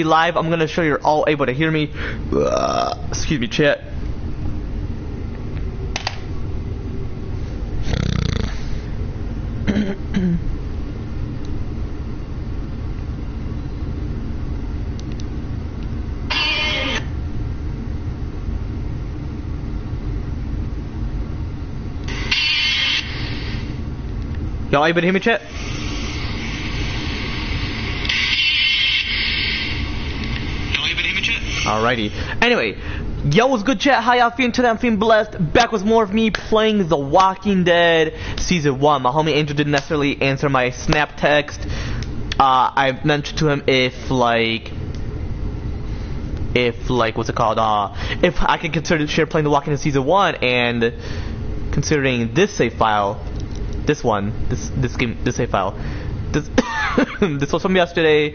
live. I'm gonna show you're all able to hear me. Excuse me, chat. Y'all able to hear me, chat? Alrighty. Anyway, yo, what's good, chat? How y'all feeling today? I'm feeling blessed. Back with more of me playing The Walking Dead Season 1. My homie Angel didn't necessarily answer my snap text. I mentioned to him if what's it called? If I could consider share playing The Walking Dead Season 1, and considering this save file, this save file, this this was from yesterday.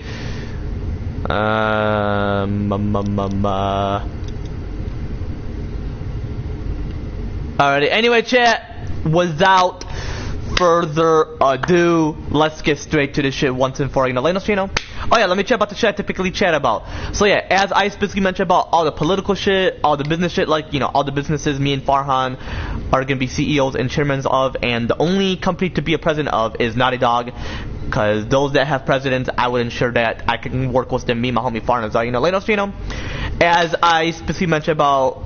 Alrighty, anyway, chat, without further ado, let's get straight to this shit once and for all. Oh yeah, let me chat about the shit I typically chat about. So yeah, as I specifically mentioned about all the political shit, all the business shit, like, all the businesses me and Farhan are gonna be CEOs and chairmen of, and the only company to be a president of is Naughty Dog. Because those that have presidents, I would ensure that I can work with them, me and my homie Farhan, as I specifically mentioned about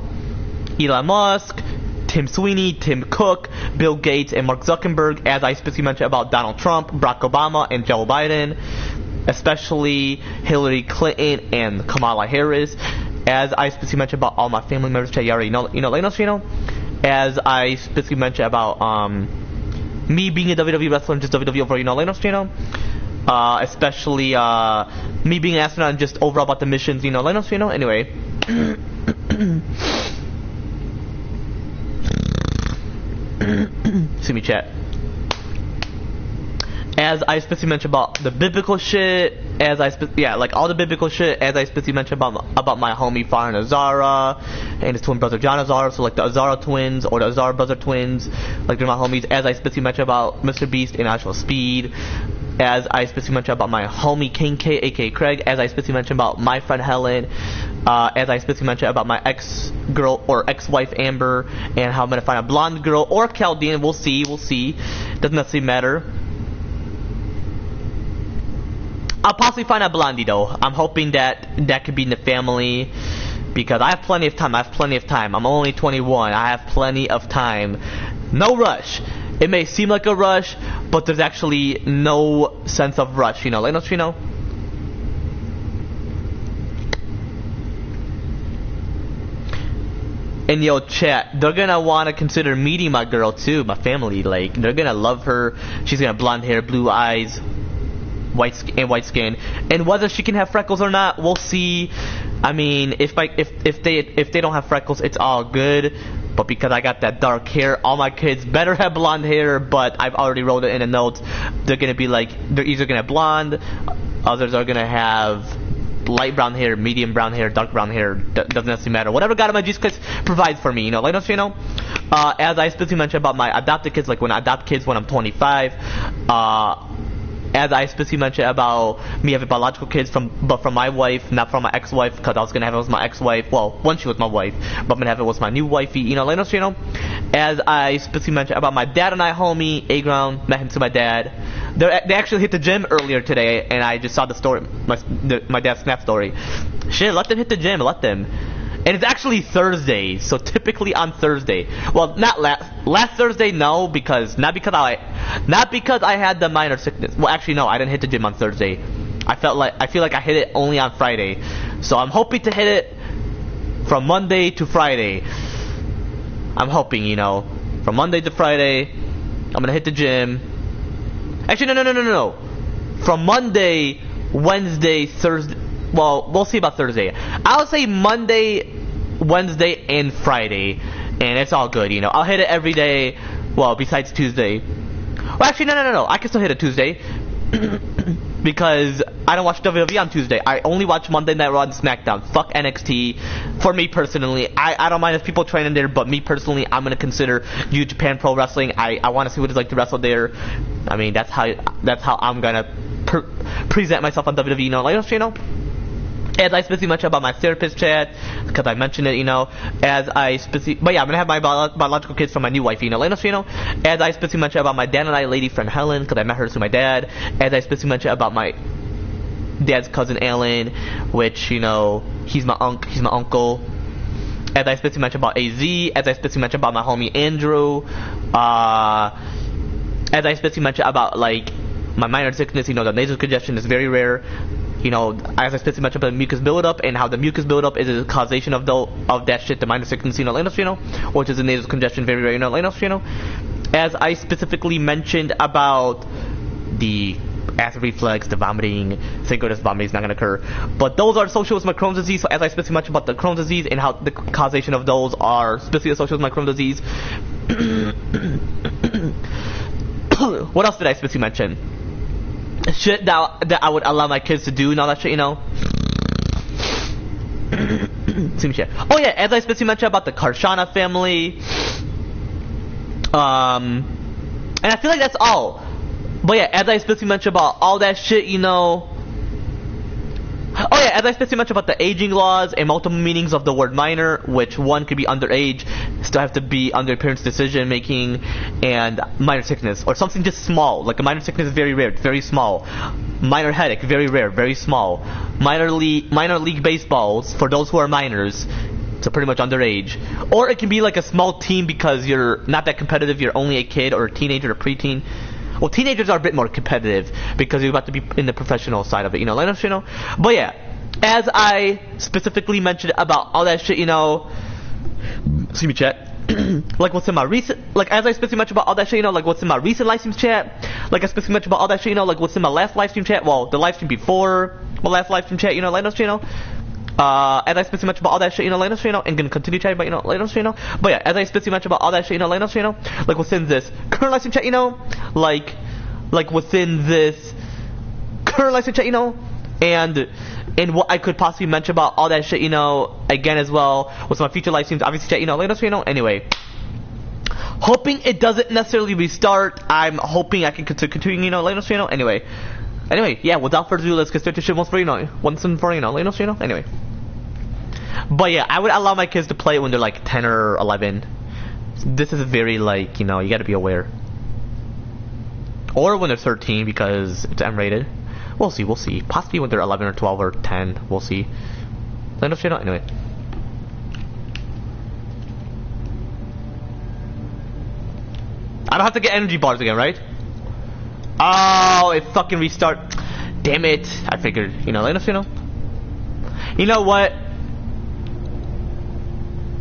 Elon Musk, Tim Sweeney, Tim Cook, Bill Gates, and Mark Zuckerberg, as I specifically mentioned about Donald Trump, Barack Obama, and Joe Biden, especially Hillary Clinton and Kamala Harris, as I specifically mentioned about all my family members, you already know, as I specifically mentioned about, me being a WWE wrestler and just WWE overall, especially, me being an astronaut and just overall about the missions, anyway. See me, chat. As I specifically mentioned about the biblical shit, like all the biblical shit, as I specifically mentioned about my homie Farhan Azara and his twin brother John Azara, so like the Azara twins or the Azara brother twins, like they're my homies. As I specifically mentioned about Mr. Beast and Actual Speed, as I specifically mentioned about my homie King K, a.k.a. Craig, as I specifically mentioned about my friend Helen, as I specifically mentioned about my ex-girl or ex-wife Amber, and how I'm gonna find a blonde girl or Chaldean. We'll see. Doesn't necessarily matter. I'll possibly find a blondie though. I'm hoping that could be in the family, because I have plenty of time. I'm only 21. I have plenty of time. No rush. It may seem like a rush, but there's actually no sense of rush. And yo, chat, they're gonna wanna consider meeting my girl too, my family. Like, they're gonna love her. She's gonna have blonde hair, blue eyes, white skin, and whether she can have freckles or not, we'll see. I mean, if they don't have freckles, it's all good. But because I got that dark hair, all my kids better have blonde hair. But I've already wrote it in the notes. They're gonna be like, they're either gonna have blonde, others are gonna have light brown hair, medium brown hair, dark brown hair. Doesn't necessarily matter. Whatever God my Jesus provides for me, As I specifically mentioned about my adopted kids, like when I adopt kids when I'm 25. As I specifically mentioned about me having biological kids from my wife, not from my ex-wife, because I was gonna have it with my ex-wife. Well, when she was my wife, but I'm gonna have it with my new wifey. As I specifically mentioned about my dad and I, homie A-Ground, met him to my dad. They actually hit the gym earlier today, and I just saw the story, my dad's snap story. Shit, let them hit the gym. Let them. And it's actually Thursday, so typically on Thursday. Well, not last Thursday, no, not because I had the minor sickness. Well, actually, no, I didn't hit the gym on Thursday. I feel like I hit it only on Friday. So I'm hoping to hit it from Monday to Friday. I'm hoping, from Monday to Friday, I'm gonna hit the gym. Actually, no. From Monday, Wednesday, Thursday. Well, we'll see about Thursday. I'll say Monday, Wednesday, and Friday, and it's all good, I'll hit it every day, well, besides Tuesday. Well, actually, no. I can still hit it Tuesday, because I don't watch WWE on Tuesday. I only watch Monday Night Raw and SmackDown. Fuck NXT. For me personally, I don't mind if people train in there, but me personally, I'm gonna consider New Japan Pro Wrestling. I want to see what it's like to wrestle there. I mean, that's how I'm gonna present myself on WWE. As I specifically mentioned about my therapist chat, because I mentioned it, you know, but yeah, I'm gonna have my biological kids from my new wife, you know, Lena, you know. As I specifically mentioned about my dad and I lady friend Helen, because I met her through my dad. As I specifically mentioned about my dad's cousin Alan, which, you know, he's my uncle. As I specifically mentioned about AZ, as I specifically mentioned about my homie Andrew, as I specifically mentioned about, like, my minor sickness, you know, the nasal congestion is very rare. You know, as I specifically mentioned about the mucus buildup, and how the mucus buildup is a causation of that shit, the minor sickness, you know, which is a nasal congestion, very rare, you know. As I specifically mentioned about the acid reflux, the vomiting, synchronous vomiting is not going to occur. But those are associated with my Crohn's disease, so as I specifically mentioned about the Crohn's disease, and how the causation of those are specifically associated with my Crohn's disease. What else did I specifically mention? Shit that I would allow my kids to do and all that shit, you know. Same shit. Oh yeah, as I specifically mentioned about the Karshana family. And I feel like that's all. But yeah, as I specifically mentioned about all that shit, you know. Oh yeah, as I specifically mentioned about the aging laws and multiple meanings of the word minor, which one could be underage, still have to be under parents' decision making, and minor sickness, or something just small, like a minor sickness is very rare, very small. Minor headache, very rare, very small. Minor league baseballs for those who are minors, so pretty much underage. Or it can be like a small team because you're not that competitive, you're only a kid or a teenager or preteen. Well, teenagers are a bit more competitive because you're about to be in the professional side of it, you know, let us, you know. But yeah, as I specifically mentioned about all that shit, you know, excuse me, chat. Like what's in my recent, like as I specifically mentioned about all that shit, you know, like what's in my recent live stream chat, like I specifically mentioned about all that shit, you know, like what's in my last live stream chat, well, the live stream before my last live stream chat, you know, let us, you know. As I specifically mentioned about all that shit, you know, later, you know, and gonna continue chatting about, you know, later, you know. But yeah, as I specifically mentioned about all that shit, you know, later, you know, like within this current live stream chat, you know, like within this current live stream chat, you know, and what I could possibly mention about all that shit, you know, again as well with my future live streams, obviously chat, you know, later, you know. Anyway, hoping it doesn't necessarily restart. I'm hoping I can continue, you know, later, you know. Anyway, yeah, without further ado, let's get straight to shit once and for, you know, later, you know. Anyway. But yeah, I would allow my kids to play when they're like 10 or 11. This is very, like, you know, you gotta be aware. Or when they're 13 because it's M-rated. We'll see. Possibly when they're 11 or 12 or 10, we'll see. Anyway. I don't have to get energy bars again, right? Oh, it fucking restart. Damn it. I figured, you know, you know. You know what?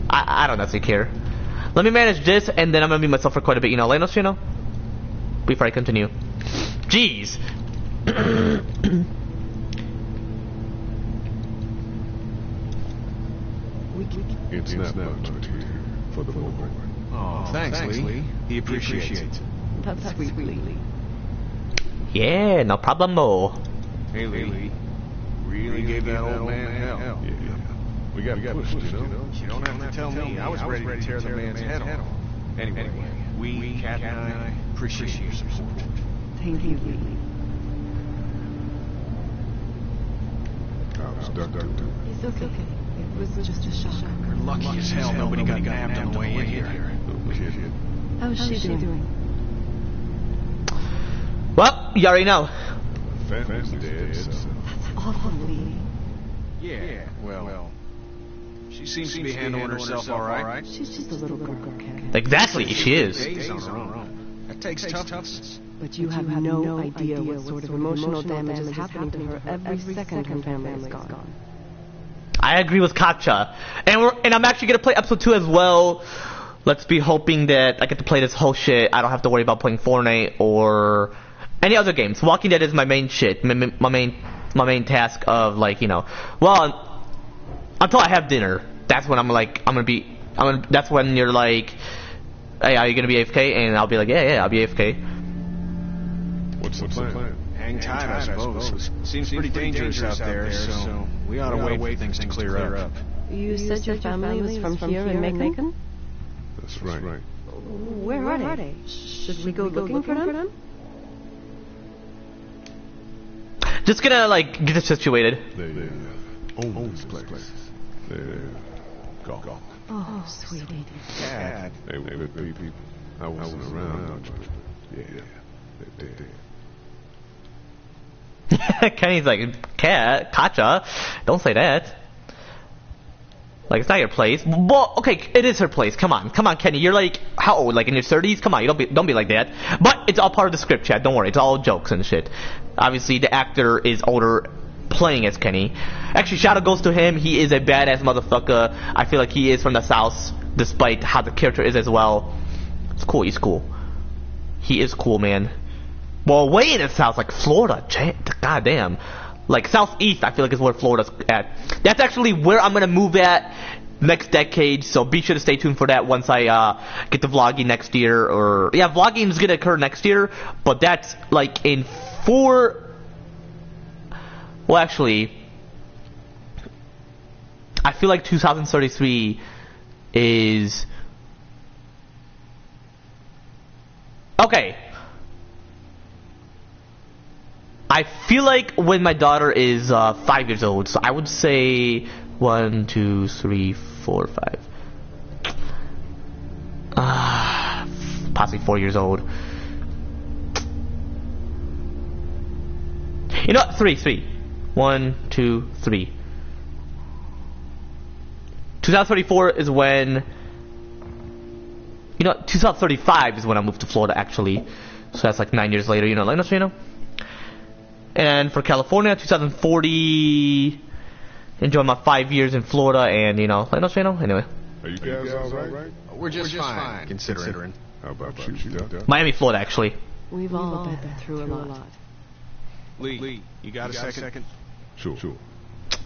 I don't necessarily care. Let me manage this, and then I'm gonna be myself for quite a bit, you know, you know, before I continue. Jeez. It's not for the moment. Oh, thanks, Lee. He appreciates it. That's sweet, Lee. Yeah, no problemo. Hey, Lee. Really gave that old man hell. Yeah. We got pushed, you know. You don't have to tell me. I was ready to tear the man's head off. Anyway, we, Kat and I, appreciate your support. Thank you, Lee. I was done. It's okay. It was just a shock. We're lucky as hell nobody got nabbed on the way in here. How's she doing? Well, you already know. Family's dead, so. That's awful, Lee. Yeah, well, she seems to be handling herself all right. She's just a little girl, Kat. Exactly, she is. Days on her own. That takes toughness. But you have no idea what sort of emotional damage is happening to her every second her family is gone. I agree with Katja. And I'm actually going to play episode 2 as well. Let's be hoping that I get to play this whole shit. I don't have to worry about playing Fortnite or any other games. Walking Dead is my main shit. My main task of, like, you know, well, until I have dinner. That's when that's when you're like, hey, are you going to be AFK? And I'll be like, yeah, I'll be AFK. What's the plan? Hang tight, I suppose. Seems pretty dangerous out there, so we ought to wait for things to clear up. You said your family was from here in Macon? That's right. Where are they? Should we go looking for them? Just gonna, like, get it situated. own this place. They're gone. Oh, sweetie. Dad. They were good people. I wasn't around much, but yeah, they're dead. Kenny's like, cat, Katja, don't say that. Like, it's not your place. Well, okay, it is her place. Come on, Kenny. You're like, how old? Like in your 30s? Come on, you don't be like that. But it's all part of the script, chat. Don't worry, it's all jokes and shit. Obviously, the actor is older, playing as Kenny. Actually, shout out goes to him. He is a badass motherfucker. I feel like he is from the South, despite how the character is as well. It's cool. He's cool. He is cool, man. Well, way in the South, like Florida. Goddamn. Like Southeast, I feel like is where Florida's at. That's actually where I'm gonna move at next decade. So be sure to stay tuned for that once I get to vlogging next year. Or yeah, vlogging is gonna occur next year, but that's like in 4. Well, actually, I feel like 2033 is okay. I feel like when my daughter is 5 years old, so I would say 1, 2, 3, 4, 5. Possibly 4 years old. You know what? 3. 1, 2, 3. 2034 is when. You know, 2035 is when I moved to Florida, actually. So that's like 9 years later. You know, like you know. And for California, 2040, enjoy my 5 years in Florida, and you know, like you know. Anyway, Are you guys all right? We're just fine, considering. How about you, Doc? Miami, Florida, actually. We've all been through a lot. Lee, you got a second? Sure.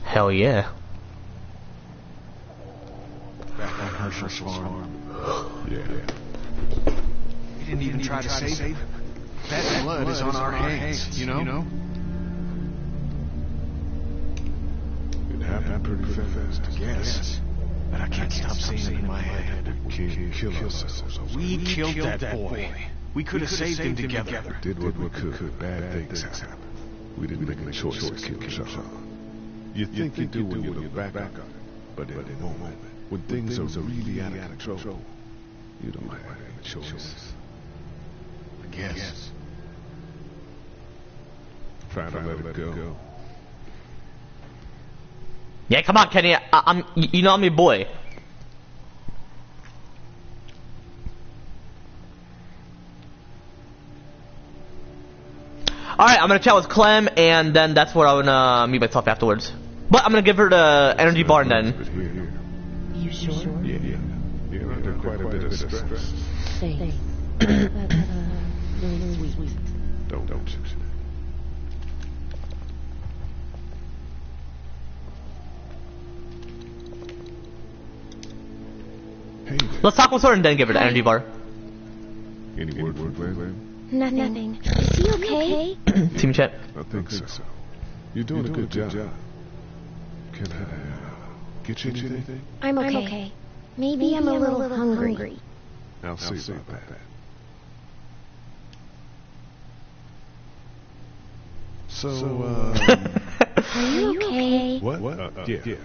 Hell yeah. Back on Hershey's farm. Yeah. We didn't even try to save him. That blood is on our hands, you know? It happened pretty fast. Yes. But I can't stop seeing it in my head. Kill us. We killed that boy. We could have saved him together. Did what we could. Bad things happen. We didn't make a choice to kill Shasha. You think you do when you look back on it, but in the moment, when things are really out of control, you don't have any choice. I guess. Try to let it go. Yeah, come on, Kenny. I'm you know I'm your boy. Alright, I'm gonna chat with Clem, and then that's where I'm gonna meet myself afterwards. But I'm gonna give her the energy bar and then. Here. You sure? Yeah. You're under quite a bit of stress. Thanks. That's really sweet. Don't. Hey there. Let's talk with her and then give her the energy bar. Any word for Glenn? Nothing. Is he okay? Team chat. I think so. You're doing a good job. Can I get you anything? I'm okay. Maybe I'm a little hungry. I'll see about that. So, Are you okay? what? Yeah.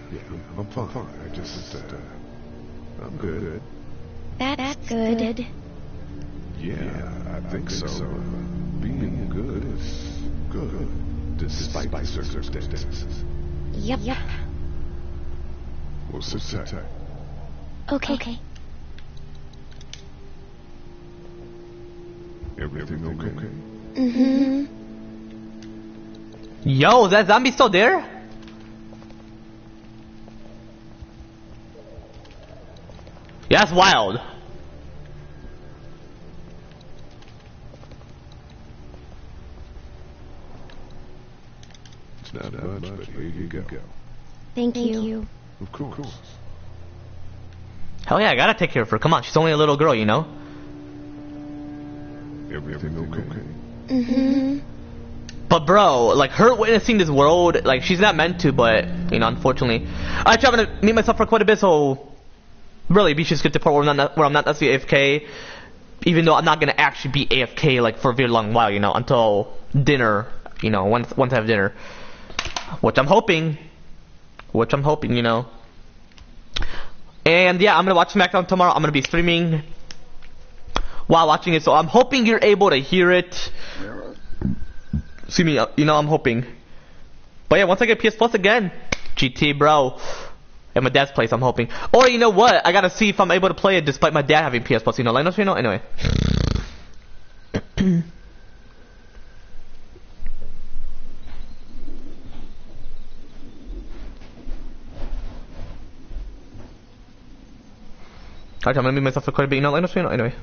I'm fine. I just, I'm good. That's good. Yeah, I think so. Being good is good, despite the circumstances. Yep. Well, sit tight. Okay. Everything okay? Mm-hmm. Yo, is that zombie still there? Yeah, that's wild. It's not much, but here you go. Thank you. Of course. Hell yeah, I gotta take care of her. Come on, she's only a little girl, you know? Everything okay? Mm-hmm. But bro, like her witnessing this world, like she's not meant to, but you know, unfortunately. Alright, I'm gonna meet myself for quite a bit, so really be sure to skip the part where I'm not necessarily AFK. Even though I'm not gonna actually be AFK like for a very long while, you know, until dinner, you know, once I have dinner. Which I'm hoping which I'm hoping, you know. And yeah, I'm gonna watch SmackDown tomorrow. I'm gonna be streaming while watching it, so I'm hoping you're able to hear it. See me, you know, I'm hoping. But yeah, once I get PS Plus again, GT, bro. At my dad's place, I'm hoping. Or you know what? I gotta see if I'm able to play it despite my dad having PS Plus. You know, let us know. Anyway. Alright, I'm gonna make myself quite a bit. You know, let us know. Anyway.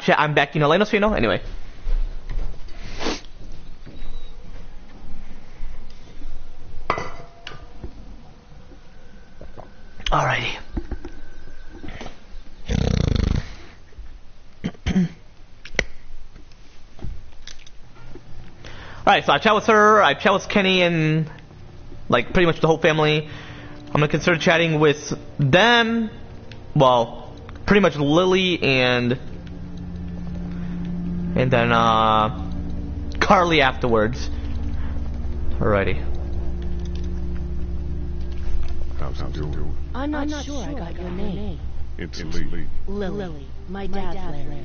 I'm back, you know, let us know. Anyway. Alrighty. Alright, so I chat with her, I chat with Kenny and like pretty much the whole family. I'm gonna consider chatting with them. Well, pretty much Lily and then Carly afterwards. Alrighty. How's it doing? I'm not sure I got your name. It's Lee. Lily. My dad's Larry.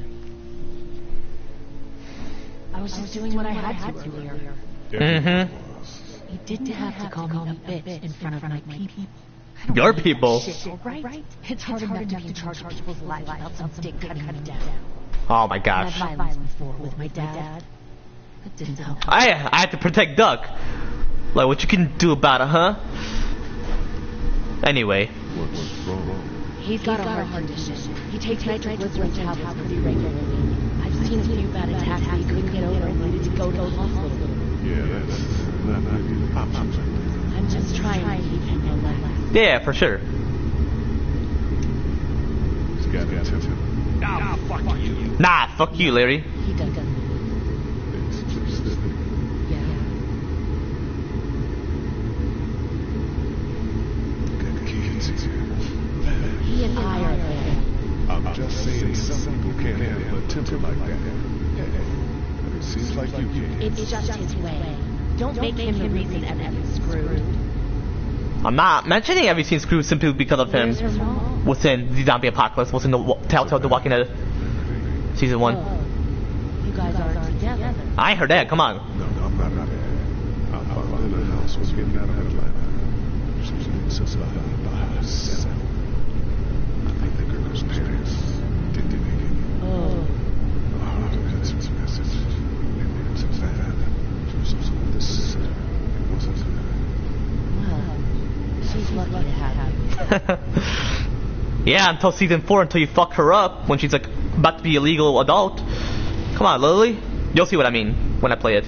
I was just doing what I had to earlier. Mm-hmm. You didn't have to call me a bitch in front of my people. Your people? Shit, right? It's hard enough to be in charge of people's lives without some dick cutting me down. Oh my gosh. I had violence before with my dad. That didn't help. I had to protect Duck. Like, what you can do about it, huh? Anyway. What's wrong? He's got a heart condition. He takes nitroglycerin tablets pretty regularly. I've seen a few bad attacks that he couldn't get over and needed to go to the hospital. Yeah, that's not really option. I'm just trying to keep him alive. Yeah, for sure. He's got to tell him. Nah, fuck you, Larry. He doesn't. It's just Yeah. He and I are there. I'm just saying some people can't handle a temper like that. But it seems like you can. It's just his way. Don't make him the reason everything's screwed. I'm not mentioning everything's screwed simply because of him. Where's her mom? Within the zombie apocalypse, within the Telltale The Walking Dead season 1. Oh, you guys aren't together. I ain't heard that, come on. No, I'm not. Our father in the house was getting out of Atlanta. She was in society by herself. I think the girl's parents didn't make it. Oh. Christmas message. And it's bad. She was with the sister. It wasn't good. Well, she's lucky to have you. Yeah, until season 4, until you fuck her up when she's like about to be a legal adult. Come on, Lily. You'll see what I mean when I play it.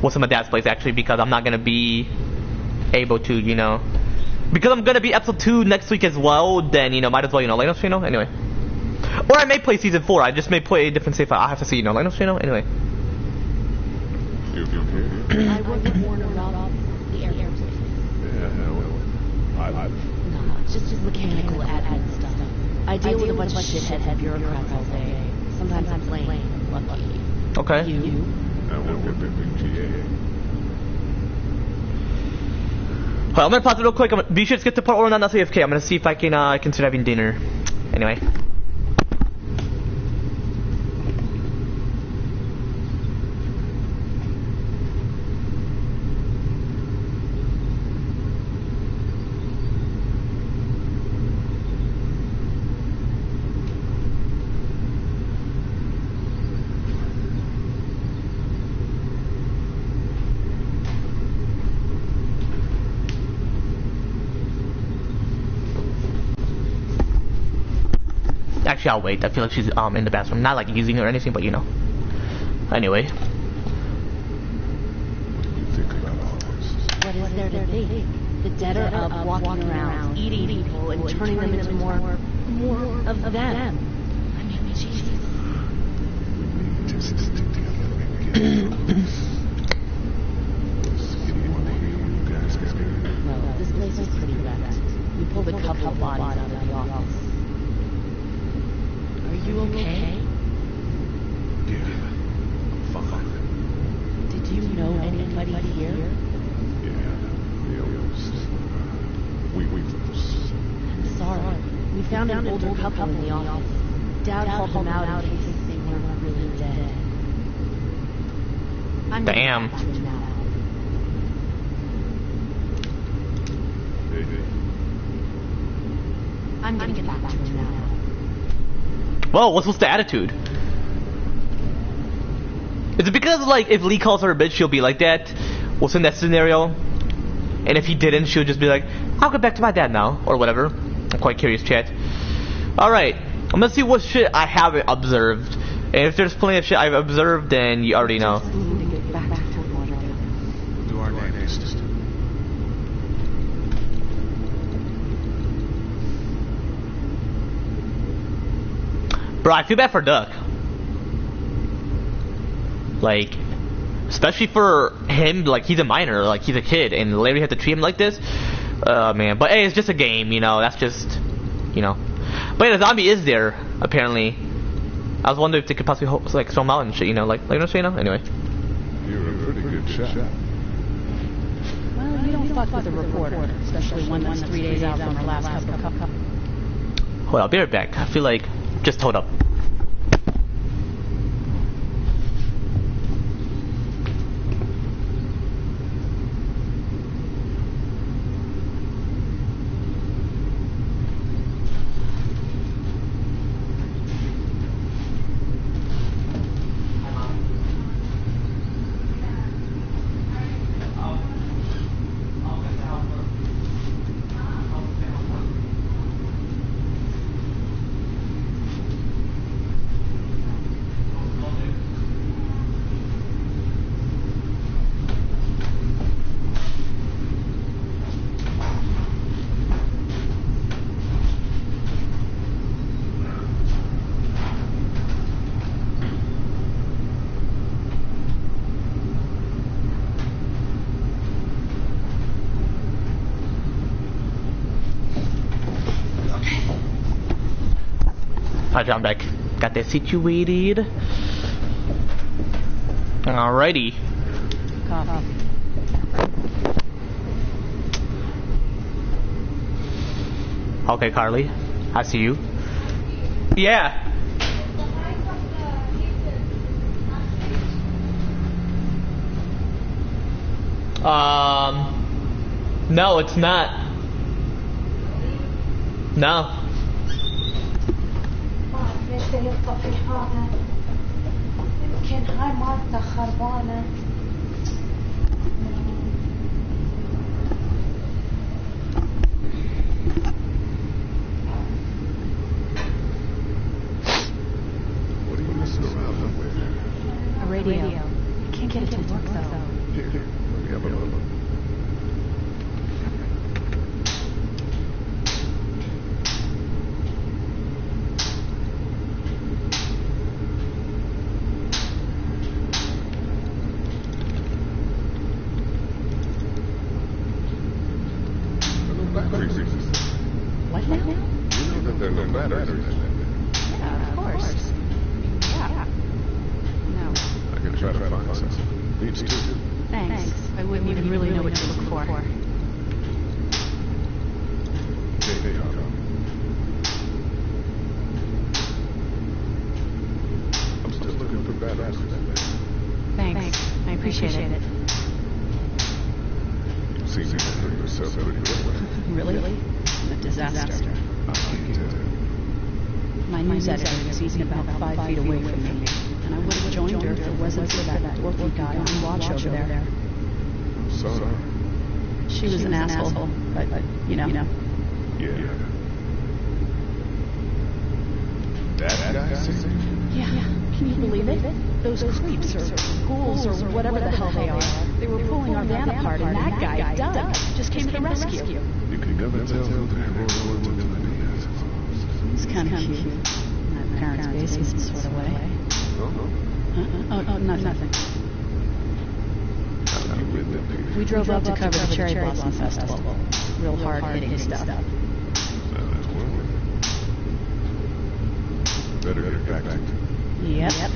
what's in my dad's place actually, because I'm not gonna be able to, you know, because I'm gonna be episode 2 next week as well. Then you know, might as well, you know, let us, you know. Anyway, or I may play season 4. I just may play a different save file. I have to see, you know, let us, you know. Anyway. You okay? I work with Warner Rob, the Air Force. Yeah, no. No, it's just mechanical admin stuff. I deal with a bunch of shithead bureaucrats all day. Sometimes I'm playing. Lucky. Okay. You? I work at WGA. Alright, I'm gonna pause it real quick. Be sure to get to part 1 on AFK. I'm gonna see if I can consider having dinner. Anyway. Actually, I'll wait. I feel like she's in the bathroom. Not like using it or anything, but you know. Anyway. What is there to think? The dead are up, walking around, eating people, and turning them into more of them. I mean, Jesus. Just stick together and get Well, this place is pretty wrecked. We pulled a couple of bodies out of the office. Are you okay? Yeah. Fine. Did you know anybody here? Yeah. The oldest. We close. I'm sorry. We found an older couple in the office. Dad called them out in case they weren't really dead. I'm Damn. gonna get back to him now. I'm gonna get back to him now. Well, what's the attitude? Is it because, like, if Lee calls her a bitch, she'll be like that? What's in that scenario? And if he didn't, she'll just be like, I'll get back to my dad now, or whatever. I'm quite curious, chat. Alright, I'm gonna see what shit I haven't observed. And if there's plenty of shit I've observed, then you already know. We need to get back to Fortnite. We'll do our damnedest. Bro, I feel bad for Duck. Like, especially for him, like, he's a minor, like, he's a kid, and Larry had to treat him like this. Man. But hey, it's just a game, you know, that's just, you know. But yeah, the zombie is there, apparently. I was wondering if they could possibly, like, throw him out and shit, you know, like, you know, anyway. You're a pretty good shot. Well, you don't fuck with a reporter, especially one that's 3 days out from our last couple of cup. Hold on, I'll be right back. I feel like, just hold up. Alright, I'm back. Got that situated. Alrighty. Coffee. Okay, Carly. I see you. Yeah. No, it's not. No. يطفي هذا يمكن هاي مالته خربانة. What are you messing around with? A radio. I can't get it to work though. Precinct. What now? You know that there are no batteries in there. Yeah, of course. Yeah. No. I can try to find some. Needs to. Thanks. I wouldn't even really know what to look for. Hey, I'm still looking for batteries. Thanks. I appreciate it. You seem to handle yourself pretty well. Really? I'm a disaster. I can tell. My news editor is even about 5 feet away from me, and I would have joined her if it wasn't for that dorky guy on watch over there. Sorry. She was an asshole, but you know. Yeah. That guy said? Yeah. Can you believe it? Those creeps or ghouls or whatever the hell they are. They were pulling our van apart, and that guy, Doug, just came to the rescue. You can never tell who the hero going to be. It's kind of cute. In that parents' basement sort of way. Oh, nothing. We drove up to cover the Cherry Blossom Festival. Real hard-hitting stuff. Better get back to Yep.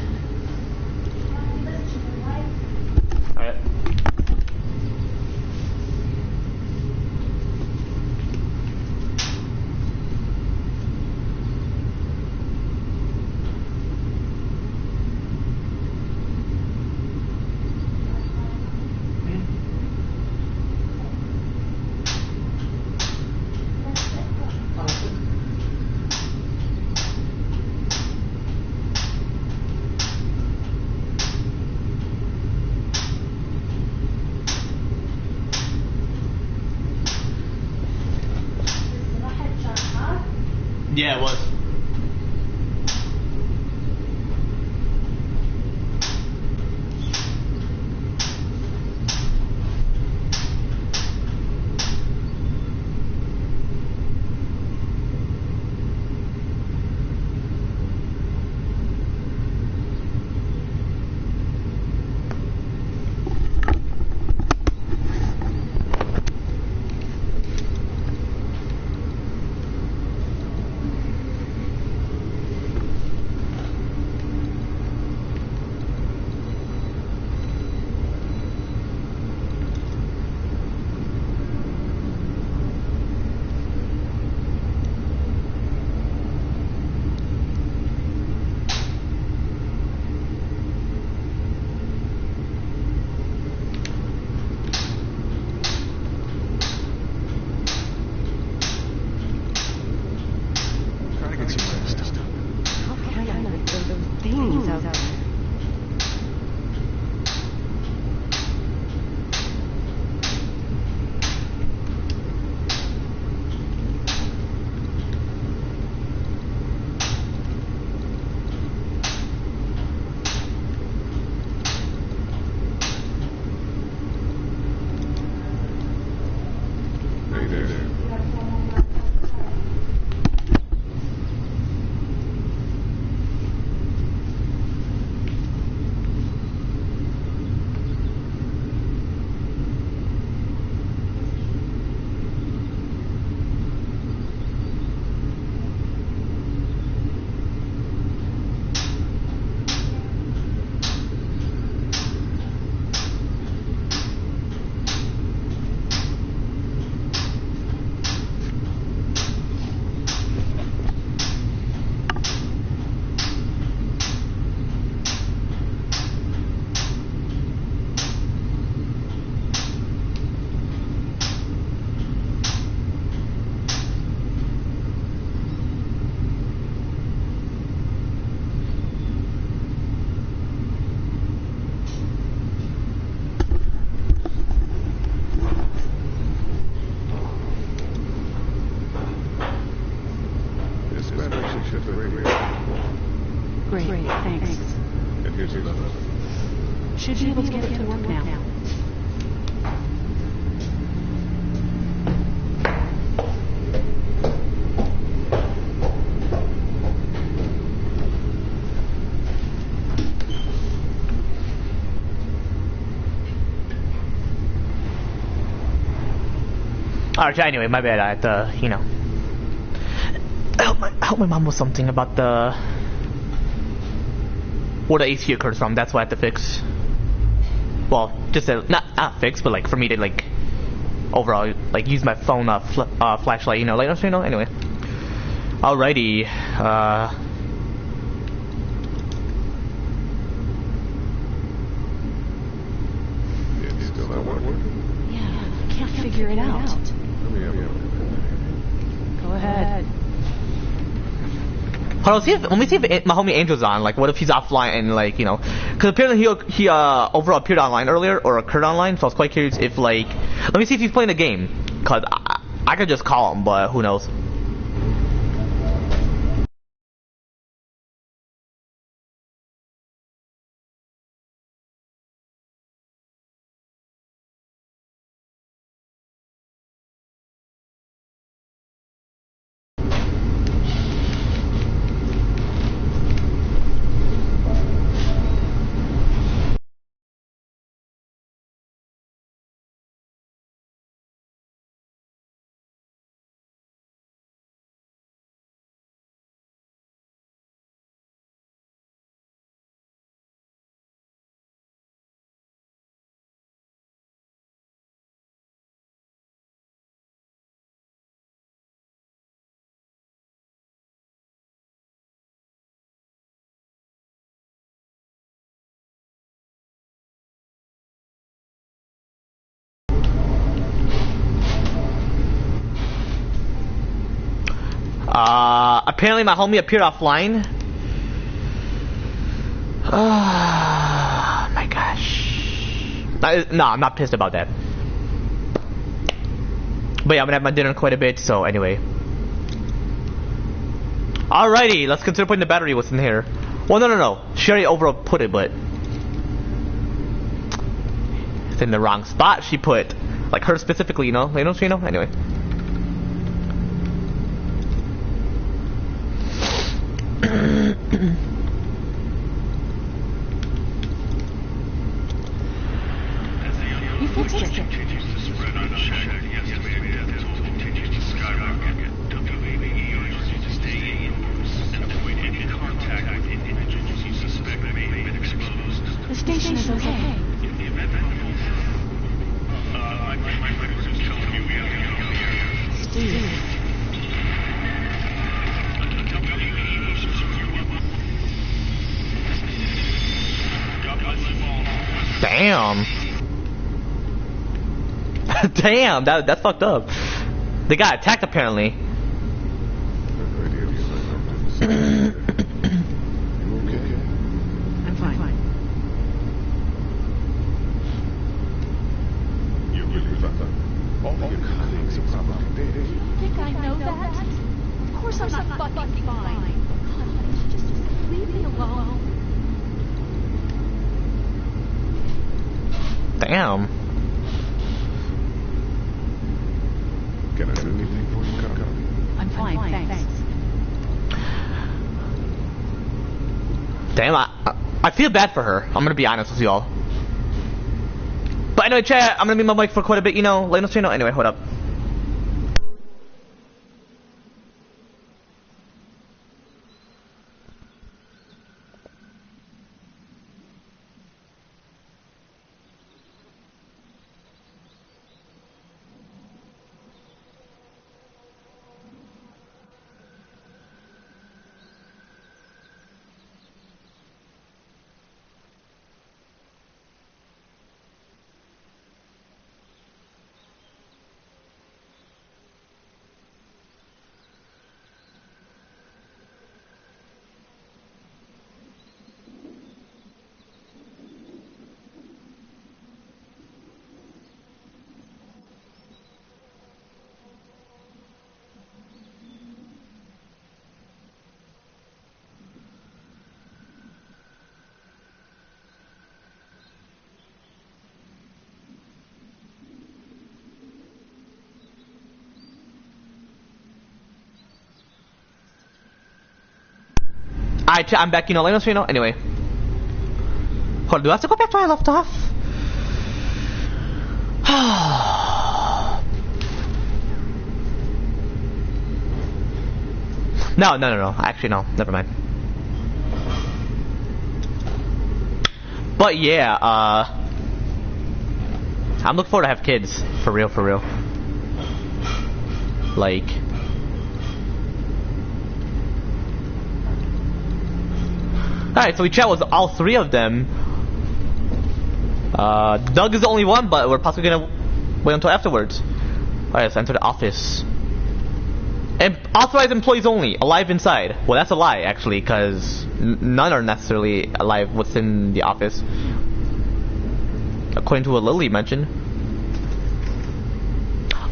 Alright. Yeah, it was. Great, thanks. And here's your number. Should be able to get it to work now. Alright, anyway, my bad. I had to, you know. Help my mom with something about the... where the AC occurs from. That's what I have to fix. Well, just to, not fix, but like for me to like overall like use my phone flashlight, you know, like you know. Anyway, alrighty. It's still not working. Yeah, I can't figure it out. Go ahead. Hold on, let me see if my homie Angel's on. Like, what if he's offline and like, you know, because apparently he overall appeared online earlier or occurred online. So I was quite curious if like, let me see if he's playing the game, cause I could just call him, but who knows. Apparently my homie appeared offline. Oh my gosh. No, I'm not pissed about that. But yeah, I'm gonna have my dinner in quite a bit, so anyway. Alrighty, let's consider putting the battery what's in here. Well, no. She already overall put it, but it's in the wrong spot she put. Like her specifically, you know? Anyway. You fixed it. The station is okay. Steve. Damn. Damn, that's fucked up. They got attacked apparently. You okay? I'm fine. You really fucked up. All your colleagues are probably dead. You think I know that? Of course I'm not fucking fine. God, just leave me alone. Damn. Can I do anything for you, Kaka? I'm fine, thanks. Damn, I feel bad for her. I'm gonna be honest with y'all. But anyway, chat, I'm gonna be my mic for quite a bit, you know. Let us know. Anyway, hold up. Alright, I'm back, you know, let us know. Anyway. Hold on, do I have to go back to where I left off? No. Actually, no. Never mind. But yeah, I'm looking forward to have kids. For real. Like... Alright, so we chat with all three of them. Doug is the only one, but we're possibly gonna wait until afterwards. Alright, let's enter the office. And authorized employees only, alive inside. Well, that's a lie, actually, because none are necessarily alive within the office. According to what Lily mentioned.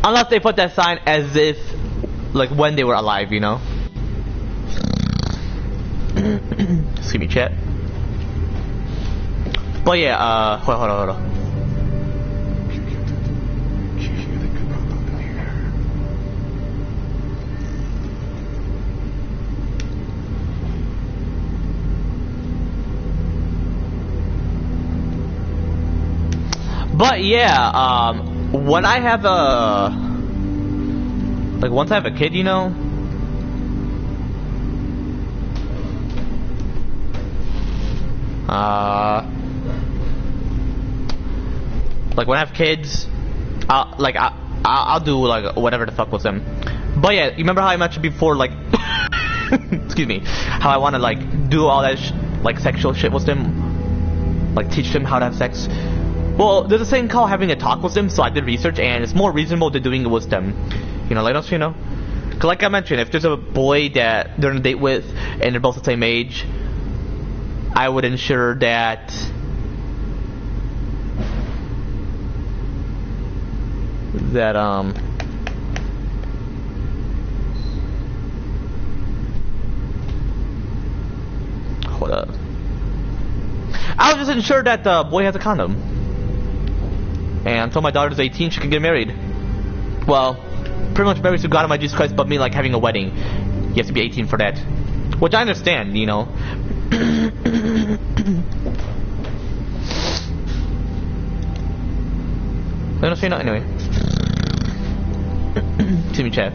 Unless they put that sign as if, like, when they were alive, you know? Excuse me, chat. But yeah, hold on. But yeah, when I have once I have a kid, you know, like when I have kids, I'll do like whatever the fuck with them. But yeah, you remember how I mentioned before, like, excuse me, how I want to like do all that like sexual shit with them, like teach them how to have sex. Well, there's a thing called having a talk with them, so I did research, and it's more reasonable to doing it with them. You know, cause like I mentioned, if there's a boy that they're on a date with, and they're both the same age, I would ensure that hold up. I would just ensure that the boy has a condom. And until my daughter's 18, she can get married. Well, pretty much married to God and my Jesus Christ, but me like having a wedding. You have to be 18 for that. Which I understand, you know. I don't say no anyway. See me, chat.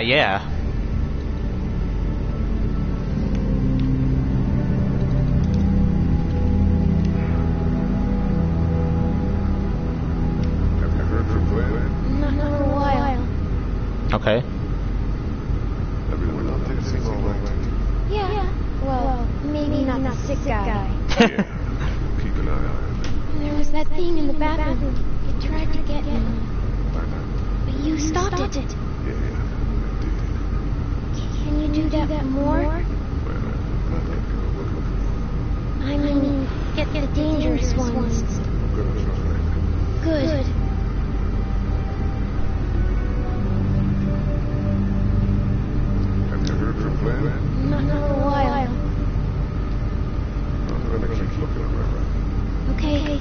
Yeah. Have you heard from Glenn? Not for a while. Okay. Everyone out there seems all right. Yeah. Well, maybe not the sick guy. Yeah. Keep an eye on him. There was that thing in the bathroom. It tried to get me. But you stopped it. Yeah, I did. Can you do that more? I mean, get the dangerous ones. Good. Have you heard from Glenn? Not for a while. I'm gonna keep looking around. Okay.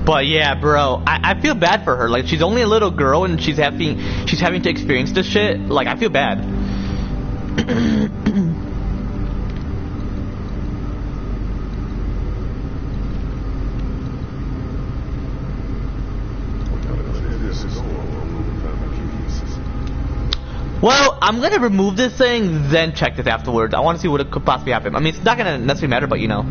But yeah, bro, I feel bad for her. Like, she's only a little girl and she's having to experience this shit. Like, I feel bad. Well, I'm gonna remove this thing, then check this afterwards. I want to see what could possibly happen. I mean, it's not gonna necessarily matter, but you know.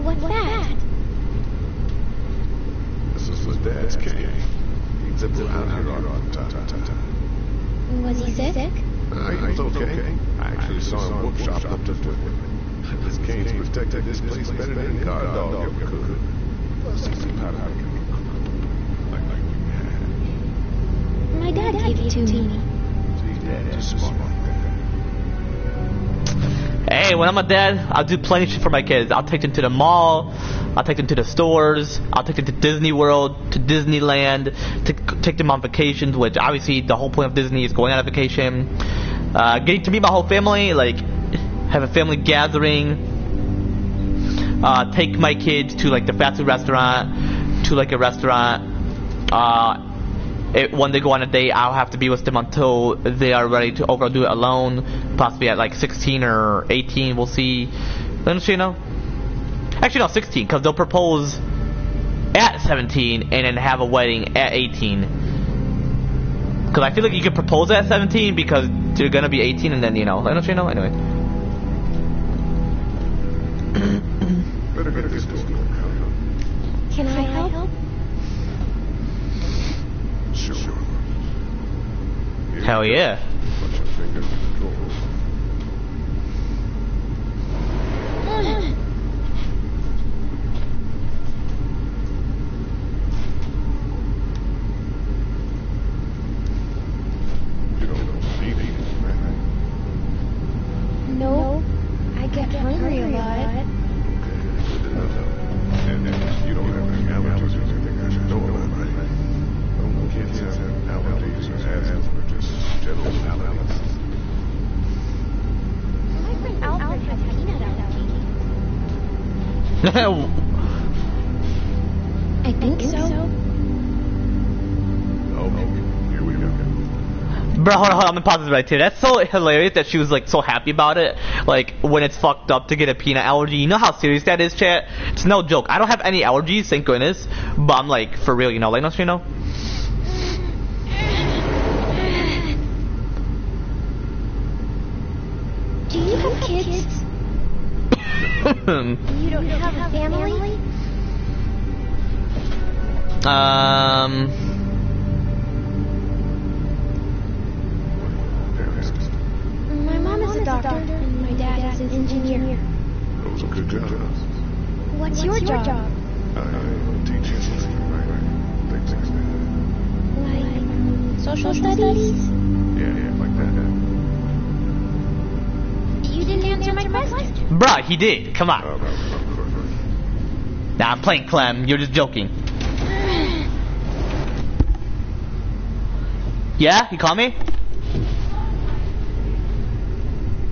What's that? This is Dad's cane. He zipped around here on time to time. Was he sick? He was okay. I actually saw him workshop up to this cane's protected this place better than any guard dog ever could. Plus, he's how to like we had. My dad gave it to me. See, Dad is smart like that. Hey, when I'm a dad, I'll do plenty of shit for my kids. I'll take them to the mall. I'll take them to the stores. I'll take them to Disney World, to Disneyland, take them on vacations, which obviously the whole point of Disney is going on a vacation. Getting to meet my whole family, like have a family gathering. Take my kids to like the fast food restaurant, to like a restaurant. When they go on a date, I'll have to be with them until they are ready to overdo it alone, possibly at like 16 or 18. We'll see. Don't you know? Actually, no, 16, because they'll propose at 17 and then have a wedding at 18. Because I feel like you can propose at 17 because you're gonna be 18 and then, you know, don't you know? Anyway. Can I help? Sure. Hell yeah. Put your fingers in the drawers. You don't need anything, right? No, I get hungry a lot. Okay, good enough. And you don't have any allergies or anything I should know about, right? Don't kids have allergies or asthma or just general allergies? My friend Alfred has peanut allergy. I think so. Okay, here we go. Bro, hold on, I'm gonna pause this right here. That's so hilarious that she was like so happy about it. Like when it's fucked up to get a peanut allergy. You know how serious that is, chat? It's no joke. I don't have any allergies, thank goodness. But I'm like, for real, you know, like, don't you know? Do you have kids? You don't have a family? My mom is a doctor, and my dad is an engineer. Those are good jobs. What's your job? I teach history, right? Things like that. Like social studies? Yeah, like that. You didn't answer my question. Bruh, he did. Come on. Nah, I'm playing Clem. You're just joking. Yeah? You call me?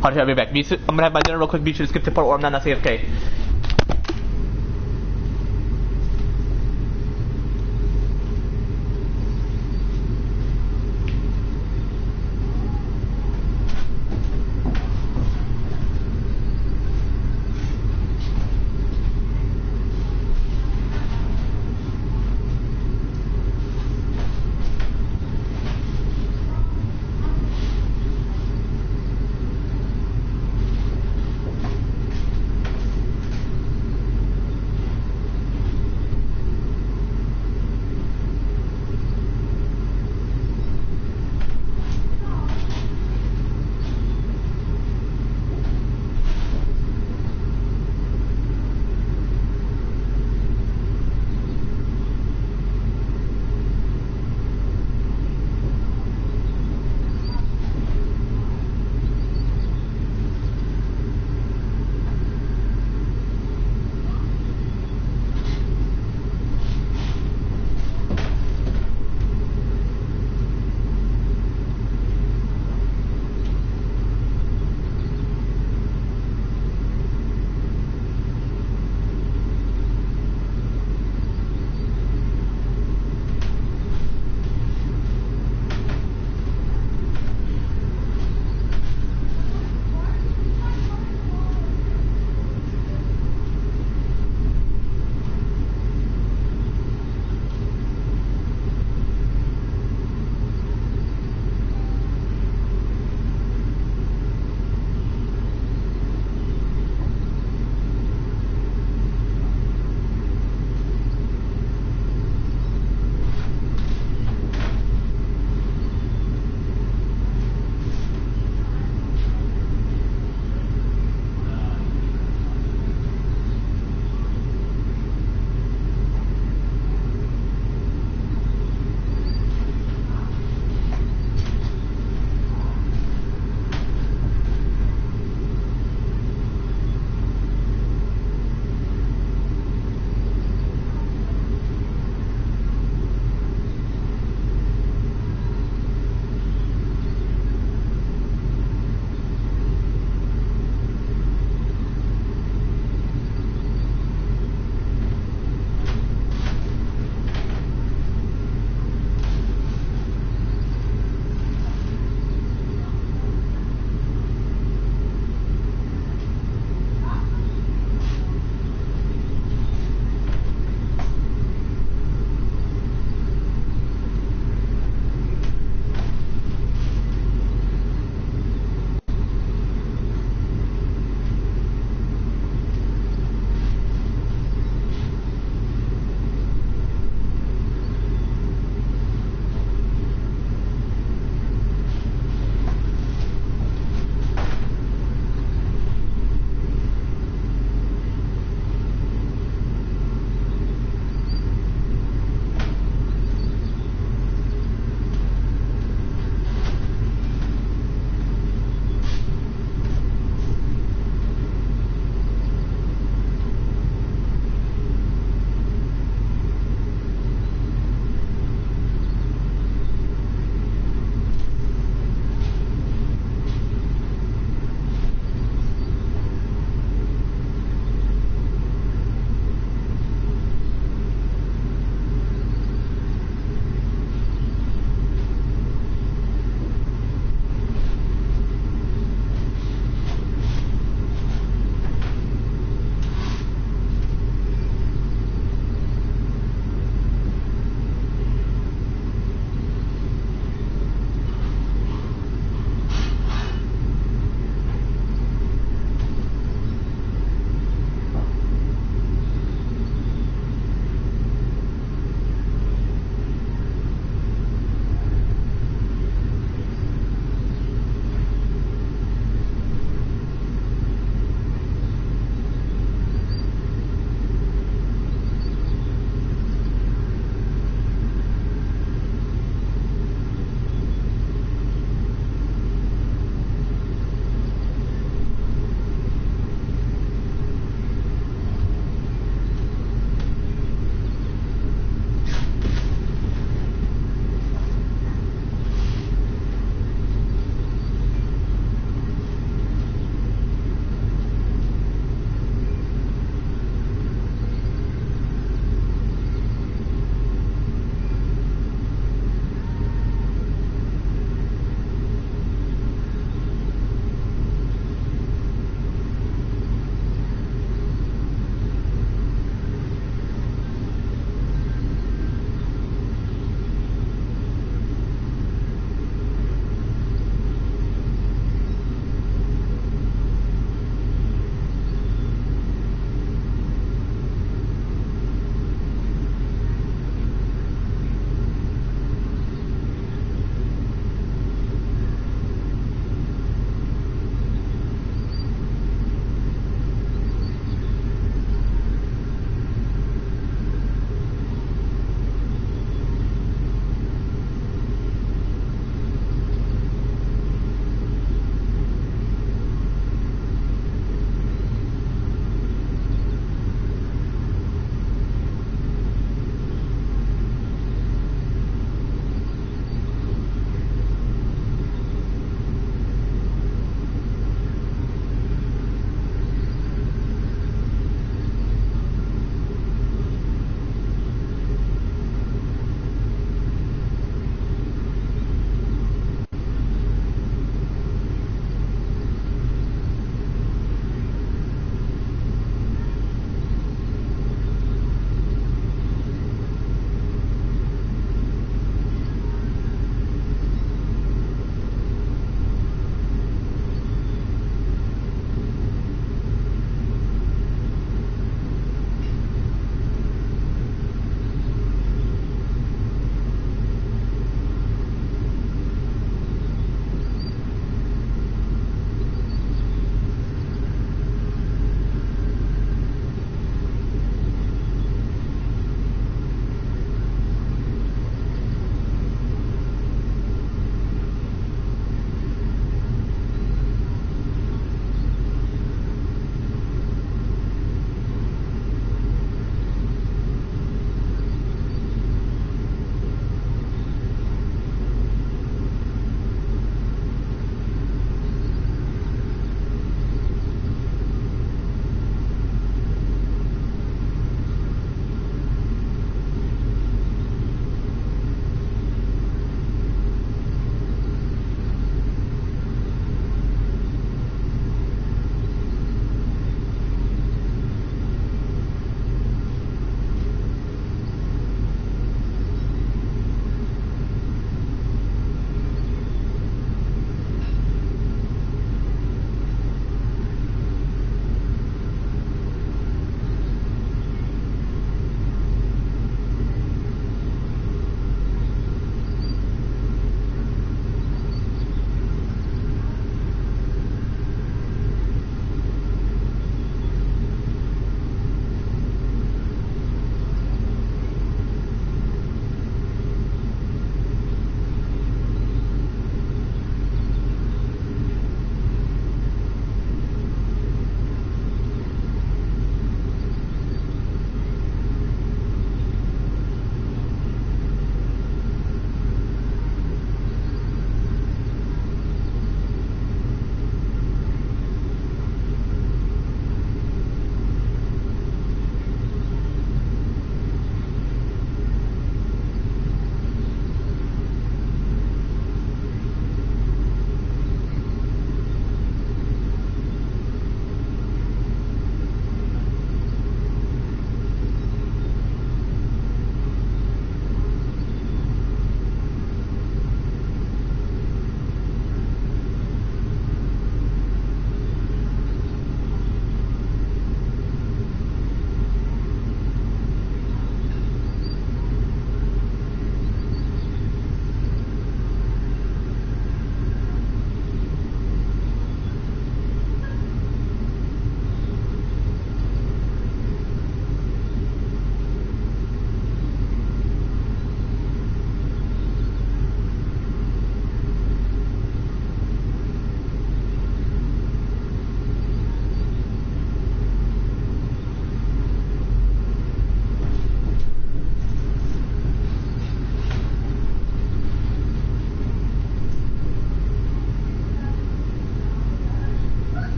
Hold on, I'll be back. I'm gonna have my dinner real quick. Be sure to skip the part or I'm not AFK.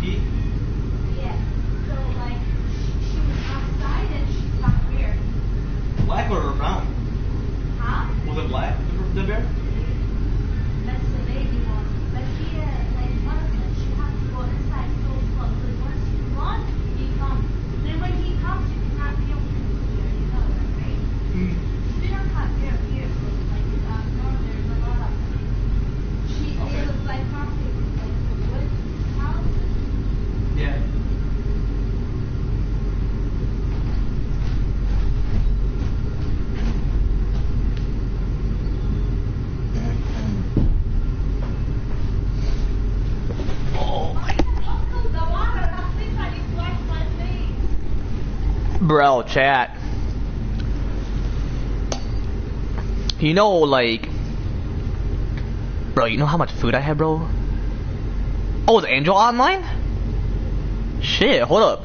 key? Yeah. So, like, she was outside and she got weird. Black or brown? Huh? Was it black, the bear? That's the baby one. But she, like, one of them, she has to go inside so slow. Because once you run, he comes. Then when he comes, you cannot be able to do it. You know that, right? She don't have hair here, so, like, no, there's a lot of them. She is, like, something, like, the wood house. Yeah. Bro, chat. You know, like, bro, you know how much food I had, bro? Oh, is Angel online? Shit, hold up.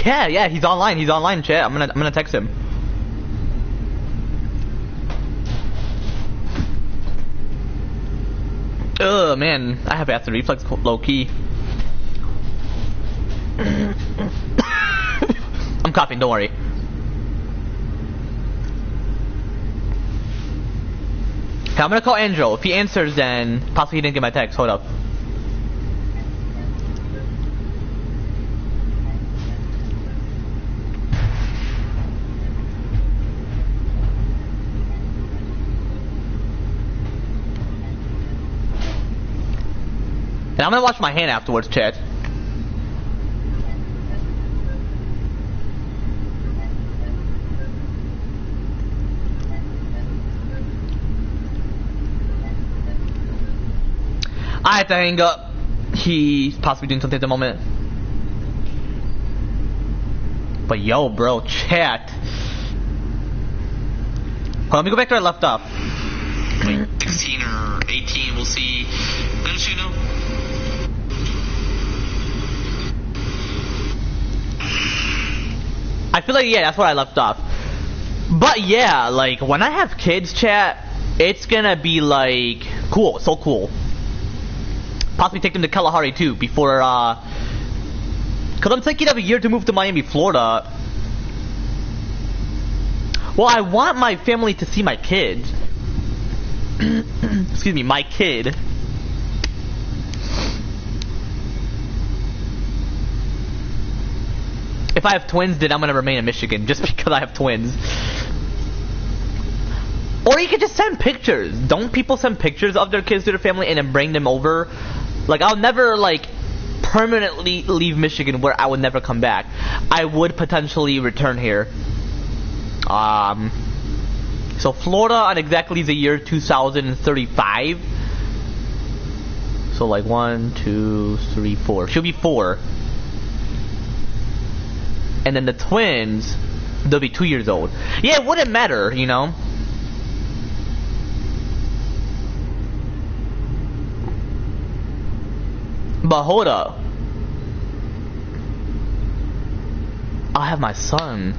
Yeah, he's online. He's online, chat. I'm gonna text him. Ugh, man, I have acid reflux low key. I'm coughing. Don't worry. Okay, I'm gonna call Angel. If he answers, then possibly he didn't get my text. Hold up. And I'm gonna wash my hand afterwards, chat. I have to hang up. He's possibly doing something at the moment. But yo, bro, chat. Well, let me go back to where I left off. 16 or 18, we'll see. Don't you know? I feel like, yeah, that's where I left off. But yeah, like, when I have kids, chat, it's gonna be like, cool, so cool. Possibly take them to Kalahari too, before, cause I'm thinking of a year to move to Miami, Florida. Well, I want my family to see my kid. Excuse me, my kid. If I have twins, then I'm gonna remain in Michigan just because I have twins. Or you could just send pictures. Don't people send pictures of their kids to their family and then bring them over? Like, I'll never, like, permanently leave Michigan where I would never come back. I would potentially return here. So Florida on exactly the year 2035. So like 1, 2, 3, 4. She'll be 4. And then the twins, they'll be 2 years old. Yeah, it wouldn't matter, you know. But hold up. I have my son.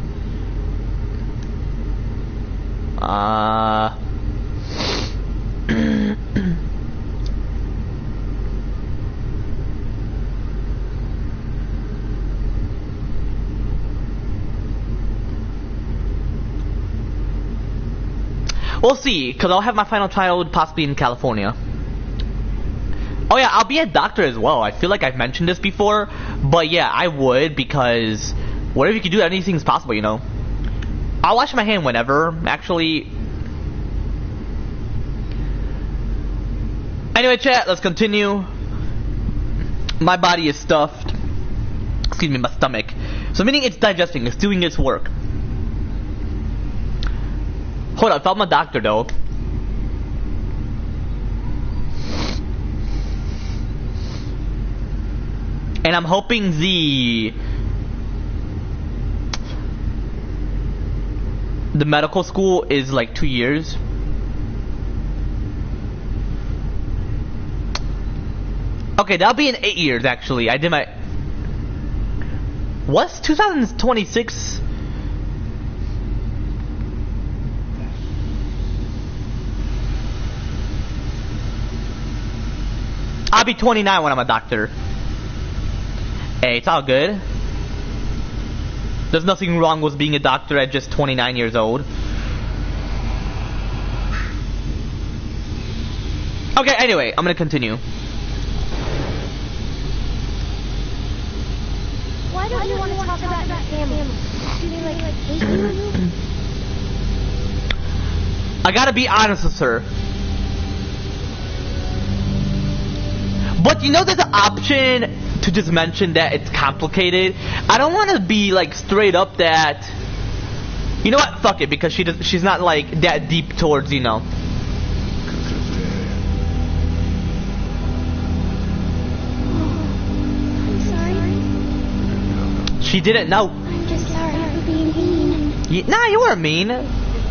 We'll see, because I'll have my final child possibly in California. Oh yeah, I'll be a doctor as well. I feel like I've mentioned this before, but yeah, I would, because whatever you can do, anything's possible, you know. I'll wash my hand whenever, actually. Anyway, chat, let's continue. My body is stuffed. Excuse me, my stomach. So meaning it's digesting, it's doing its work. Hold on, I found my doctor though. And I'm hoping the medical school is like 2 years. Okay, that'll be in 8 years, actually. I did my... What's 2026? I'll be 29 when I'm a doctor. Hey, it's all good. There's nothing wrong with being a doctor at just 29 years old. Okay, anyway, I'm gonna continue. Why don't you want to talk about your family? Do they like hate you? I gotta be honest with her. But you know there's an option to just mention that it's complicated. I don't want to be like straight up that... You know what? Fuck it, because she's not like that deep towards, you know. I'm sorry. She didn't know. I'm just sorry for being mean. Nah, you weren't mean.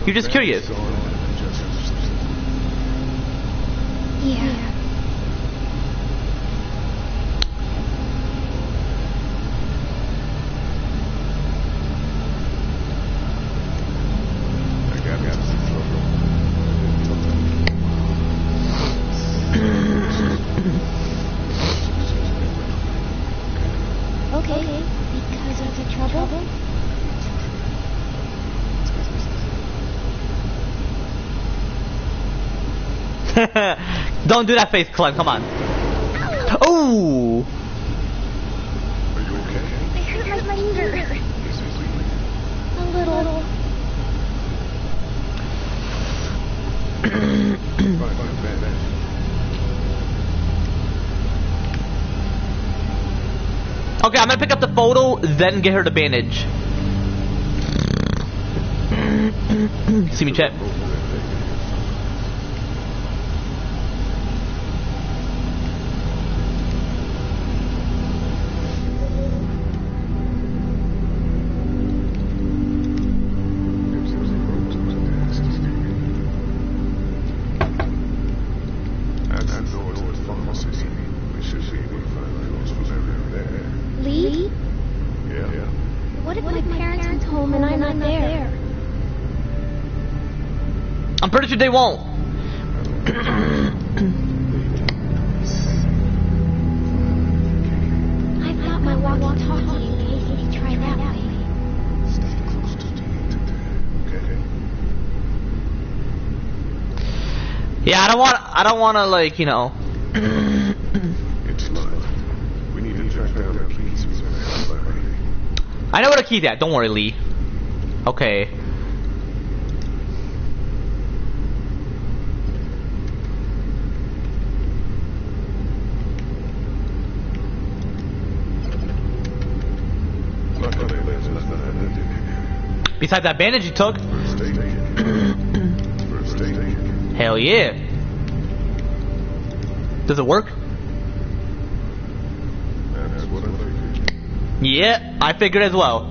You're just curious. Yeah. Okay, because of the trouble? Don't do that face, Clem. Come on. Oh! Are you okay? I hurt my finger. Is it bleeding? A little. Find a bandage. Okay, I'm gonna pick up the photo, then get her the bandage. See me, chat. Lee? Yeah. What if my parents come home and I'm not there? I'm pretty sure they won't. I thought my walkie-talkie in case we try that way. Stay close to me today, okay? Yeah, I don't want to like, you know. It's not. We need to track down the keys. I know where the key's at. Don't worry, Lee. Okay. Besides that bandage you took. Hell yeah. Does it work? That's what I figured. Yeah, I figured as well.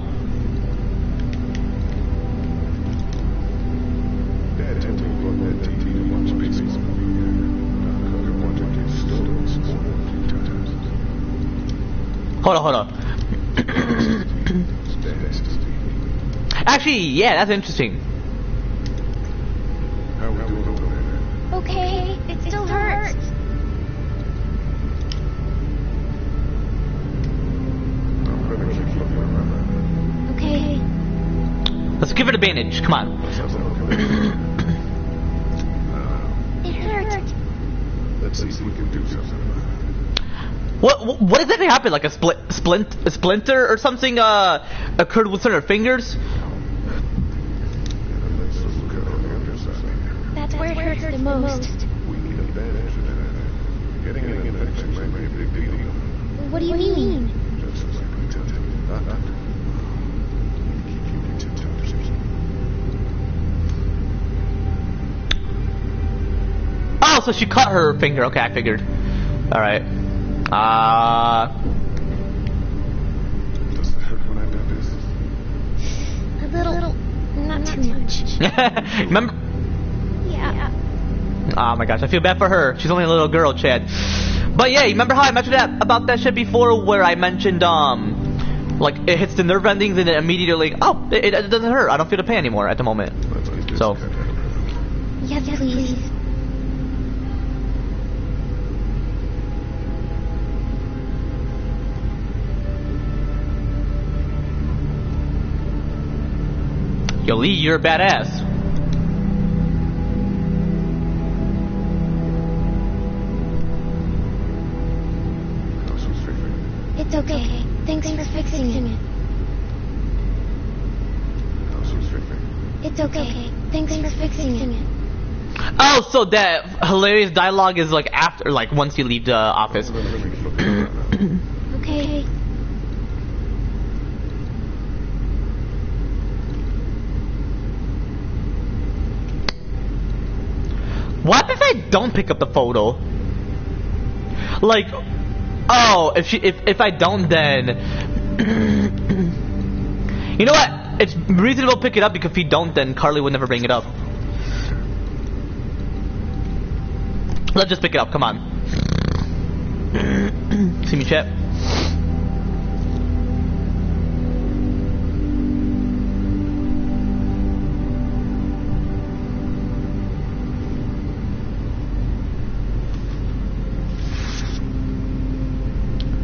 Dad told me to run that TV to watch baseball. I wanted to get stolen a few times. Hold on. Actually, yeah, that's interesting. How we doing over there? Okay, it still hurts. I'm gonna keep looking around. Okay. Let's give it a bandage. Come on. It hurt. Let's see if we can do something about it. What exactly happened? Like a splinter or something occurred within her fingers? Let's look at on the other side. That's where it hurts the most. We need a bandage for that. Getting an infection might be a big deal. What do you mean? Just like we tell you. Keep your tips up. Oh, so she cut her finger. Okay, I figured. All right. Does it hurt when I do this? A little. Not too much. Remember? Yeah. Oh my gosh, I feel bad for her. She's only a little girl, Chad. But yeah, remember how I mentioned about that shit before, where I mentioned like it hits the nerve endings and then immediately, oh, it doesn't hurt. I don't feel the pain anymore at the moment. So. Yes, please. Yo, Lee, you're a badass. It's okay. Thanks for fixing it. It's okay. Thanks for fixing it. Oh, so that hilarious dialogue is like after, like once you leave the office. Okay. What if I don't pick up the photo? Like, oh, if I don't, then you know what? It's reasonable to pick it up because if you don't, then Carly would never bring it up. Let's just pick it up. Come on. See me, chat.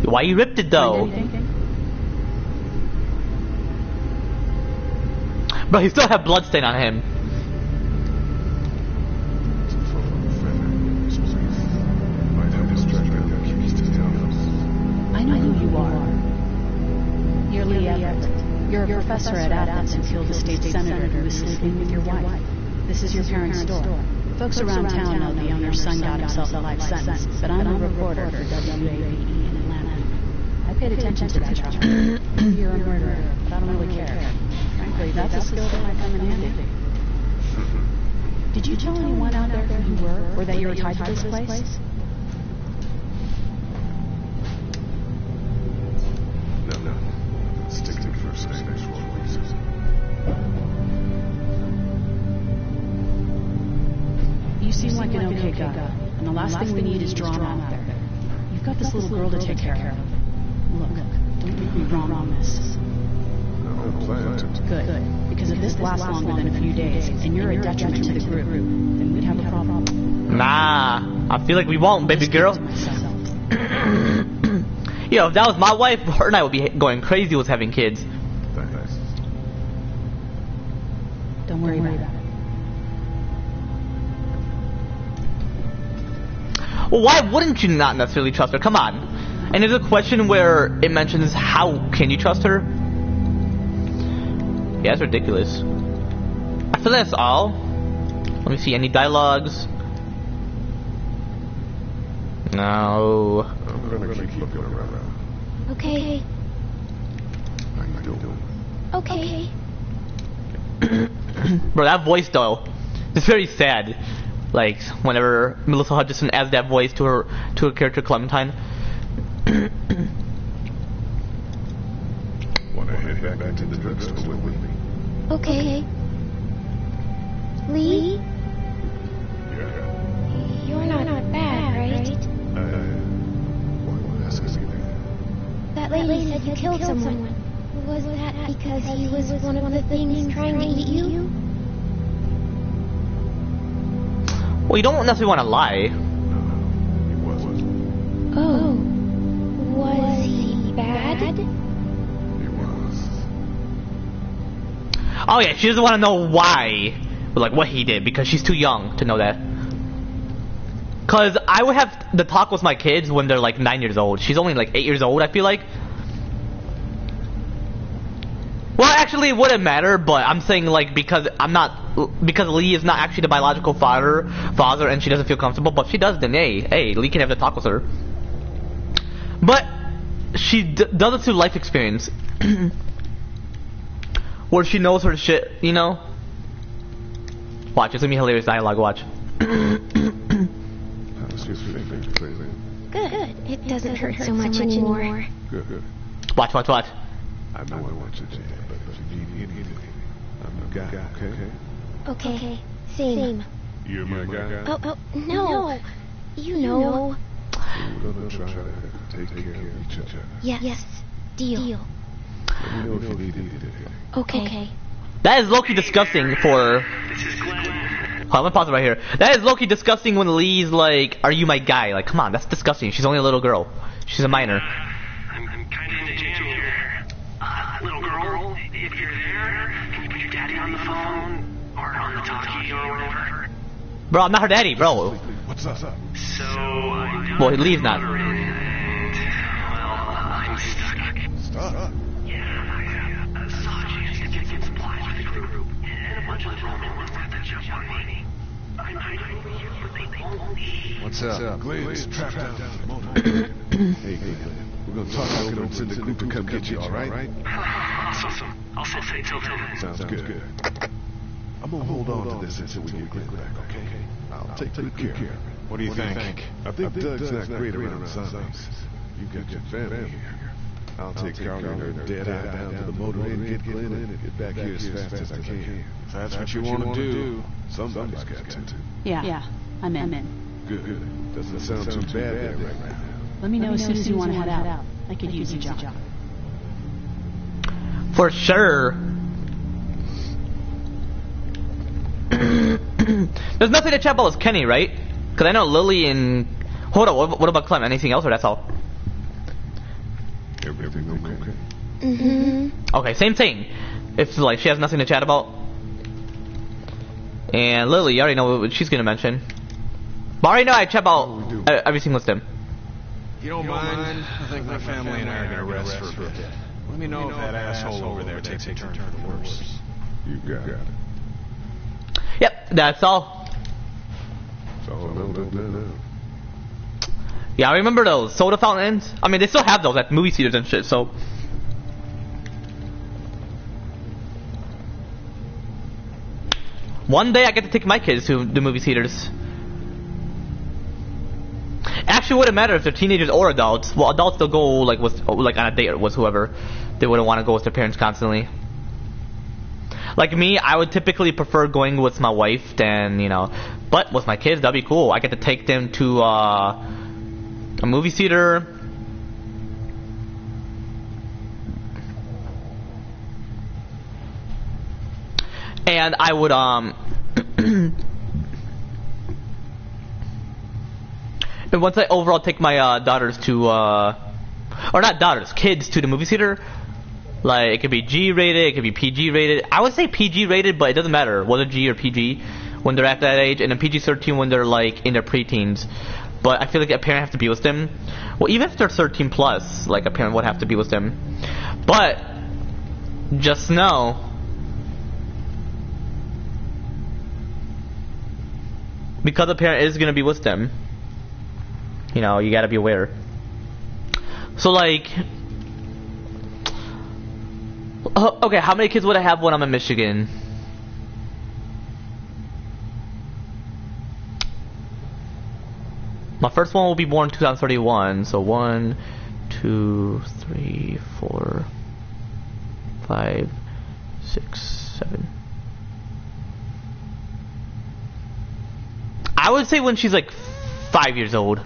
Why you ripped it though? Bro, he still have blood stain on him. I know who you are. You're Lee Everett. You're a professor at Athens who killed the state senator who was sleeping with your wife. This is your parents' store. Folks around town know the owner's son got himself a life sentence, but I'm a reporter for WABE in Atlanta. I paid attention to that charge. You're a murderer, but I don't really care. Frankly, that's a skill that might come in handy. Did you tell anyone out there who you were, or that you were tied to this place? No. Stick to it for sexual reasons. You seem like an okay guy, and the last thing we need is drama out there. You've got this little girl to take care of. Look, don't make me wrong on this. Good, because if this lasts longer than a few days, and you're a detriment to the group, then we'd have a problem. Nah, I feel like we won't, baby girl. Yo, if that was my wife, her and I would be going crazy with having kids. Don't worry about it. Well, why wouldn't you not necessarily trust her? Come on. And there's a question where it mentions how can you trust her? Yeah, that's ridiculous. I feel that's all. Let me see, any dialogues? No. I'm gonna keep looking around. Okay. How you doing? Okay. Bro, that voice though, it's very sad. Like whenever Melissa Hutchison adds that voice to her character Clementine. Wanna head back into the drugstore with me? Okay. Lee? Yeah. You're not bad, right? Why ask us anything? That lady said you killed someone. Was that because he was one of the things trying to eat you? Well, you don't necessarily want to lie. No, he wasn't. Oh. Was he bad? He was. Oh yeah, she doesn't want to know why, but like what he did because she's too young to know that. Cause I would have the talk with my kids when they're like 9 years old. She's only like 8 years old, I feel like. Well, actually, it wouldn't matter, but I'm saying like because Lee is not actually the biological father, and she doesn't feel comfortable. But if she does, then hey, Lee can have the talk with her. But she does it through life experience, where she knows her shit. You know. Watch, it's gonna be hilarious dialogue. Watch. Good. It doesn't hurt so much anymore. Good. Watch. I know I want you to, but if you need anything, I'm the guy, okay? Okay. Same. You're my guy? Oh, no. You know. We're gonna try to take care of each other. Yes. Deal. Let me know if you need anything. Okay. That is low-key disgusting for... This is Glenn. Hold on, I'm gonna pause it right here. That is low-key disgusting when Lee's like, are you my guy? Like, come on, that's disgusting. She's only a little girl. She's a minor. I'm kind of in a jam here. Little girl, if you're there, can you put your daddy on the phone? Or on the talkie or whatever? Bro, I'm not her daddy, bro. What's up? So, I'm Well, Lee's not. well, I'm stuck. Stop. Yeah, I saw a chance to get supplies for the group, and a bunch of them were at the jump on me. I'm hiding over here, but they won't leave. What's up? Glenn's trapped down in the motor. Hey, Glenn. We're gonna talk over and send the group to come get you, all right? Awesome. I'll say till then. Sounds good. I'm gonna hold on to this until we get Glenn back, okay? I'll take good care of it. What do you think? I think Doug's not great around zombies. You got your family here. I'll take Carly and her dead eye down to the motor inn, get Glenn, and get back here as fast as I can. If that's what you want to do. Somebody's got to. Yeah, I'm in. Good. Doesn't sound too bad there right now. Let me know as soon as you want to head out. I could use a job. For sure. There's nothing to chat about with Kenny, right? Because I know Lily and... Hold on, what about Clem? Anything else, or that's all? Everything okay? Okay, same thing. If, like, she has nothing to chat about. And Lily, you already know what she's going to mention. But I already know I chat about everything with them. You don't mind? I think my family and I are gonna rest for a bit. Let me know if that asshole over there takes a turn for the worse. You got it. Yep, that's all. It's all now. Yeah, I remember those soda fountains. I mean, they still have those at movie theaters and shit, so... One day I get to take my kids to the movie theaters. Actually, it wouldn't matter if they're teenagers or adults. Well, adults, they'll go like on a date with whoever. They wouldn't want to go with their parents constantly. Like me, I would typically prefer going with my wife than, you know. But with my kids, that'd be cool. I get to take them to a movie theater. And I would, and once I overall take my daughters to, or not daughters, kids to the movie theater, like it could be G-rated, it could be PG-rated. I would say PG-rated, but it doesn't matter whether G or PG when they're at that age, and then PG-13 when they're like in their preteens. But I feel like a parent has to be with them. Well, even if they're 13 plus, like a parent would have to be with them. But just know, because a parent is gonna be with them, you know, you gotta be aware. So like, okay, how many kids would I have when I'm in Michigan? My first one will be born in 2031, so 1, 2, 3, 4, 5, 6, 7. I would say when she's like 5 years old.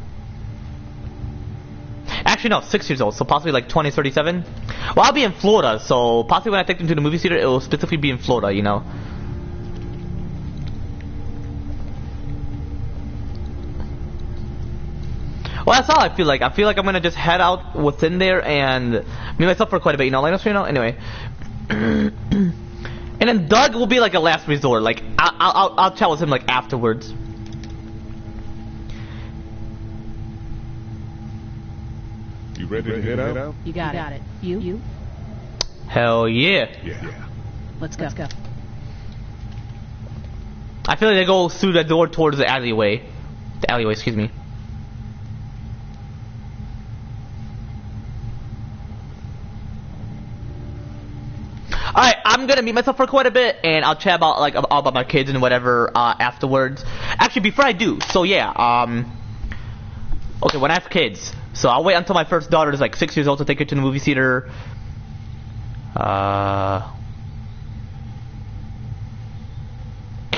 Actually, no, 6 years old, so possibly like 2037. Well, I'll be in Florida, so possibly when I take them to the movie theater, it will specifically be in Florida, you know. Well, that's all I feel like. I feel like I'm gonna just head out within there and meet myself for quite a bit, you know, like, you know, anyway. And then Doug will be like a last resort. Like, I'll chat with him like afterwards. You ready to head out? You got it. You? Hell yeah. Yeah. Let's go. I feel like they go through the door towards the alleyway. The alleyway, excuse me. Alright, I'm gonna meet myself for quite a bit, and I'll chat about like all about my kids and whatever afterwards. Actually, before I do, so yeah, okay, when I have kids, so I'll wait until my first daughter is like 6 years old to take her to the movie theater. Can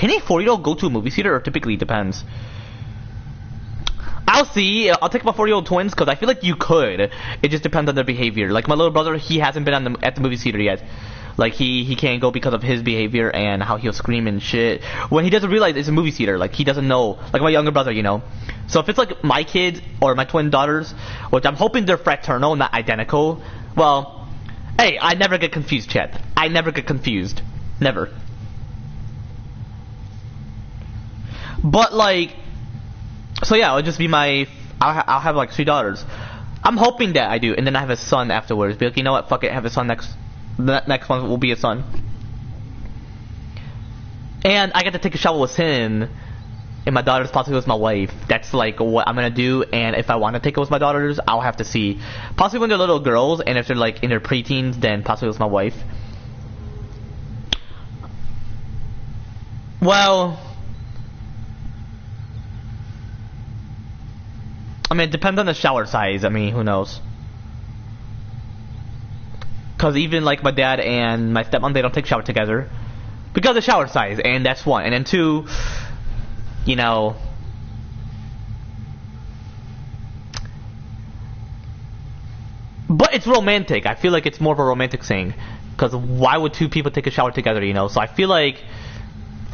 a 4-year-old go to a movie theater, or typically it depends? I I'll see. I'll take my 4-year-old twins because I feel like you could. It just depends on their behavior. Like my little brother, he hasn't been at the movie theater yet. Like he can't go because of his behavior and how he'll scream and shit when he doesn't realize it's a movie theater. Like he doesn't know. Like my younger brother, you know. So if it's like my kids or my twin daughters, which I'm hoping they're fraternal, not identical. Well, hey, I never get confused, chat. I never get confused. Never. But like, so yeah, it'll just be I'll have like 3 daughters. I'm hoping that I do, and then I have a son afterwards. Be like, you know what? Fuck it, have a son next. The next one will be a son. And I get to take a shower with him, and my daughter's possibly with my wife. That's like what I'm gonna do. And if I want to take it with my daughters, I'll have to see. Possibly when they're little girls, and if they're like in their preteens, then possibly with my wife. Well, I mean, it depends on the shower size. I mean, who knows? Because even like my dad and my stepmom, they don't take shower together because of the shower size, and that's one. And then 2, you know, but it's romantic. I feel like it's more of a romantic thing because why would 2 people take a shower together, you know? So I feel like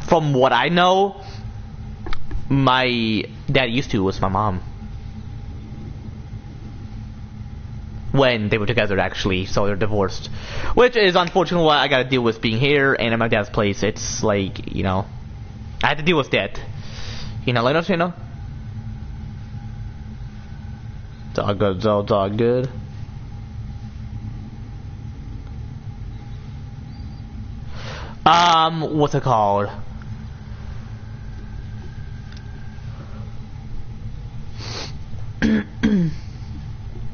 from what I know, my dad used to with my mom. When they were together, actually, so they're divorced. Which is unfortunately what I gotta deal with being here and at my dad's place. It's like, you know, I had to deal with that. You know, let us, you know? It's all good, it's all good. What's it called?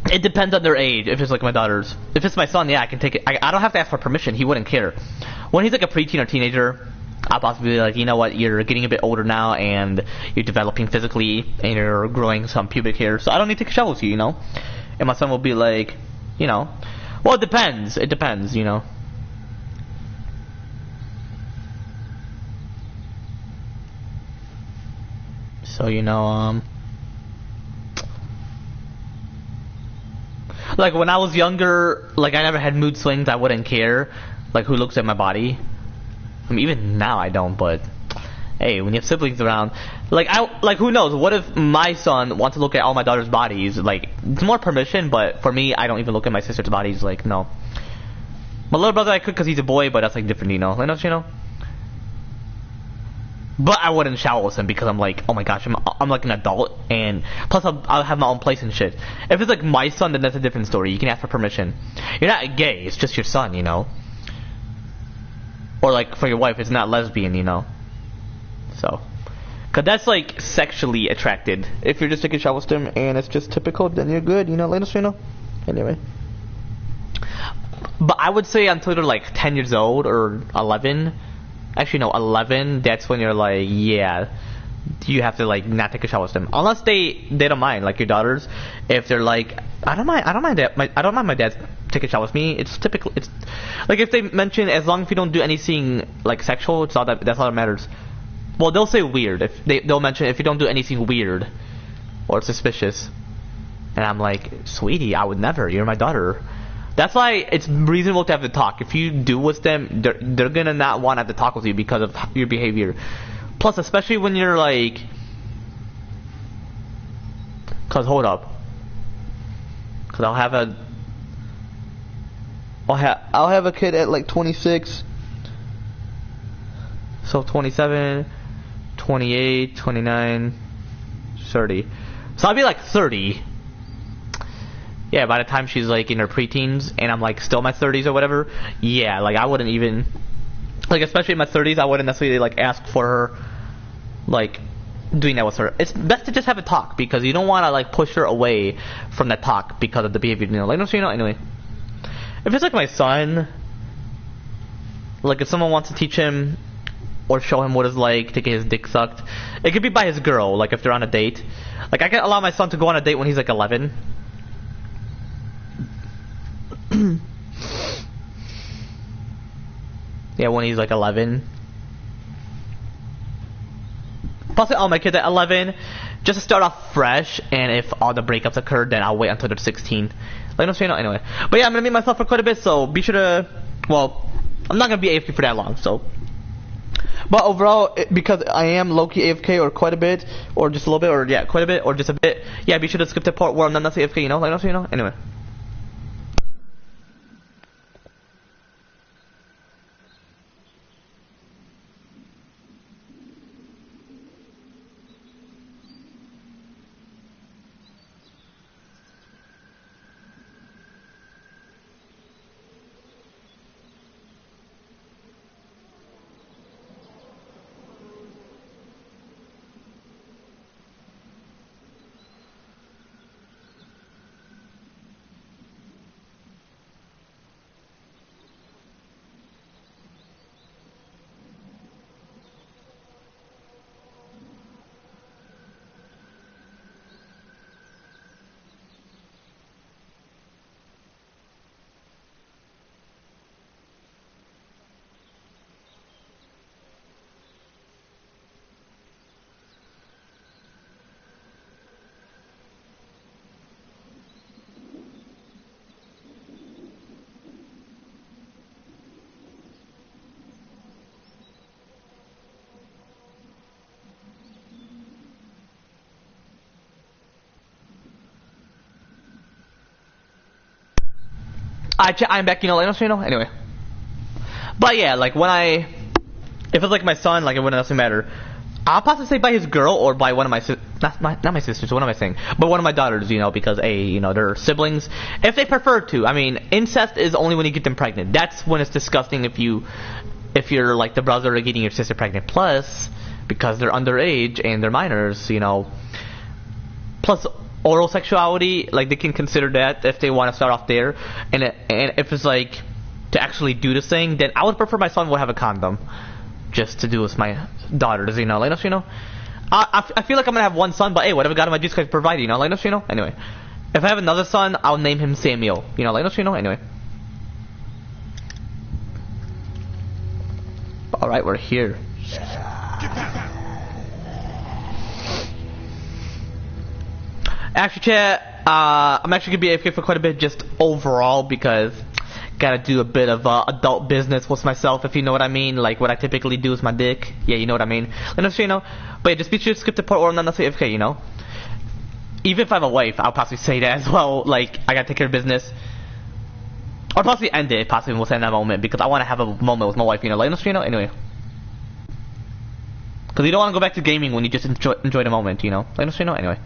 It depends on their age. If it's like my daughters, if it's my son, yeah, I can take it. I don't have to ask for permission. He wouldn't care. When he's like a preteen or teenager, I'll possibly be like, you know what, you're getting a bit older now, and you're developing physically, and you're growing some pubic hair, so I don't need to take a shower with you, you know. And my son will be like, you know, well, it depends. It depends, you know. So you know, like when I was younger, like I never had mood swings. I wouldn't care, like who looks at my body. I mean, even now I don't. But hey, when you have siblings around, like who knows? What if my son wants to look at all my daughter's bodies? Like it's more permission, but for me, I don't even look at my sister's bodies. Like no, my little brother I could because he's a boy, but that's like different, you know. You know. But I wouldn't shower with him because I'm like, oh my gosh, I'm like an adult, and plus I'll have my own place and shit. If it's like my son, then that's a different story. You can ask for permission. You're not gay, it's just your son, you know. Or like for your wife, it's not lesbian, you know. So, cause that's like sexually attracted. If you're just taking showers with him and it's just typical, then you're good, you know. Let us know. Anyway. But I would say until they're like 10 years old or 11. Actually, no, 11. That's when you're like, yeah, you have to like not take a shower with them, unless they don't mind, like your daughters. If they're like, I don't mind my dad taking a shower with me. It's typical. It's like if they mention as long as you don't do anything like sexual, it's all that's all that matters. Well, they'll say weird if they'll mention if you don't do anything weird or suspicious, and I'm like, sweetie, I would never. You're my daughter. That's why it's reasonable to have the talk. If you do with them, they're gonna not want to have to talk with you because of your behavior. Plus, especially when you're like, cause hold up, cause I'll have a kid at like 26, so 27, 28, 29, 30. So I'll be like 30. Yeah, by the time she's like in her preteens and I'm like still in my 30s or whatever, yeah, like I wouldn't even, like especially in my 30s, I wouldn't necessarily like ask for her, like doing that with her. It's best to just have a talk because you don't want to like push her away from that talk because of the behavior, you know. Like, you know, anyway. If it's like my son, like if someone wants to teach him or show him what it's like to get his dick sucked, it could be by his girl, like if they're on a date. Like I can allow my son to go on a date when he's like 11. Yeah, when he's like 11. Plus, all my kids at 11 just to start off fresh, and if all the breakups occurred, then I'll wait until they're 16. Like, no, so you know, anyway. But yeah, I'm gonna meet myself for quite a bit, so be sure to, well, I'm not gonna be AFK for that long, so. But overall, because I am low-key AFK or quite a bit, or just a little bit, or yeah, quite a bit, or just a bit, yeah, be sure to skip the part where I'm not AFK, you know, like, no, so you know, anyway. I'm back, you know, like, you know, anyway. But yeah, like, if it's like my son, like, it wouldn't necessarily matter. I'll possibly say by his girl or by one of my not my sisters, what am I saying? But one of my daughters, you know, because you know, they're siblings. If they prefer to, I mean, incest is only when you get them pregnant. That's when it's disgusting if you're like the brother getting your sister pregnant. Plus, because they're underage and they're minors, you know. Plus, oral sexuality, like, they can consider that if they want to start off there. And if it's like to actually do this thing, then I would prefer my son would have a condom, just to do with my daughters, you know, like, you know. I feel like I'm gonna have one son, but hey, whatever God in my juice can provide, you know, like, you know. Anyway, if I have another son, I'll name him Samuel, you know, like, you know. Anyway. All right, we're here. Actually, chat, I'm actually gonna be AFK for quite a bit, just overall, because gotta do a bit of adult business with myself, if you know what I mean. Like, what I typically do with my dick. Yeah, you know what I mean. Let you know. But yeah, just be sure to skip the part where I'm not AFK, you know. Even if I have a wife, I'll possibly say that as well. Like, I gotta take care of business. Or possibly end it, possibly we'll say in that moment, because I want to have a moment with my wife, you know. Like, you know, anyway. Because you don't want to go back to gaming when you just enjoy the moment, you know. Like, you know, anyway.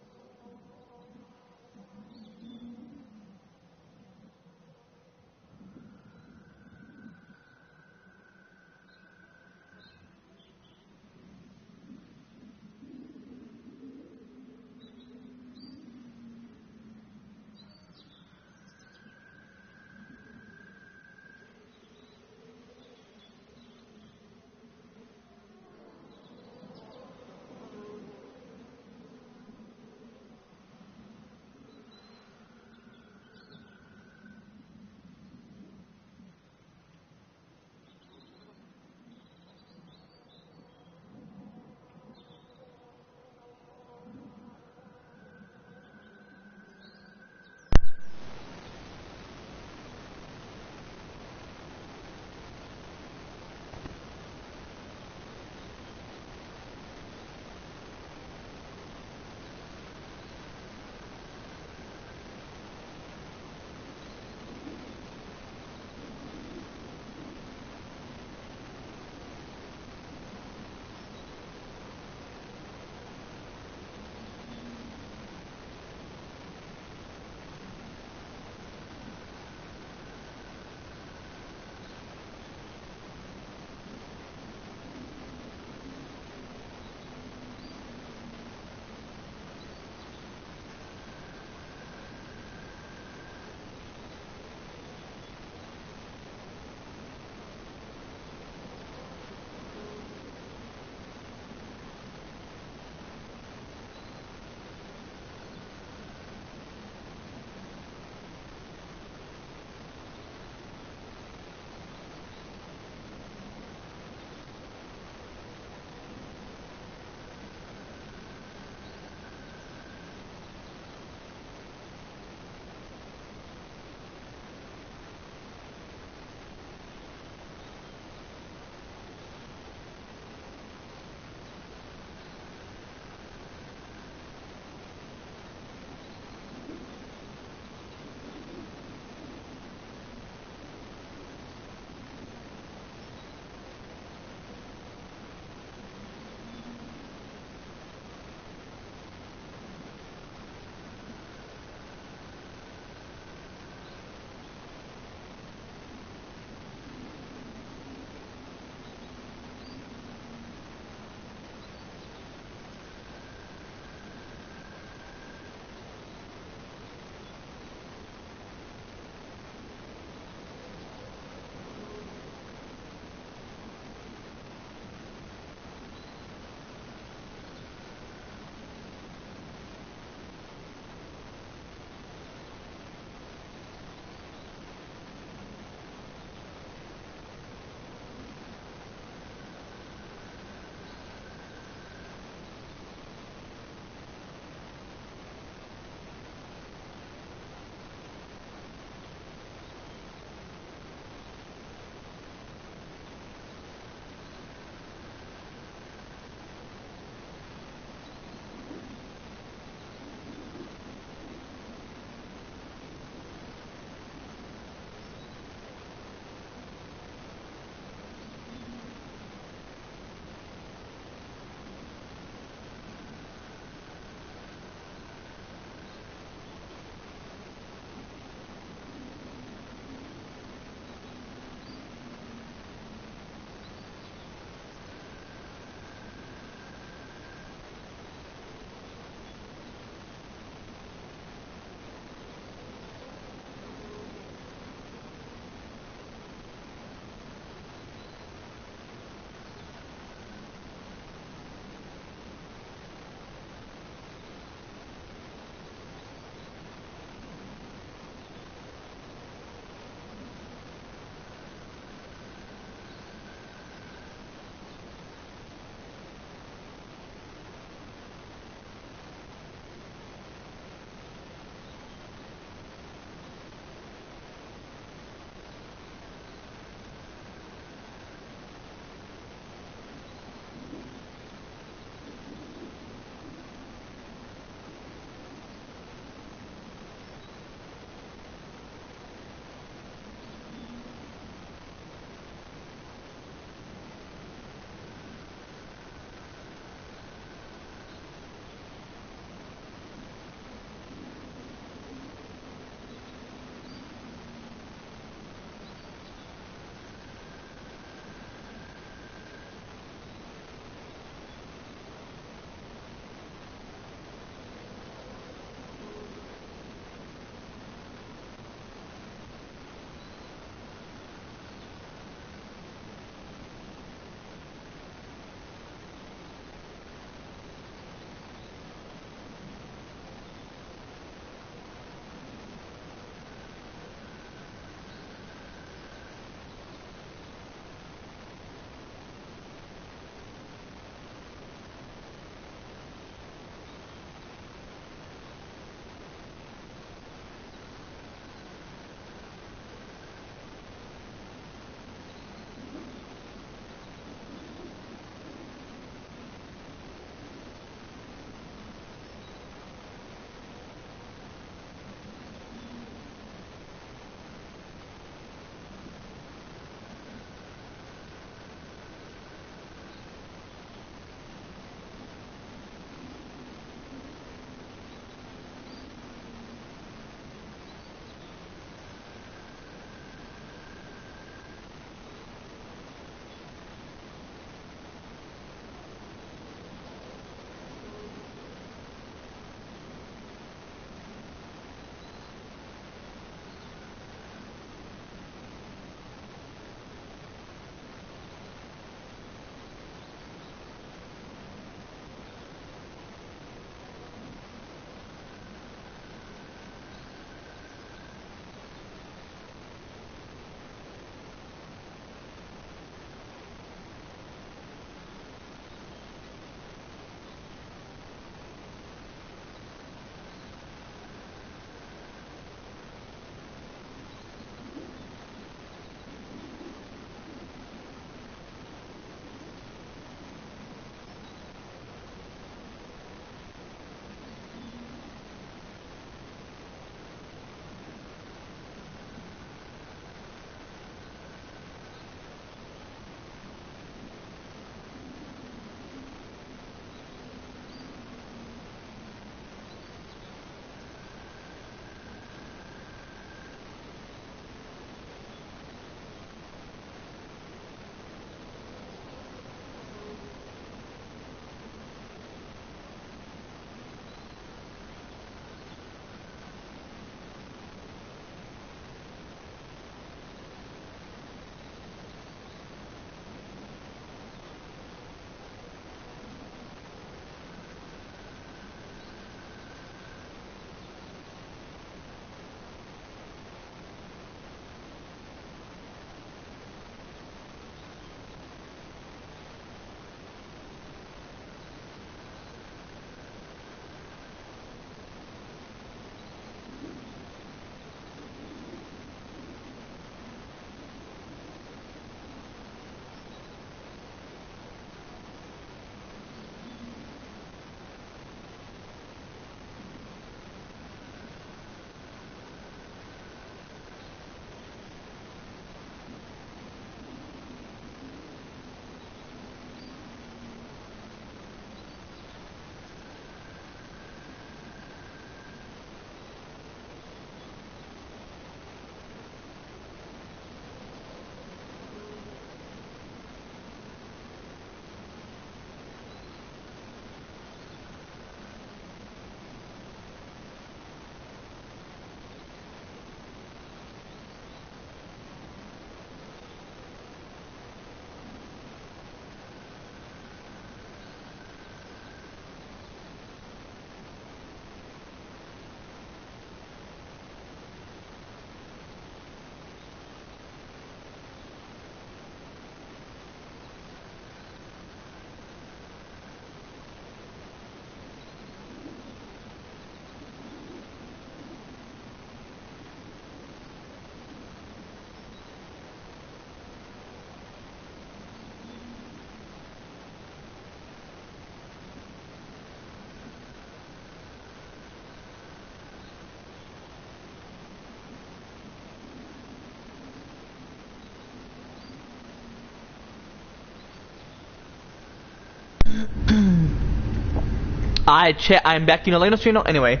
I'm back, let us know anyway.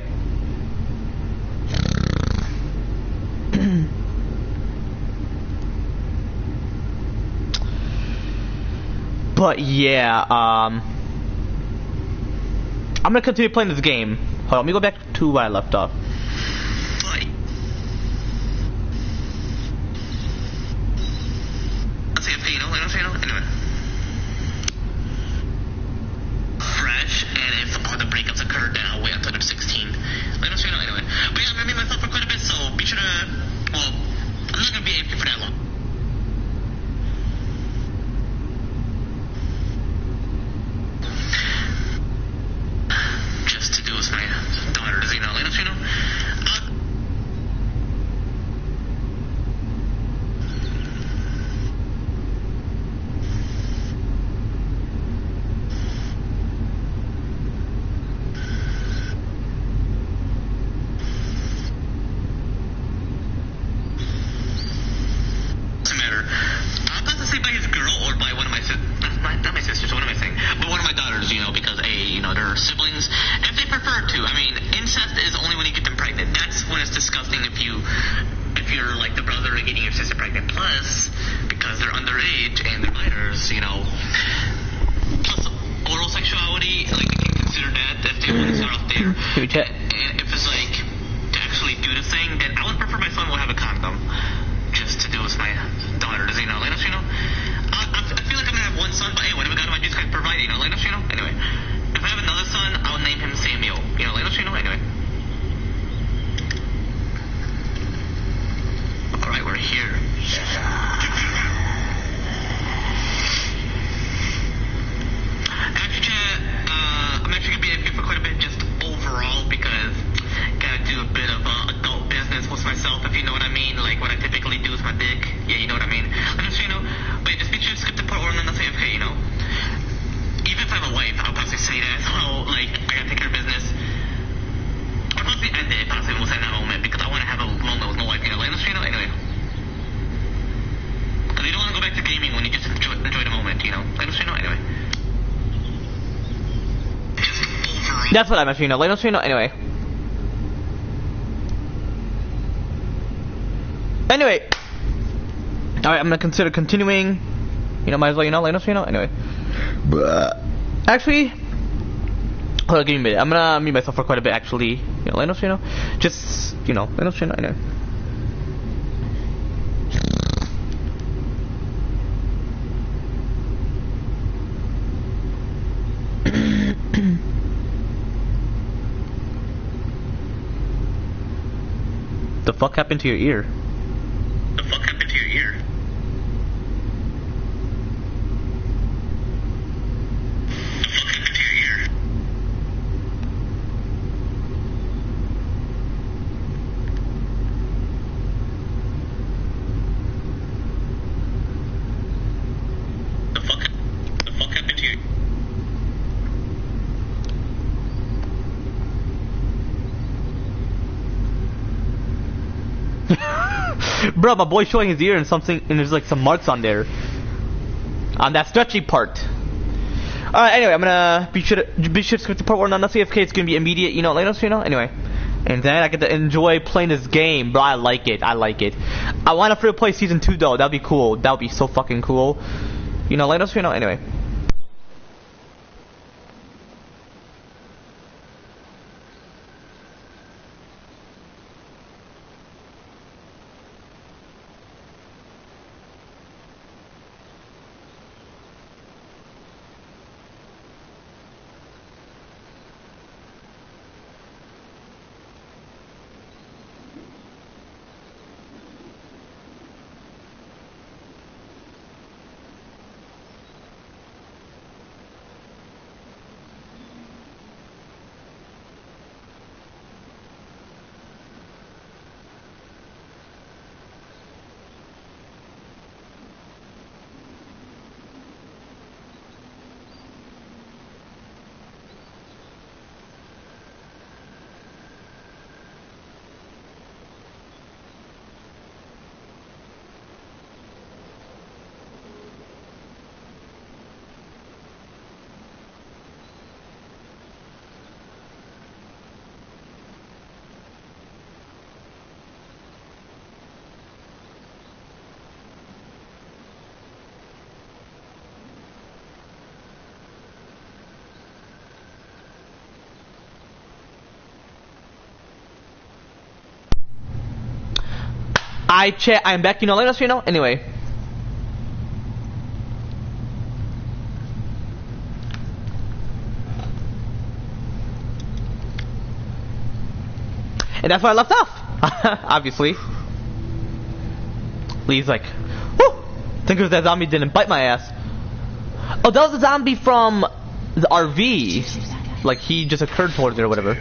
But yeah, I'm gonna continue playing this game. Hold on, let me go back to where I left off. Anyway. Fresh, and if all the breakups occurred, then I'll wait until they're 16. Let us know anyway. But yeah, I'm gonna meet myself for quite a bit, so be sure to. Well, I'm not gonna be AFK for that long. Just to do with my daughters, let us know. That's what I'm actually let us know anyway. Anyway. Alright, I'm gonna consider continuing. Might as well, let us know anyway. Actually, hold on, give me a minute. I'm gonna meet myself for quite a bit actually. Let us know. Just, let us know anyway. The fuck happened to your ear? The fuck happened to your ear? The fuck happened to your ear? The fuck happened to your Bro, my boy's showing his ear and something, and there's like some marks on there. On that stretchy part. Alright, anyway, I'm gonna be sure to skip the part where not AFK. It's gonna be immediate, let us know anyway. And then I get to enjoy playing this game, bro. I like it. I want to free to play season 2 though. That'd be cool. That'd be so fucking cool. Let us know anyway. I'm back, you know, let us, you know, anyway. And that's where I left off, obviously. Lee's like, whoo! Think that zombie didn't bite my ass. Oh, that was the zombie from the RV. Like, he just occurred towards it or whatever.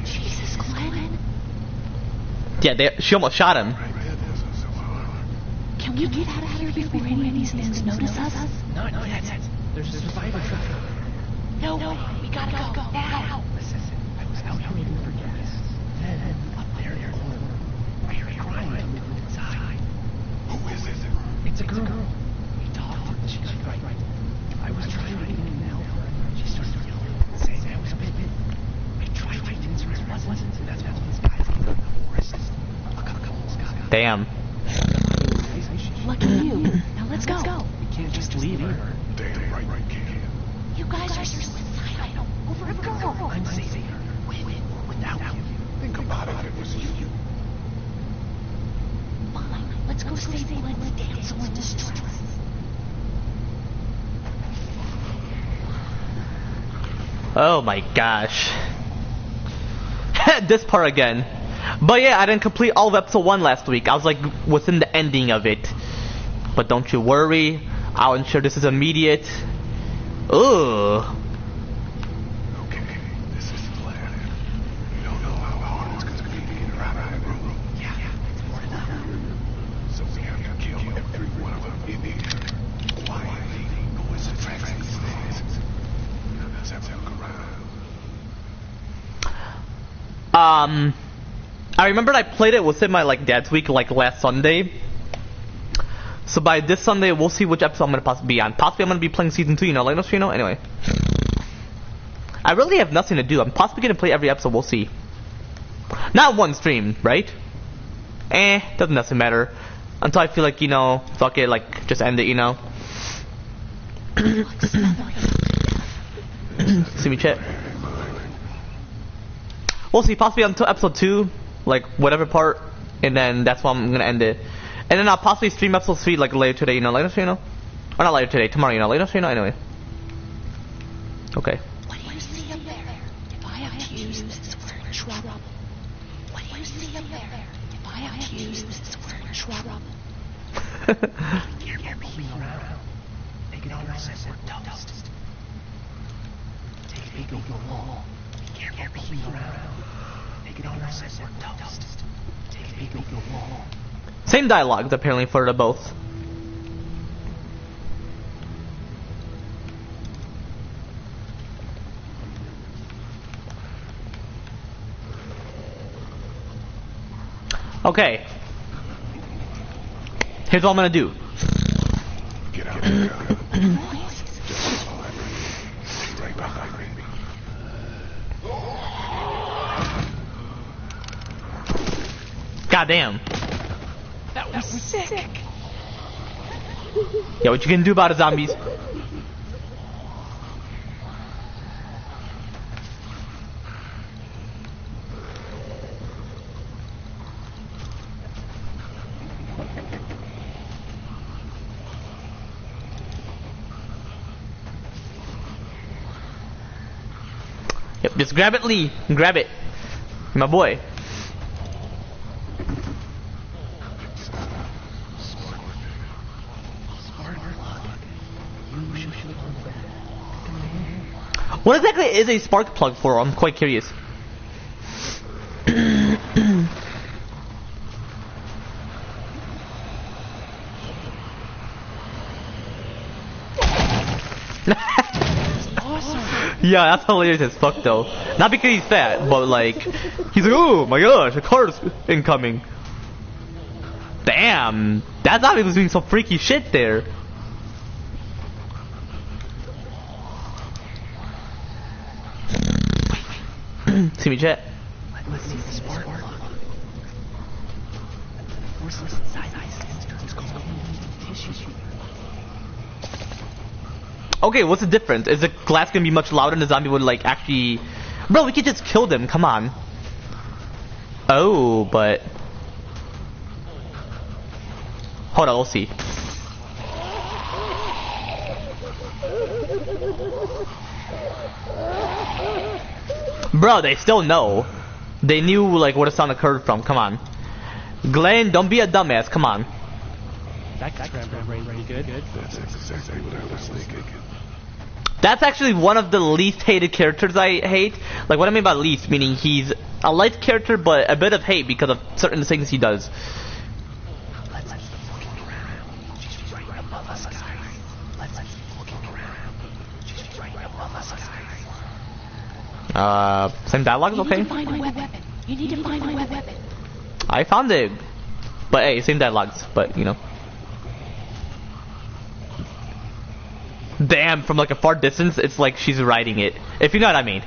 Jesus, Glenn. Yeah, she almost shot him. Can we get out of here before any of these things notice us? No, that's there's a survivor truck. No, we gotta go now. Listen, I was out waiting for gas. Then, up there, I heard a crying from inside. Who is it? It's a girl. We talked, and she was right. I was trying to get in and help her. She started yelling, saying I was a bit. I tried to answer her, wasn't, and that's when these guys came from the forest. A couple of guys. Damn. Lucky you. Now let's go. We can't just leave her. Damn right, kid. You guys are suicidal over a girl. I'm saving her. Without you. Think about it, it was you. Fine, let's go save Glenn's damsel in distress. Oh my gosh. This part again. But yeah, I didn't complete all of episode 1 last week. I was like within the ending of it. But don't you worry, I'll ensure this is immediate. Ugh. Okay, this is the plan. You don't know how hard it's gonna be to get her out of that room. Yeah, it's more than that. So we have to kill every one of them in here. Quietly, noise attracts these things. Let's have a look around. I remember I played it within my like dad's week like last Sunday. So by this Sunday we'll see which episode I'm gonna possibly be on. Possibly I'm gonna be playing season 2, you know, like no, you know, anyway. I really have nothing to do. I'm possibly gonna play every episode, we'll see. Not one stream, right? Doesn't necessarily matter. Until I feel like, you know, fuck it, like just end it, you know. See me chat. We'll see, possibly until episode 2, like whatever part, and then that's when I'm gonna end it. And then I'll possibly stream episode 3 like later today, you know, later, you know? Or not later today, tomorrow, you know, later, you know, anyway. Okay. What do you see up there? If I have to use this, we're in trouble. What do you see up there? If I have to use this, we're in trouble. You're peeking around. They can all sense we're toast. Take a peek over the wall. Be careful peeking around. They can all sense we're toast. Take a peek over the wall. Same dialogues apparently for the both. Okay. Here's what I'm gonna do. Get out of there. Just follow me. Stay right behind me. Goddamn. That was sick. Yeah, what you gonna do about it, zombies? Yep, just grab it, Lee. Grab it. My boy. What exactly is a spark plug for? I'm quite curious. Yeah, that's hilarious as fuck though. Not because he's fat, but like, he's like, oh my gosh, a car's incoming. Damn, that zombie was doing some freaky shit there. See me, chat. Let's see the spark plug. Forces inside ice turns cold tissue. Okay, what's the difference? Is the glass gonna be much louder and the zombie would like actually... Bro, we could just kill them, come on. Oh, but... Hold on, we'll see. Bro, they still know. They knew like where the sound occurred from, come on. Glenn, don't be a dumbass, come on. That's pretty good. That's exactly what I was thinking. That's actually one of the least hated characters I hate. Like, what I mean by least, meaning he's a light character, but a bit of hate because of certain things he does. Let's keep looking around. She's right above us, guys. Let's keep looking around. She's right above us, guys. Same dialogue is okay? You need to find a weapon. You need to find a weapon. I found it. But hey, same dialogues, but you know. Damn, from like a far distance, it's like she's riding it. If you know what I mean.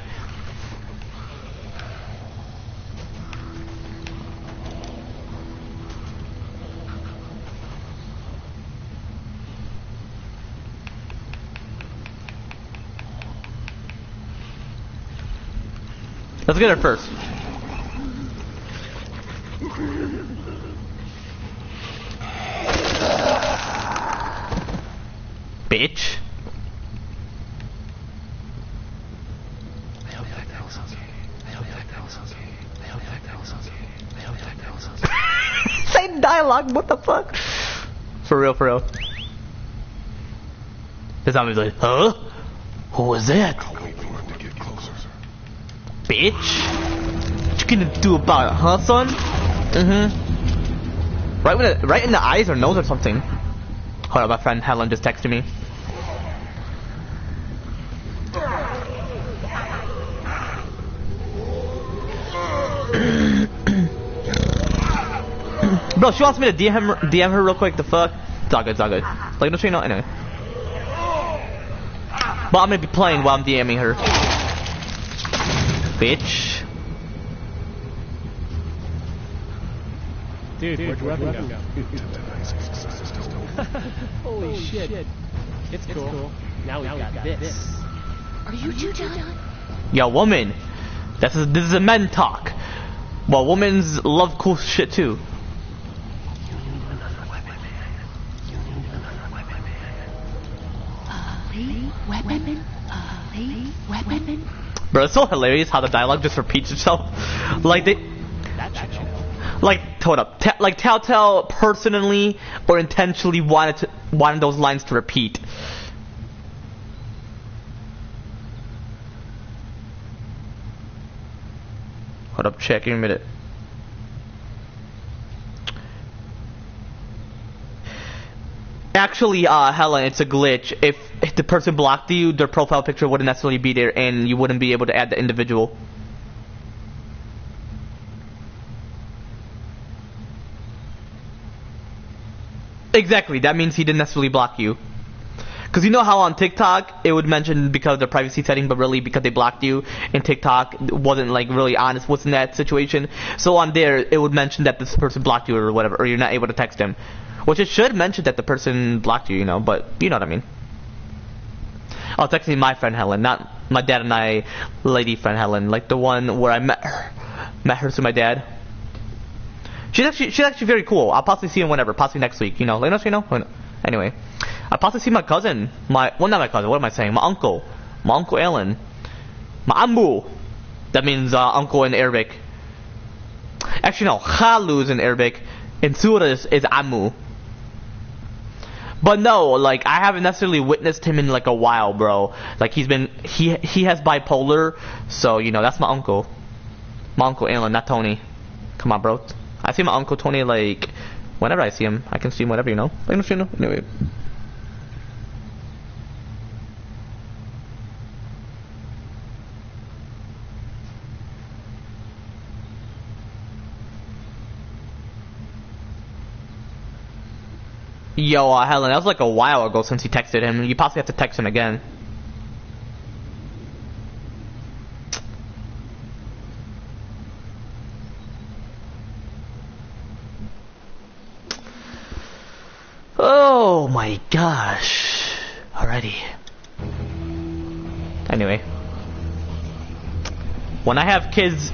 Let's get her first. Bitch. Same dialogue, what the fuck? For real, for real. The zombie's like, huh? Who was that? I'll wait for him to get closer. Bitch. What you gonna do about it, huh, son? Right in the eyes or nose or something. Hold on, my friend Helen just texted me. Bro, she wants me to DM her real quick. The fuck? It's all good, it's all good. Like, don't you know? Anyway. But I'm gonna be playing while I'm DMing her. Bitch. Dude, where'd your weapon go? Holy shit. It's cool. Now we got this. Are you two done? Yo, woman. This is a men talk. Well, women's love cool shit too. Weapon? Bro, it's so hilarious how the dialogue just repeats itself. Like they... Like, hold up. Like Telltale personally or intentionally wanted those lines to repeat. Hold up, check in a minute. Actually, Helen, it's a glitch. If the person blocked you, their profile picture wouldn't necessarily be there, and you wouldn't be able to add the individual. Exactly, that means he didn't necessarily block you. Because you know how on TikTok, it would mention because of the privacy setting, but really because they blocked you, and TikTok wasn't like really honest what's in that situation. So on there, it would mention that this person blocked you or whatever, or you're not able to text him. Which it should mention that the person blocked you, you know, but you know what I mean. Oh, texting my friend Helen, not my dad and I lady friend Helen, like the one where I met her through my dad. She's actually very cool. I'll possibly see him whenever, possibly next week, you know. Let us know. Anyway, I'll possibly see my cousin, not my cousin. What am I saying? My uncle Alan, my ambu. That means uncle in Arabic. Actually, no, Khalu is in Arabic, and Suras is amu. But no, like I haven't necessarily witnessed him in like a while, bro. Like he has bipolar, so you know that's my uncle Alan, not Tony. Come on, bro. I see my uncle Tony like whenever I see him. I can see him whenever, you know. Anyway. Yo, Helen, that was like a while ago since he texted him. You possibly have to text him again. Oh my gosh. Alrighty. Anyway. When I have kids,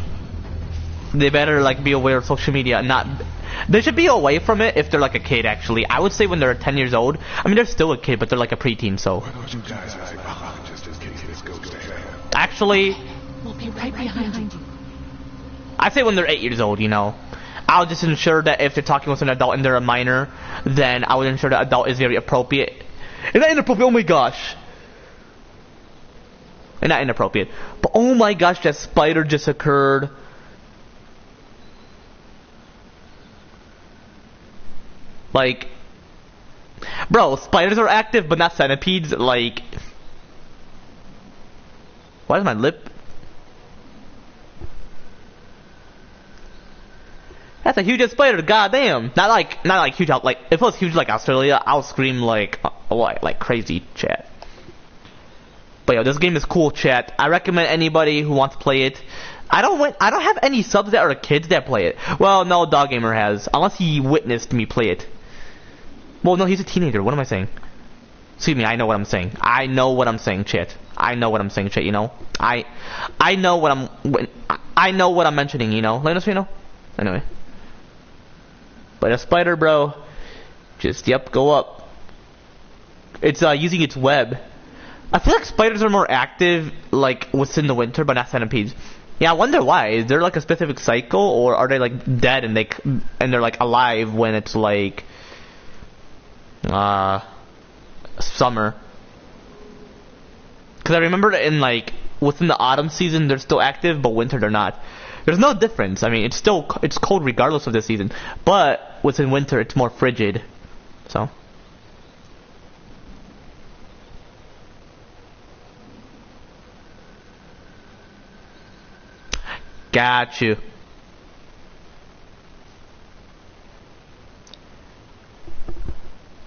they better like be aware of social media. They should be away from it if they're like a kid. Actually, I would say when they're 10 years old. I mean, they're still a kid, but they're like a preteen. So. Why don't you guys like just in case this goes to hell? Actually, We'll be right behind you. I say when they're 8 years old. You know, I'll just ensure that if they're talking with an adult and they're a minor, then I would ensure that adult is very appropriate. And not inappropriate. Oh my gosh. And not inappropriate. But oh my gosh, that spider just occurred. Like, bro, spiders are active, but not centipedes. Like, why is my lip? That's a huge spider. Goddamn! Not like huge. Like, if it was huge like Australia, I'll scream like what? Like crazy, chat. But yo, this game is cool, chat. I recommend anybody who wants to play it. I don't have any subs that are kids that play it. Well, no, Dog Gamer has, unless he witnessed me play it. Well, no, he's a teenager. What am I saying? Excuse me, I know what I'm saying. I know what I'm saying, chat. I know what I'm saying, chat. You know, I know what I'm mentioning. You know, let us know. Anyway, but a spider, bro, just go up. It's using its web. I feel like spiders are more active, like within the winter, but not centipedes. Yeah, I wonder why. Is there like a specific cycle, or are they like dead and they're like alive when it's like summer? Because I remember that in like within the autumn season they're still active, but winter they're not. There's no difference. I mean, it's cold regardless of the season, but within winter it's more frigid. So. Got you.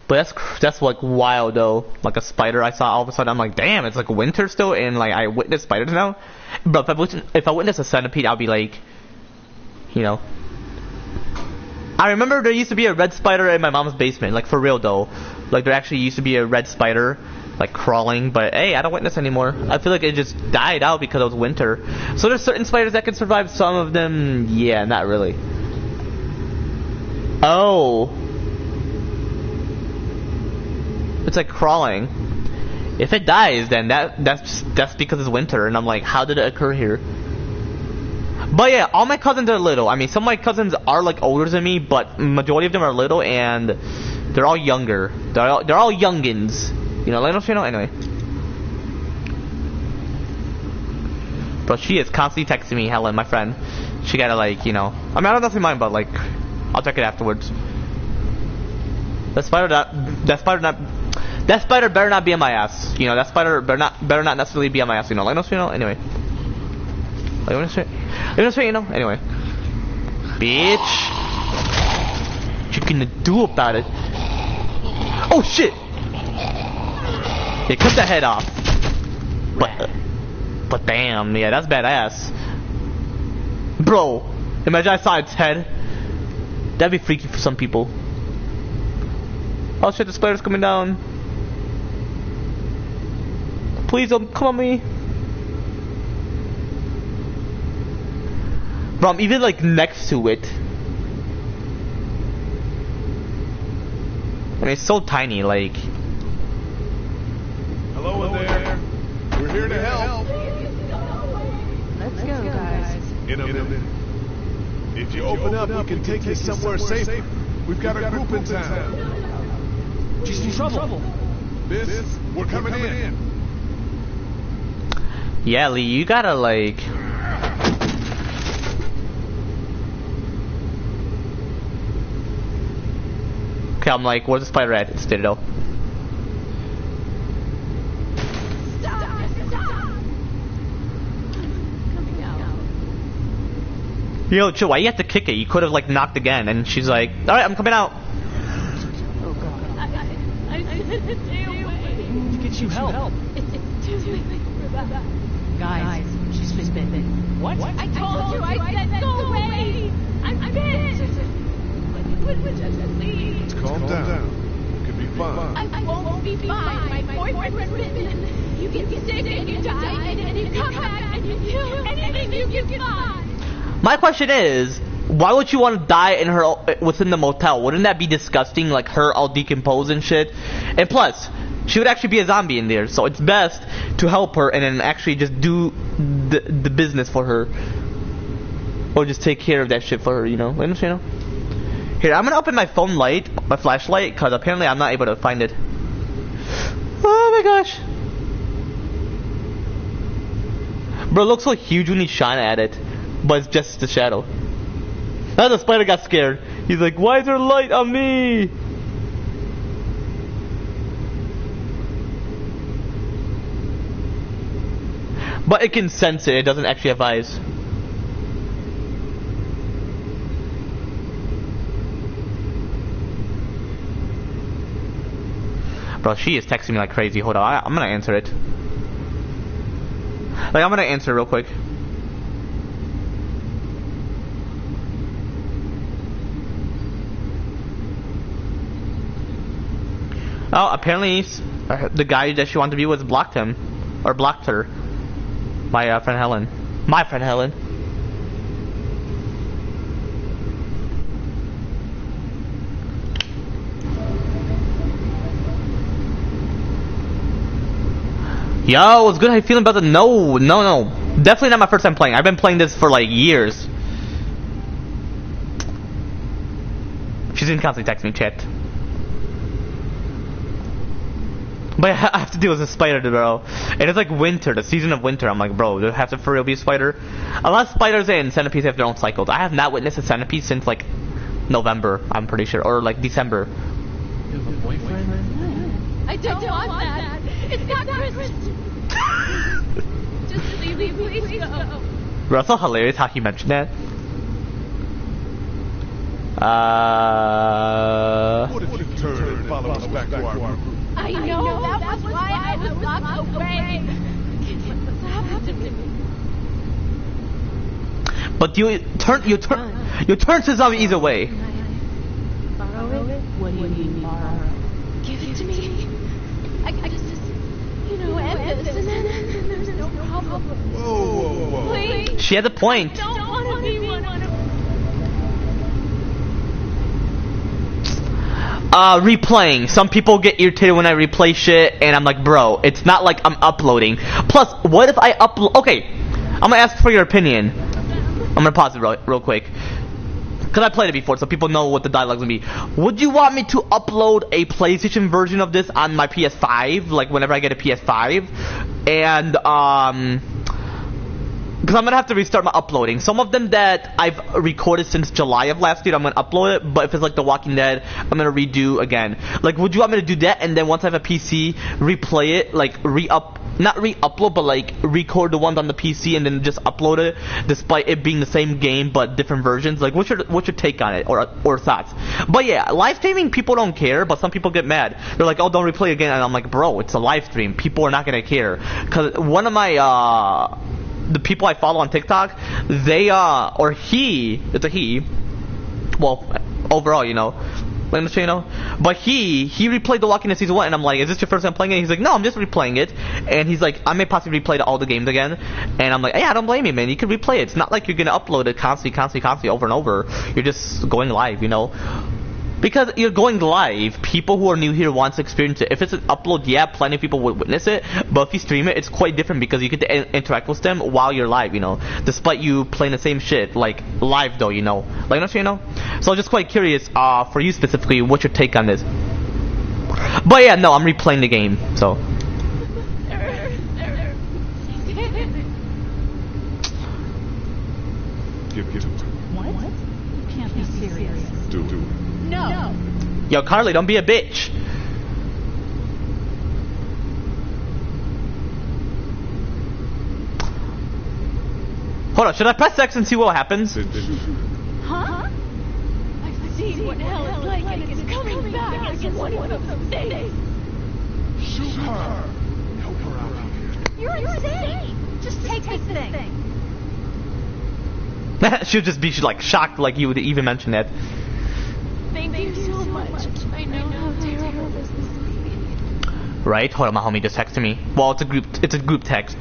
But that's like wild though. Like a spider I saw all of a sudden. I'm like, damn, it's like winter still, and like I witness spiders now. But if I witness a centipede, I'll be like, you know. I remember there used to be a red spider in my mom's basement. Like for real though. Like there actually used to be a red spider. Like crawling, but hey, I don't witness anymore. I feel like it just died out because it was winter. So there's certain spiders that can survive. Some of them, yeah, not really. Oh, it's like crawling. If it dies, then that's because it's winter. And I'm like, how did it occur here? But yeah, all my cousins are little. I mean, some of my cousins are like older than me, but majority of them are little, and they're all younger. They're all youngins. You know, let us know anyway. Bro, she is constantly texting me, Helen, my friend. She gotta like, you know. I mean, I don't know if you mind, but like, I'll check it afterwards. That spider better not be on my ass. You know, that spider better not necessarily be on my ass. You know, let us know anyway. Let us you know anyway. Bitch, what you gonna do about it? Oh shit! Yeah, cut the head off. But damn, yeah, that's badass. Bro, imagine I saw its head. That'd be freaky for some people. Oh shit, the spider's coming down. Please don't come on me. Bro, I'm even like next to it. I mean, it's so tiny, like. Hello there. We're here to help. Let's go, guys. In a minute. If you open up, we can take you somewhere safe. We've got a group in town. She's in trouble. This, we're coming in. Yeah, Lee, you gotta like. Okay, I'm like, where's the spider at? It's Ditto. Yo, chill, why you have to kick it? You could have like knocked again. And she's like, alright, I'm coming out. I said to stay away. To get you help. It's too late for that. Guys, she's been. What? I told you, I said go away. I'm pissed. But you wouldn't just leave. Calm down. It could be be fine. I won't be fine. My boyfriend was bitten. You get sick and you die, and then you come back and you kill anything you can find. My question is, why would you want to die in her within the motel? Wouldn't that be disgusting? Like her all decomposed and shit. And plus, she would actually be a zombie in there, so it's best to help her and then actually just do the business for her, or just take care of that shit for her. You know? Here, I'm gonna open my phone light, my flashlight, because apparently I'm not able to find it. Oh my gosh. Bro, it looks so huge when you shine at it, but it's just the shadow. Now the spider got scared. He's like, why is there light on me? But it can sense it doesn't actually have eyes. Bro, she is texting me like crazy. Hold on, I'm gonna answer it. Like, I'm gonna answer real quick. Oh, apparently the guy that she wanted to be with blocked him. Or blocked her. My friend Helen. My friend Helen. Yo, what's good? How you feeling about the... No. Definitely not my first time playing. I've been playing this for like years. She's gonna constantly text me, chat. But I have to deal with a spider, bro. And it's like winter, the season of winter. I'm like, bro, do I have to for real be a spider? Unless spiders and centipedes have their own cycles. I have not witnessed a centipede since like November, I'm pretty sure. Or like December. You have a boyfriend? I don't want that. It's not Christmas. Just leave me, please go. Bro, it's so hilarious how he mentioned that. What if you turn and follow us back to our group? I know, that was why I was locked away. What's happened to me? But you turn to zombie either way. Borrow it? What do you mean borrow? Give it to me. I just end this and then there's no problem. Whoa. Please. She had a point. I don't want to be one of them. Replaying. Some people get irritated when I replay shit, and I'm like, bro, it's not like I'm uploading. Plus, what if I upload... Okay, I'm gonna ask for your opinion. I'm gonna pause it real quick. Because I played it before, so people know what the dialogue's gonna be. Would you want me to upload a PlayStation version of this on my PS5? Like, whenever I get a PS5? And, because I'm gonna have to restart my uploading. Some of them that I've recorded since July of last year, I'm gonna upload it. But if it's like The Walking Dead, I'm gonna redo again. Like, would you want me to do that? And then once I have a PC, replay it, like not re-upload, but like record the ones on the PC and then just upload it, despite it being the same game but different versions. Like, what's your take on it or thoughts? But yeah, live streaming, people don't care, but some people get mad. They're like, oh, don't replay again. And I'm like, bro, it's a live stream. People are not gonna care. Because one of my the people I follow on TikTok, they or he, it's a he, well, overall, but he replayed The Walking Dead Season 1, and I'm like, is this your first time playing it? He's like, no, I'm just replaying it. And he's like, I may possibly replay all the games again. And I'm like, hey, I don't blame you, man. You can replay it. It's not like you're gonna upload it constantly over and over. You're just going live, Because you're going live, people who are new here want to experience it. If it's an upload, yeah, plenty of people would witness it. But if you stream it, it's quite different because you get to interact with them while you're live, Despite you playing the same shit, like, live though, Like, So I'm just quite curious, for you specifically, what's your take on this? But yeah, no, I'm replaying the game, so. Give it to me. What? You can't be serious. Do it. No. Yo, Carly, don't be a bitch. Hold on, should I press X and see what happens? Huh? I've seen what hell is like and it's coming back as one of those days. Shoot her. Help her out here. You're insane. Just take this thing. She'll just be like shocked, like you would even mention that. Thank you so much. I know how terrible this is. Right? Hold on, my homie just texted me. Well, it's a group text.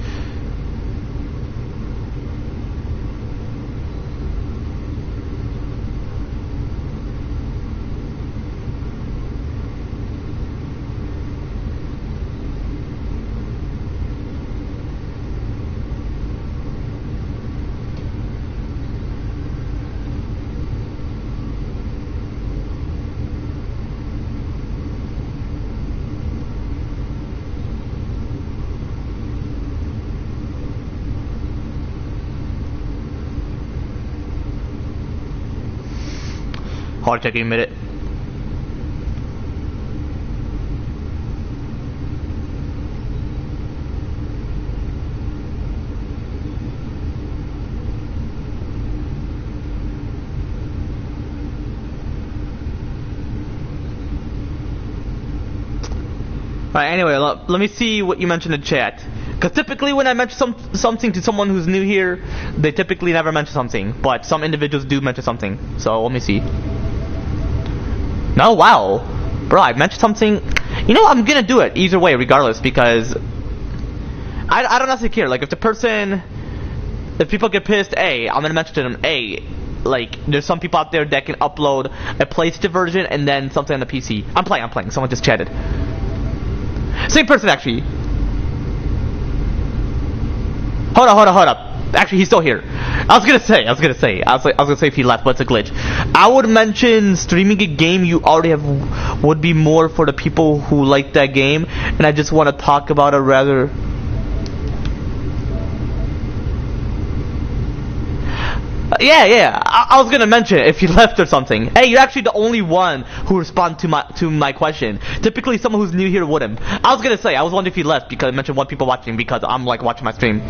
Hold on, take a minute. Alright, anyway, let me see what you mentioned in the chat. Because typically when I mention something to someone who's new here, they typically never mention something. But some individuals do mention something. So, let me see. No, wow. Bro, I mentioned something. You know, I'm gonna do it either way, regardless, because I don't necessarily care. Like, if people get pissed, I'm gonna mention to them, like, there's some people out there that can upload a PlayStation version and then something on the PC. I'm playing. Someone just chatted. Same person, actually. Hold up. Actually, he's still here. I was gonna say if he left, but it's a glitch. I would mention streaming a game you already have would be more for the people who like that game, and I just want to talk about it rather. Yeah. I was gonna mention it if he left or something. Hey, you're actually the only one who responded to my question. Typically, someone who's new here wouldn't. I was gonna say I was wondering if he left because I mentioned one people watching because I'm like watching my stream.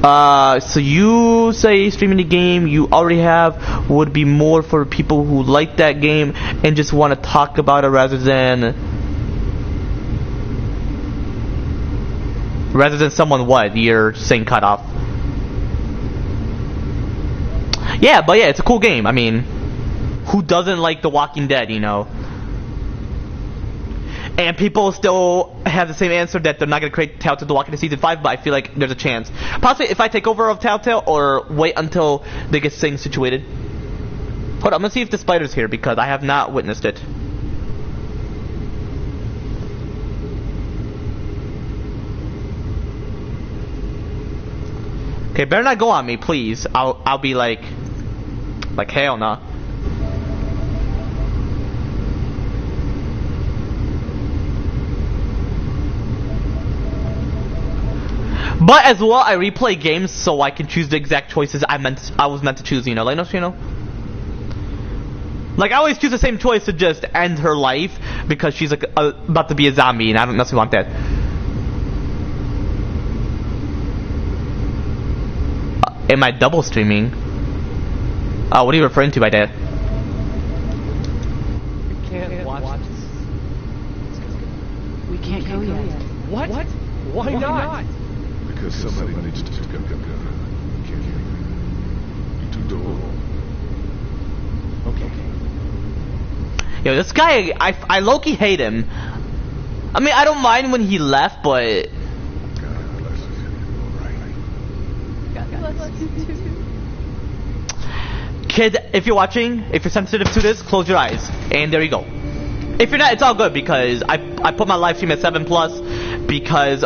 So you say streaming the game you already have would be more for people who like that game and just want to talk about it rather than someone what you're saying cut off. Yeah, but yeah, it's a cool game. I mean, who doesn't like The Walking Dead, you know? And people still have the same answer that they're not going to create Telltale The Walking Dead Season 5, but I feel like there's a chance. Possibly if I take over of Telltale or wait until they get things situated. Hold on, I'm going to see if the spider's here because I have not witnessed it. Okay, better not go on me, please. I'll be like hell no. But as well, I replay games so I can choose the exact choices I was meant to choose. You know, like you know. Like I always choose the same choice to just end her life because she's like about to be a zombie, and I don't necessarily want that. Am I double streaming? What are you referring to by that? You can't watch this. We can't go yet. What? Why not? Because somebody needs to go. Can't hear you. You're too dull. Okay. Yo, this guy, I low-key hate him. I mean, I don't mind when he left, but... God bless you. All right. God bless you too. Kid, if you're watching, if you're sensitive to this, close your eyes. And there you go. If you're not, it's all good because I put my live stream at 7+ because,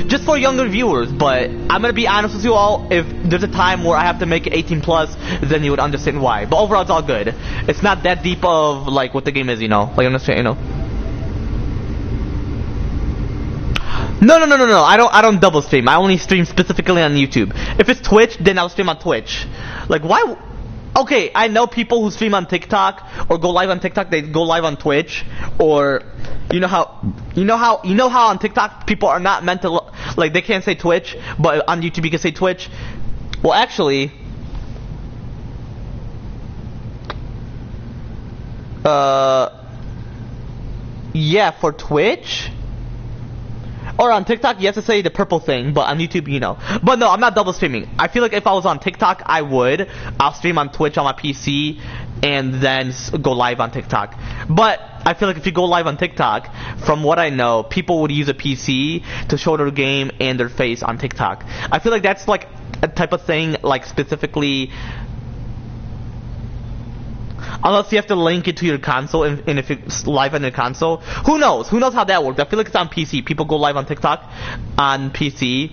just for younger viewers, but I'm gonna be honest with you all, if there's a time where I have to make it 18+, then you would understand why. But overall, it's all good. It's not that deep of, like, what the game is, you know? Like, understand, you know? No, I don't double stream. I only stream specifically on YouTube. If it's Twitch, then I'll stream on Twitch. Like, why? Okay, I know people who stream on TikTok or go live on TikTok, they go live on Twitch, or you know how on TikTok people are not meant to, like, they can't say Twitch, but on YouTube you can say Twitch. Well, actually, yeah, for Twitch. Or on TikTok, you have to say the purple thing, but on YouTube, you know. But no, I'm not double streaming. I feel like if I was on TikTok, I would. I'll stream on Twitch on my PC, and then go live on TikTok. But I feel like if you go live on TikTok, from what I know, people would use a PC to show their game and their face on TikTok. I feel like that's like a type of thing, like specifically, unless you have to link it to your console, and if it's live on your console, who knows? Who knows how that works? I feel like it's on PC. People go live on TikTok on PC,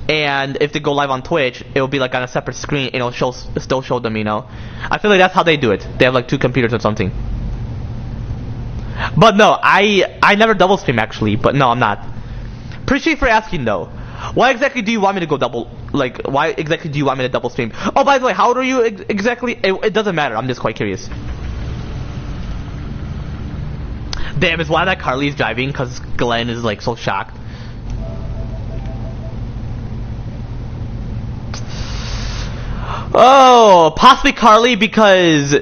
and if they go live on Twitch, it'll be like on a separate screen, and it'll still show them, you know? I feel like that's how they do it. They have like 2 computers or something. But no, I never double stream actually, but no, I'm not. Appreciate you for asking though. Why exactly do you want me to go double, like, why exactly do you want me to double stream? Oh, by the way, how old are you exactly? It doesn't matter, I'm just quite curious. Damn, is why that Carly's driving, because Glenn is like so shocked. Oh, possibly Carly because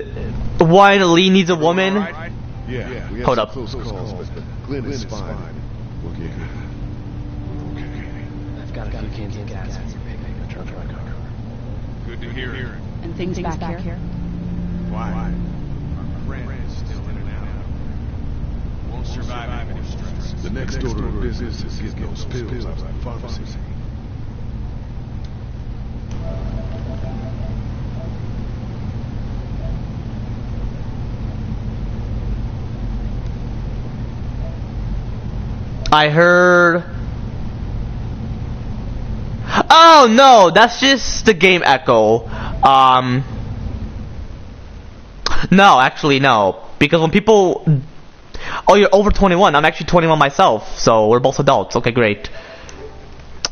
one, Lee needs a woman. Yeah, we had Hold some up. close calls, but Glenn is fine. We'll get good. I've got a few cans of gas in your pickup in the trunk of my car. Good to hear. And things back here? Why? Our friend is still in and out. Won't survive any stress. The next order of business is getting those pills out of the pharmacy. I heard... Oh no, that's just the game echo. No, actually no. Because when people... Oh, you're over 21. I'm actually 21 myself, so we're both adults. Okay, great.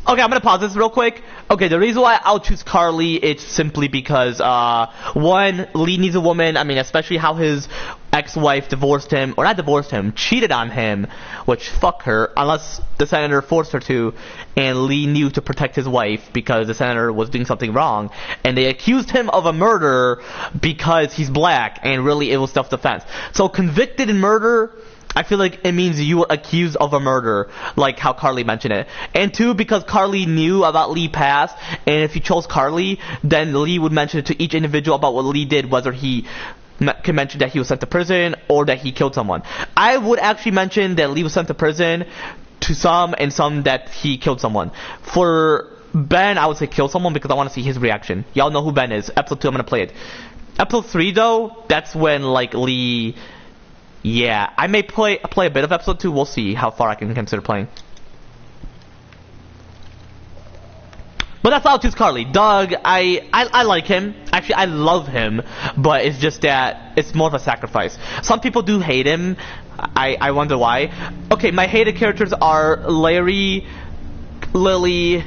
Okay, I'm gonna pause this real quick. Okay, the reason why I'll choose Carly, it's simply because, one, Lee needs a woman. I mean, especially how his ex-wife divorced him, or not divorced him, cheated on him, which fuck her, unless the senator forced her to, and Lee knew to protect his wife because the senator was doing something wrong, and they accused him of a murder because he's black, and really it was self-defense. So convicted in murder, I feel like it means you were accused of a murder, like how Carly mentioned it. And 2, because Carly knew about Lee past, and if you chose Carly, then Lee would mention it to each individual about what Lee did, whether he can mention that he was sent to prison or that he killed someone. I would actually mention that Lee was sent to prison to some, and some that he killed someone. For Ben, I would say kill someone because I want to see his reaction. Y'all know who Ben is. Episode 2, I'm going to play it. Episode 3, though, that's when, like, Lee... Yeah, I may play a bit of episode 2. We'll see how far I can consider playing. But that's how I'll choose Carly. Doug, I like him. Actually, I love him. But it's just that it's more of a sacrifice. Some people do hate him. I wonder why. Okay, my hated characters are Larry, Lily,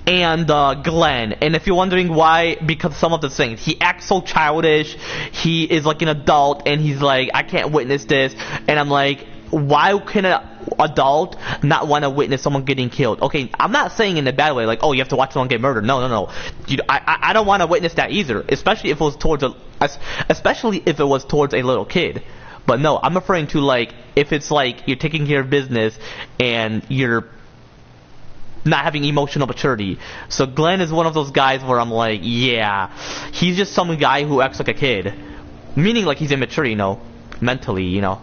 and Glenn. And if you're wondering why, because some of the things. He acts so childish, he is like an adult, and he's like, I can't witness this. And I'm like, why can an adult not want to witness someone getting killed? Okay, I'm not saying in a bad way, like, oh, you have to watch someone get murdered. No. I don't want to witness that either, especially if it was towards a little kid. But no, I'm referring to, like, if it's like you're taking care of business and you're not having emotional maturity. So Glenn is one of those guys where I'm like, yeah, he's just some guy who acts like a kid. Meaning like he's immature, you know, mentally, you know.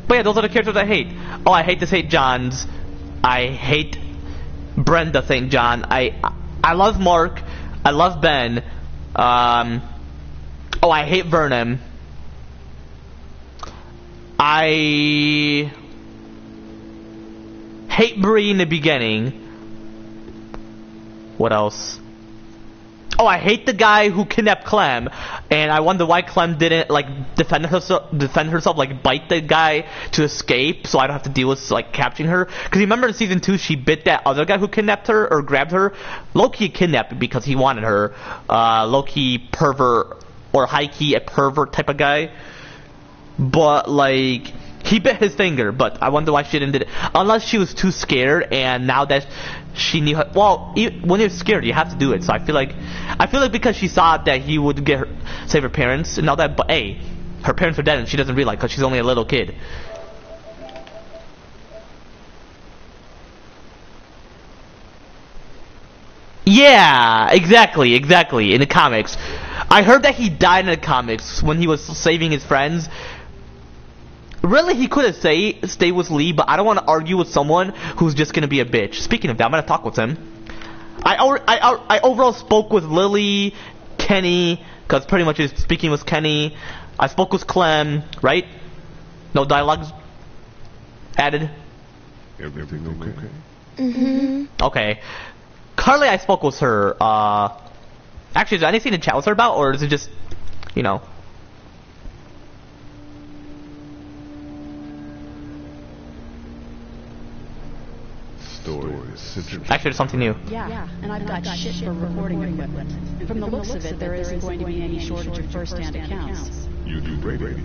But yeah, those are the characters I hate. Oh, I hate the St. John's. I hate Brenda St. John. I love Mark. I love Ben. Oh, I hate Vernon. I hate Bree in the beginning. What else? Oh, I hate the guy who kidnapped Clem, and I wonder why Clem didn't like defend herself, like bite the guy to escape, so I don't have to deal with like capturing her. Because remember in season 2, she bit that other guy who kidnapped her or grabbed her. Low-key kidnapped because he wanted her. Low-key pervert or high-key a pervert type of guy. But like He bit his finger, but I wonder why she didn't do it. Unless she was too scared, and now that she knew her, well, when you're scared, you have to do it. So I feel like because she saw that he would save her parents, and now that, but hey, her parents are dead, and she doesn't realize because she's only a little kid. Yeah, exactly. In the comics, I heard that he died in the comics when he was saving his friends. Really, he could have stay with Lee, but I don't want to argue with someone who's just gonna be a bitch. Speaking of that, I'm gonna talk with him. I overall spoke with Lily, Kenny, because pretty much is speaking with Kenny. I spoke with Clem, right? No dialogues added. Everything okay? Mm-hmm. Okay. Carly, I spoke with her. Actually, is there anything to chat with her about, or is it just, you know? Actually, there's something new. Yeah, and I've got shit for recording equipment. And from the looks of it, there isn't going to be any shortage of first-hand accounts. You do radio.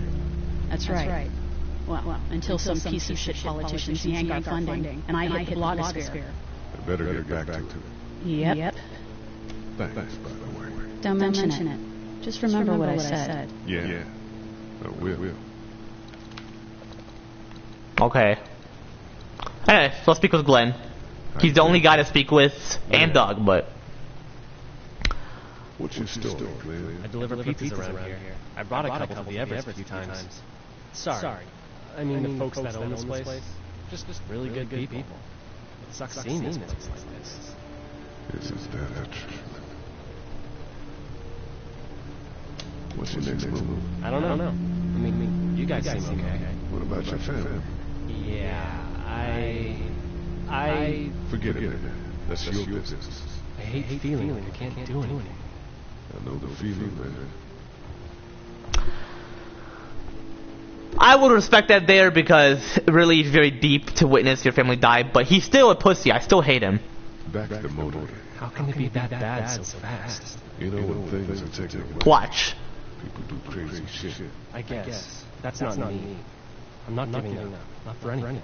That's right. Well, until some piece of shit politicians yank our funding, and I hit the blogosphere. I better get back to it. Yep. Thanks, by the way. Don't mention it. Just remember what I said. Yeah. I will. Okay. Anyway, so let's speak with Glenn. He's the only guy to speak with, and Doug, but... What's your story, Glenn? I deliver pizzas around here. I brought a couple to the Everest a few times. Sorry. I mean, the folks that own this place, just really good people. It sucks seeing these places like this. Isn't that a truth? What's your next move? I don't know. I mean, you guys seem okay. What about your family? Yeah, I Forget it. That's your business. I hate feeling like I can't do anything. I know the feeling, man. I would respect that there because really it's very deep to witness your family die, but he's still a pussy. I still hate him. Back to the motor. How can it be that bad so fast? You know when things are taken away. Watch. People do crazy shit. I guess. That's not me. I'm not giving up. Not for anything.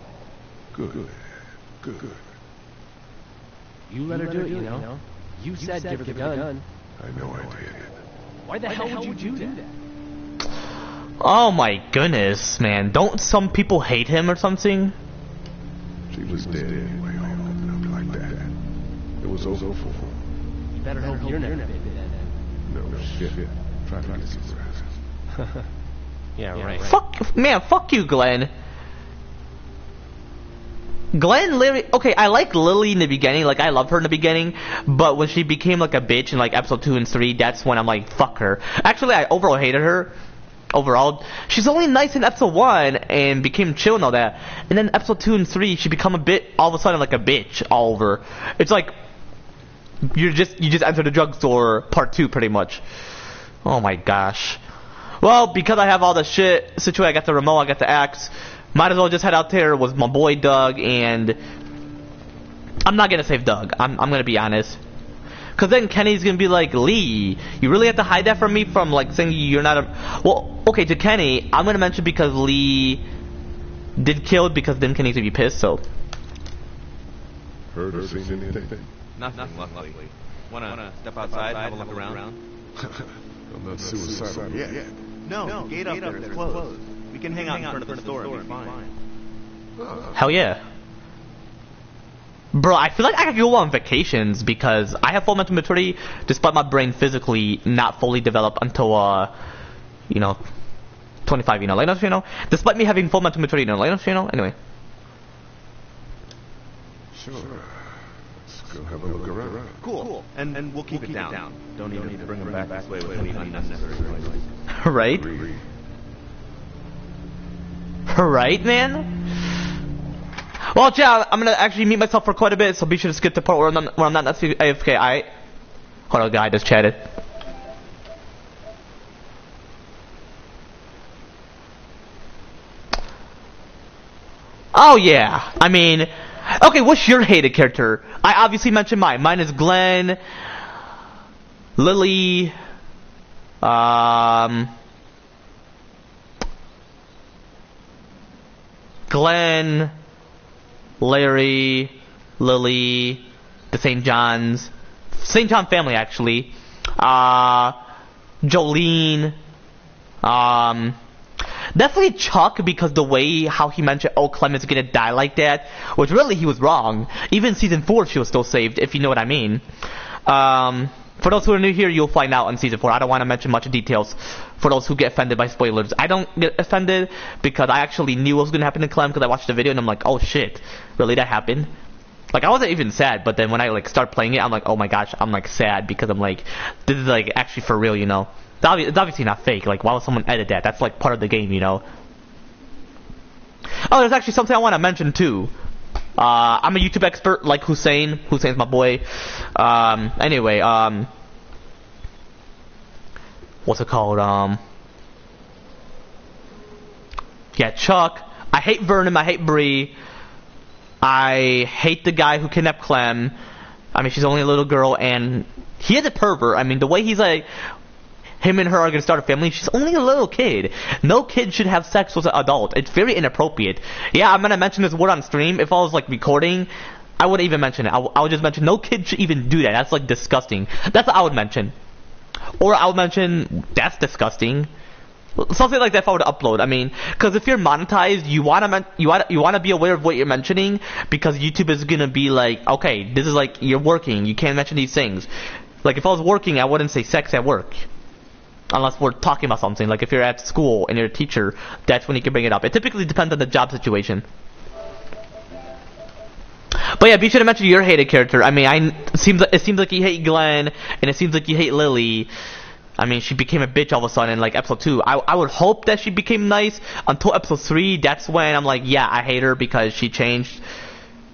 Good. You let her do it, you know? You said give her the gun. I know I did. Why the hell would you do that? Oh my goodness, man. Don't some people hate him or something? She was dead anyway, all opened up like that. It was over for her. You better hope you're never dead. No shit. Try to get some rest. Yeah, right. Fuck you, Glenn. Glenn literally, okay, I like Lily in the beginning, like I love her in the beginning, but when she became like a bitch in like episode 2 and 3, that's when I'm like, fuck her. Actually, I overall hated her. Overall, she's only nice in episode 1 and became chill and all that, and then episode 2 and 3, she become a bit, all of a sudden like a bitch all over. It's like, you just entered the drugstore part 2 pretty much. Oh my gosh. Well, because I have all the shit situated, I got the remote, I got the axe. Might as well just head out there with my boy Doug, and I'm not gonna save Doug. I'm gonna be honest. Cause then Kenny's gonna be like, Lee, you really have to hide that from me from like saying you're not a. Well, okay, to Kenny, I'm gonna mention because Lee did kill because then Kenny's gonna be pissed. So. Heard or seen anything? Nothing, luckily. Wanna step outside, have a look around? I'm not suicidal yet. No, the gate up there is closed. We can hang out in front of the store and be fine. Hell yeah. Bro, I feel like I could go on vacations because I have full mental maturity despite my brain physically not fully developed until, 25, despite me having full mental maturity, anyway. Sure. Let's go have a look around. Cool. And we'll keep it down. Don't even need to bring them back this way with any unnecessary noise. Right? Right, man? Well, yeah, I'm gonna actually mute myself for quite a bit, so be sure to skip the part where I'm not AFK. Alright? Hold on, guy just chatted. Oh, yeah. I mean, okay, what's your hated character? I obviously mentioned mine. Mine is Glenn, Lily, Glenn, Larry, Lily, the St. John family actually, Jolene, definitely Chuck, because the way how he mentioned, oh, Clem is gonna die like that, which really he was wrong. Even season 4 she was still saved, if you know what I mean. For those who are new here, you'll find out in season 4. I don't want to mention much details for those who get offended by spoilers. I don't get offended because I actually knew what was gonna happen to Clem because I watched the video and I'm like, oh shit, really that happened? Like, I wasn't even sad, but then when I like start playing it, I'm like, oh my gosh, I'm like sad because I'm like, this is like actually for real, you know? It's obviously not fake. Like, why would someone edit that? That's like part of the game, you know? Oh, there's actually something I want to mention too. I'm a YouTube expert like Hussein. Hussein's my boy. Anyway, what's it called? Yeah, Chuck. I hate Vernon. I hate Bree. I hate the guy who kidnapped Clem. I mean, she's only a little girl, and he is a pervert. I mean, the way he's like, him and her are gonna start a family. She's only a little kid. No kid should have sex with an adult. It's very inappropriate. Yeah, I'm gonna mention this word on stream. If I was like recording, I wouldn't even mention it. I would just mention no kid should even do that. That's like disgusting. That's what I would mention. Or I would mention that's disgusting. Something like that if I were to upload. I mean, because if you're monetized, you wanna be aware of what you're mentioning, because YouTube is gonna be like, okay, this is like you're working. You can't mention these things. Like if I was working, I wouldn't say sex at work. Unless we're talking about something, like if you're at school and you're a teacher, that's when you can bring it up. It typically depends on the job situation. But yeah, be sure to mention your hated character. I mean, it seems like you hate Glenn, and it seems like you hate Lily. I mean, she became a bitch all of a sudden in like episode 2. I would hope that she became nice until episode 3. That's when I'm like, yeah, I hate her because she changed.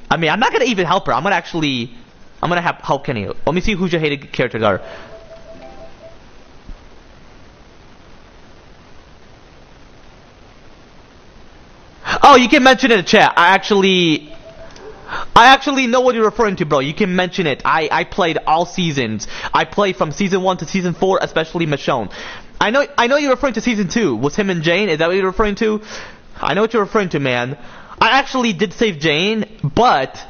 I mean, I'm not gonna even help her. I'm gonna help Kenny. Let me see who your hated characters are. Oh, you can mention it in the chat. I actually know what you're referring to, bro. You can mention it. I played all seasons. I played from season 1 to season 4, especially Michonne. I know you're referring to season 2. Was him and Jane? Is that what you're referring to? I know what you're referring to, man. I actually did save Jane, but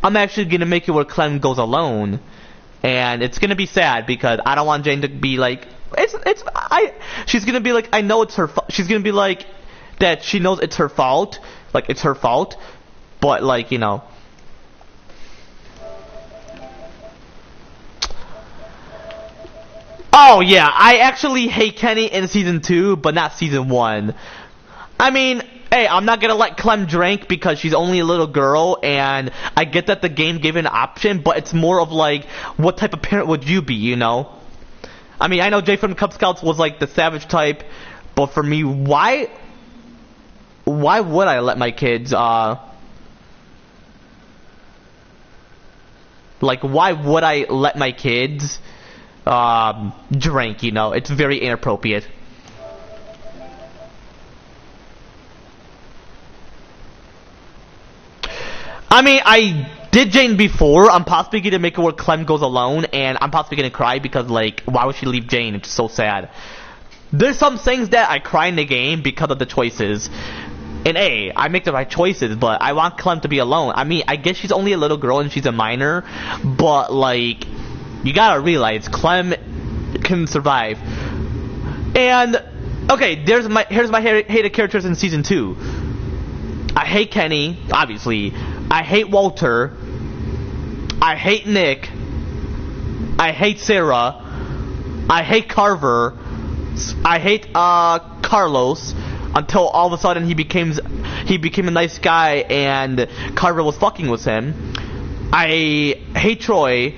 I'm actually gonna make it where Clem goes alone, and it's gonna be sad because I don't want Jane to be like, she's gonna be like, I know it's her. She's gonna be like that. She knows it's her fault. Like it's her fault, but like, you know. Oh yeah, I actually hate Kenny in season 2, but not season 1. I mean, hey, I'm not gonna let Clem drink because she's only a little girl, and I get that the game gave an option, but it's more of like, what type of parent would you be, you know? I mean, I know Jay from the Cub Scouts was like the savage type, but for me, why would I let my kids, like, why would I let my kids, drink, you know? It's very inappropriate. I mean, I did Jane before. I'm possibly gonna make it where Clem goes alone, and I'm possibly gonna cry because, like, why would she leave Jane? It's so sad. There's some things that I cry in the game because of the choices. And hey, I make the right choices, but I want Clem to be alone. I mean, I guess she's only a little girl and she's a minor, but like, you gotta realize Clem can survive. And okay, here's my hated characters in season 2. I hate Kenny, obviously. I hate Walter. I hate Nick. I hate Sarah. I hate Carver. I hate Carlos. Until all of a sudden he became a nice guy and Carver was fucking with him. I hate Troy.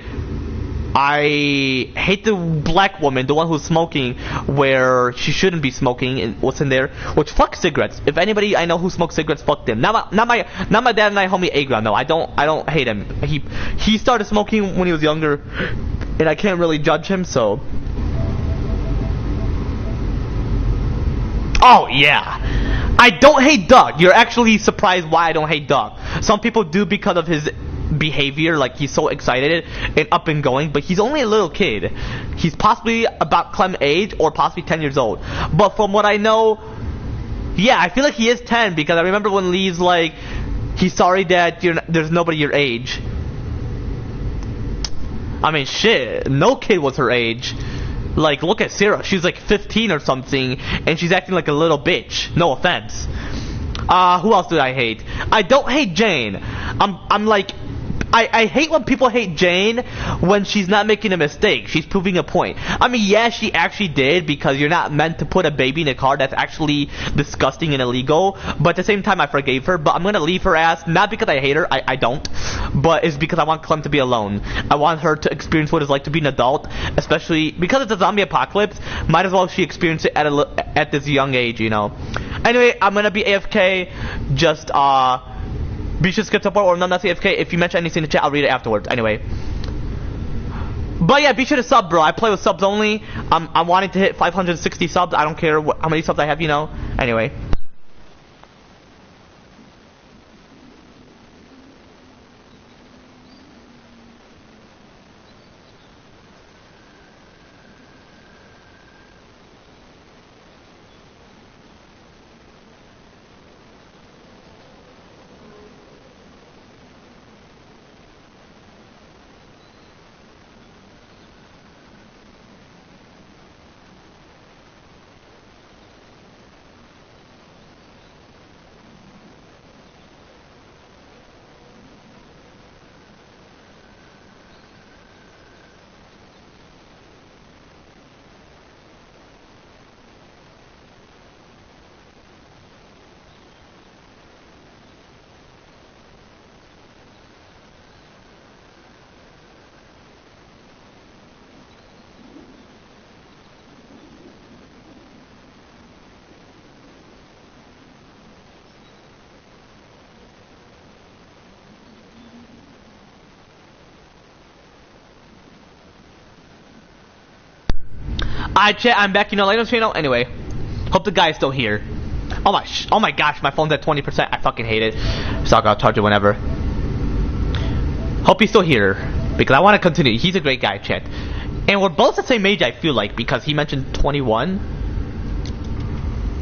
I hate the black woman, the one who's smoking where she shouldn't be smoking, and what's in there. Which, fuck cigarettes. If anybody I know who smokes cigarettes, fuck them. Not my dad and I homie Agra. No, I don't hate him. He started smoking when he was younger, and I can't really judge him. So. Oh yeah, I don't hate Doug. You're actually surprised why I don't hate Doug. Some people do because of his behavior, like he's so excited and up and going, but he's only a little kid. He's possibly about Clem's age or possibly 10 years old. But from what I know, Yeah, I feel like he is 10 because I remember when Lee's like, he's sorry that there's nobody your age. I mean, shit, no kid was her age. Like, look at Sarah, she's like 15 or something, and she's acting like a little bitch. No offense. Who else did I hate? I don't hate Jane. I'm like, I hate when people hate Jane when she's not making a mistake. She's proving a point. I mean, yeah, she actually did, because you're not meant to put a baby in a car. That's actually disgusting and illegal. But at the same time, I forgave her. But I'm gonna leave her ass, not because I hate her. I don't. But it's because I want Clem to be alone. I want her to experience what it's like to be an adult, especially because it's a zombie apocalypse. Might as well she experience it at this young age, you know. Anyway, I'm gonna be AFK. Just be sure to skip support or not AFK. If you mention anything in the chat, I'll read it afterwards. Anyway. But yeah, be sure to sub, bro. I play with subs only. I'm wanting to hit 560 subs. I don't care how many subs I have, you know. Anyway. Alright, chat, I'm back, you know, later channel. Anyway, hope the guy's still here. Oh my gosh, my phone's at 20%. I fucking hate it. So I'll charge it whenever. Hope he's still here, because I want to continue. He's a great guy, chat. And we're both the same age, I feel like, because he mentioned 21.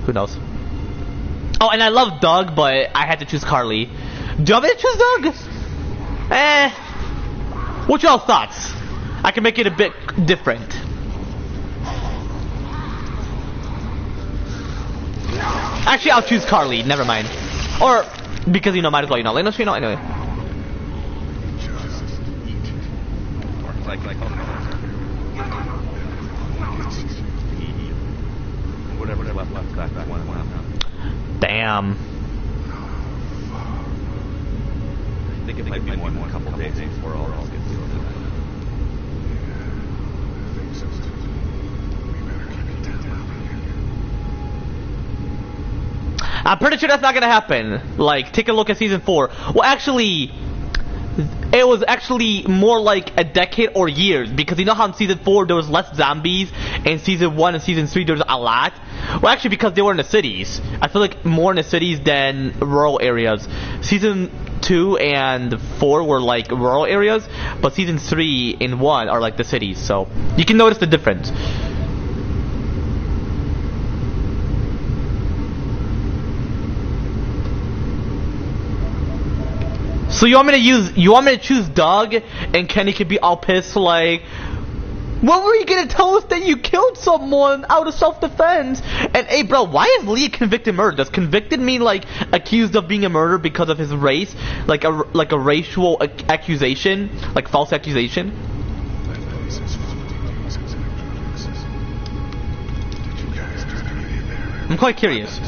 Who knows? Oh, and I love Doug, but I had to choose Carly. Do you want me to choose Doug? What's y'all's thoughts? I can make it a bit different. Actually, I'll choose Carly. Never mind. Or because you know, might as well, you know. Let us know anyway. Whatever's left. Damn. I think it might be more than a couple days before all this gets sorted out. I'm pretty sure that's not gonna happen. Like, take a look at season 4. Well, actually, it was actually more like a decade or years, because you know how in season 4 there was less zombies, and season 1 and season 3 there was a lot? Well, actually, because they were in the cities. I feel like more in the cities than rural areas. Season 2 and 4 were like rural areas, but season 3 and 1 are like the cities, so you can notice the difference. So you want me to choose Doug, and Kenny could be all pissed like, when were you gonna tell us that you killed someone out of self-defense? And hey bro, why is Lee a convicted murderer? Does convicted mean like accused of being a murderer because of his race? Like a racial accusation? Like false accusation? I'm quite curious.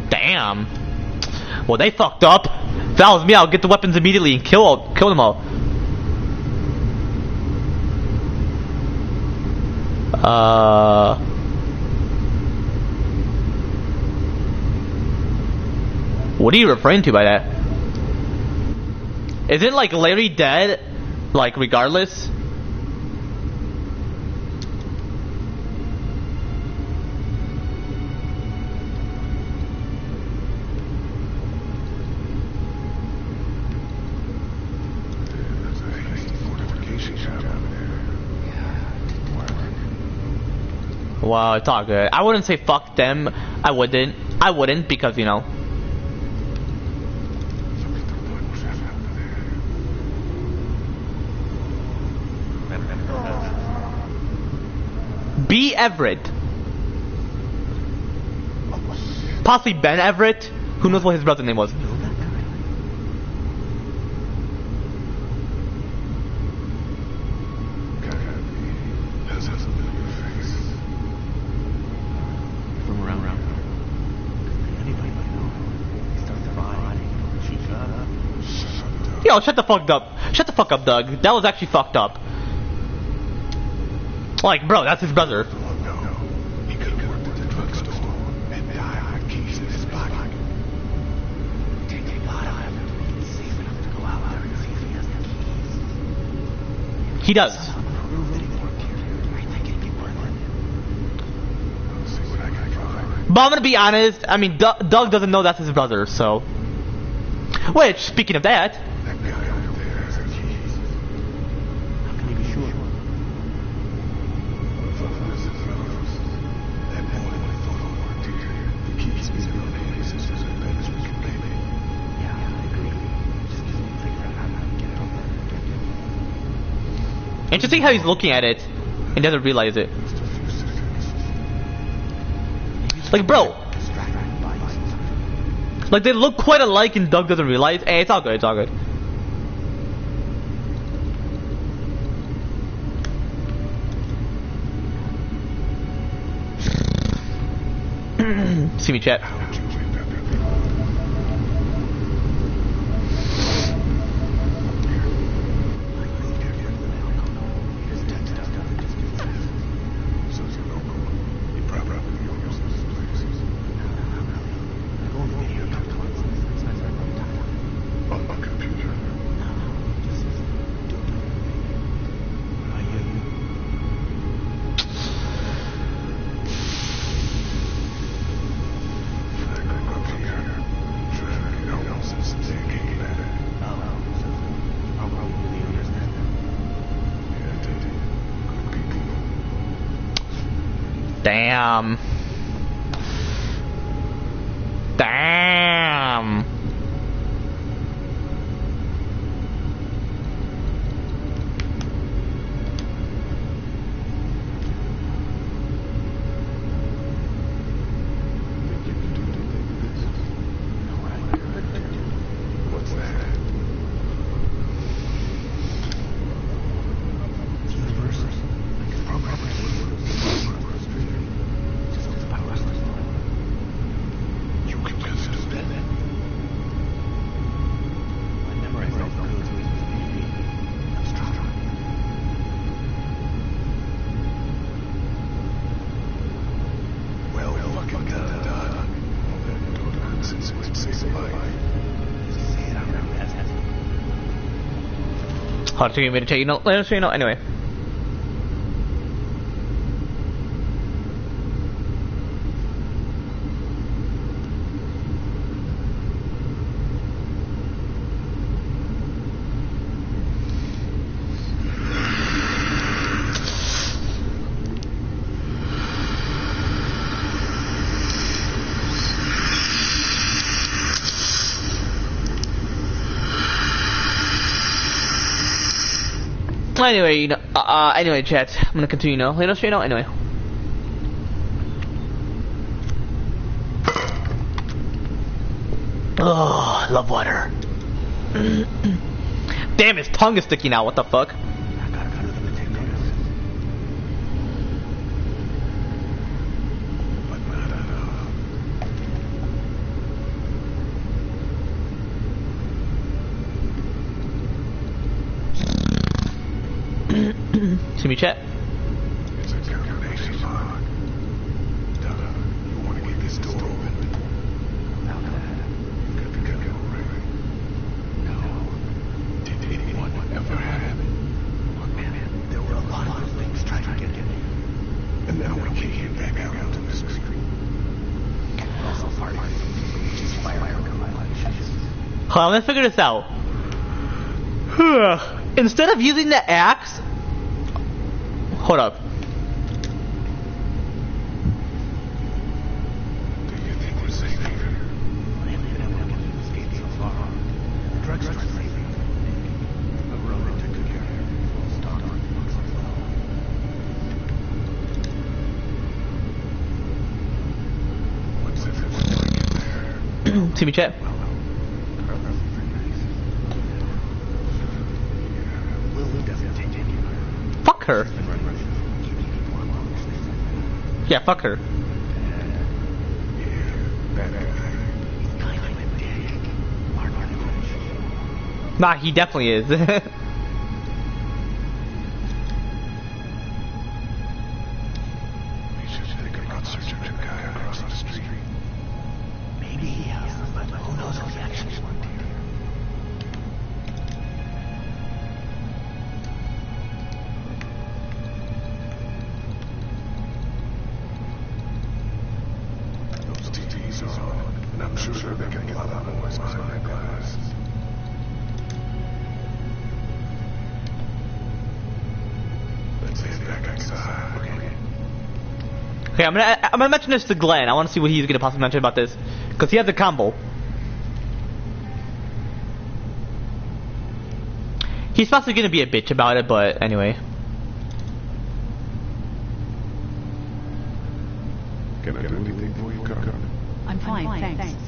Damn. Well, they fucked up. If that was me, I'll get the weapons immediately and kill them all. What are you referring to by that? Isn't like Larry dead? Like regardless? Well, it's all good. I wouldn't say fuck them. I wouldn't because, you know. B. Everett. Possibly Ben Everett. Who knows what his brother's name was? Yo, shut the fuck up. Shut the fuck up, Doug. That was actually fucked up. Like, bro, that's his brother. He could have worked at the drugstore and died with keys in his pocket. Take a lot of him. It's safe enough to go out there and see if he has the keys. He does. Prove that he worked here. I think it'd be worth it. I'll see what I can find. But I'm gonna be honest, I mean, Doug doesn't know that's his brother, so. Which, speaking of that. That guy over there has the keys. How can you be sure? That morning when I thought I worked here, the keys was in my hand since as bad as we can play me. Yeah, I agree. Just need to figure out how to get it over there. Interesting how he's looking at it and doesn't realize it. Like, bro. Like, they look quite alike and Doug doesn't realize. Hey, it's all good, it's all good. See me, chat. Damn. Damn. What's that? Hard to get me to take you know. Let us you know anyway. Anyway, you know, anyway, chat. I'm gonna continue now. Let us you know anyway. Oh, love water. Damn, his tongue is sticking out. What the fuck? I gotta go to the potatoes. But not enough. See me, chat. It's a combination lock. Donna, you want to get this door open? Now that, Good to go, right? No. Did anyone ever have it? look, man, there were a lot of things trying to get in. And now we can't get back out onto the street. We're also part of it. Just fire conscious. Hold on, let's figure this out. Instead of using the axe, hold up. See me, chat. Fuck her. Yeah, fuck her. Nah, he definitely is. Maybe he has them, but who knows if he actually went here. Those TVs are on, and I'm sure they're making a lot of noise behind glass. Let's head back outside. Okay, I'm gonna mention this to Glenn. I want to see what he's gonna possibly mention about this, because he has a combo. He's possibly gonna be a bitch about it, but anyway. Can I do anything for you, Carter? I'm fine, thanks.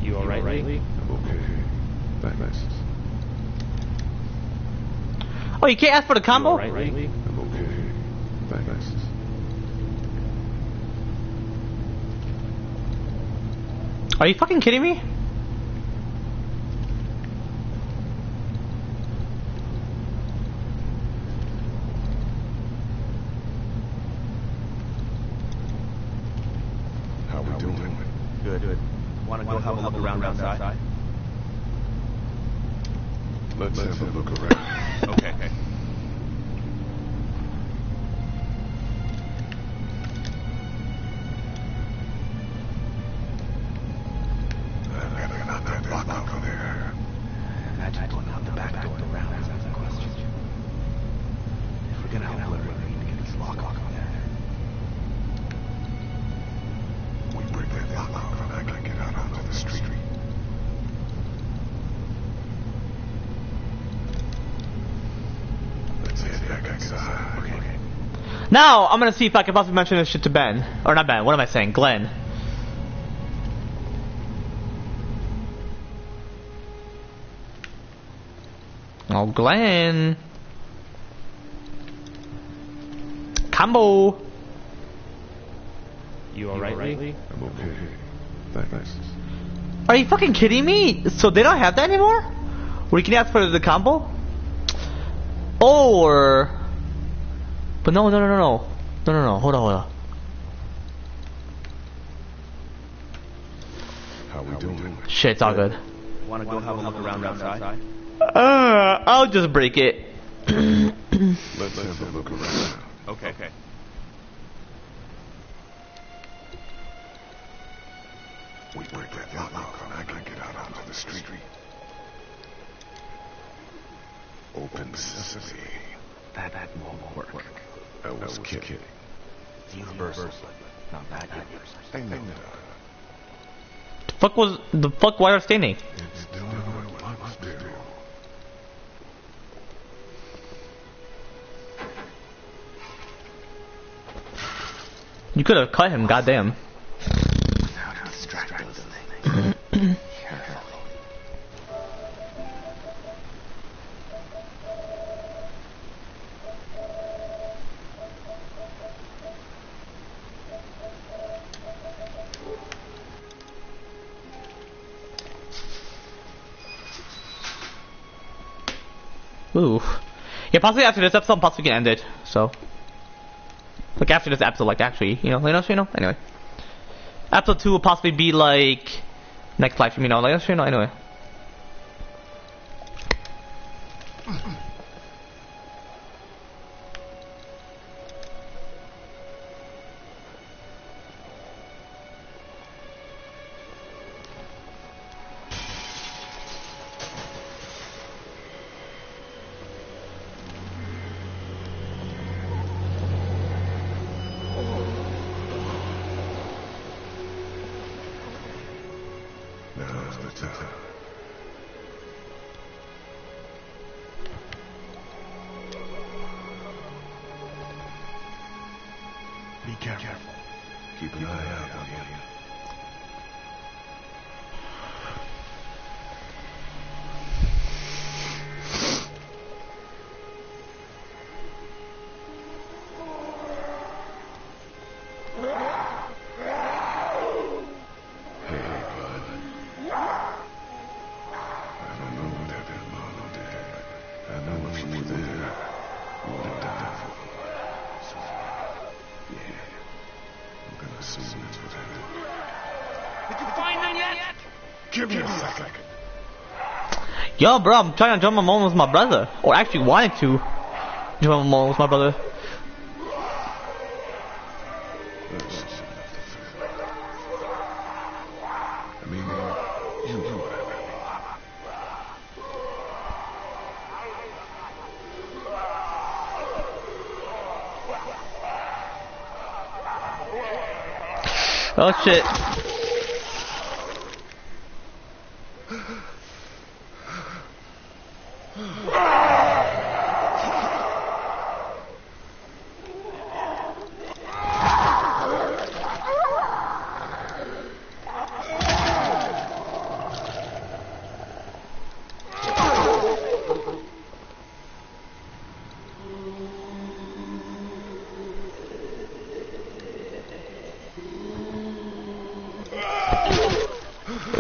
You alright, Lee? I'm okay. Thanks. Oh, you can't ask for the combo? You alright, Lee? I'm okay. Thanks. Are you fucking kidding me? How we doing? Good. Wanna go have a look around outside? Let's have a look around. Okay. Better not that lock over there. Imagine pulling out the back door around us, that's the question. If we're gonna help Larry, we need to get this lock off there. We break that lock off and I can get out onto the street. Let's head back outside. Okay. Now, I'm gonna see if I can possibly mention this shit to Ben. Or not Ben, what am I saying? Glenn. Oh, Glenn. Combo. You alright, Lee? I'm okay. Thanks. Are you fucking kidding me? So they don't have that anymore? Where you can ask for the combo? Or... But no. Hold on. How we doing? Shit, it's all good. Wanna go have a look around outside? I'll just break it. Let's have a look around. Okay. We break that lock off and I can get out onto the street. Open sesame. That won't work. I was kidding. It's universal, but not that universal. I know that. The fuck why are standing? It's doing what it wants to do. You could have cut him, goddamn. Now to distract those things. Carefully. Ooh. Yeah, possibly after this episode, possibly can end it. So, like after this episode, like actually, you know. Anyway, episode 2 will possibly be like next live stream, anyway. Now's the time. Give me a second. Yo, bro, I'm trying to join my mom with my brother. Or actually wanted to join my mom with my brother. I mean, you whatever. Oh shit.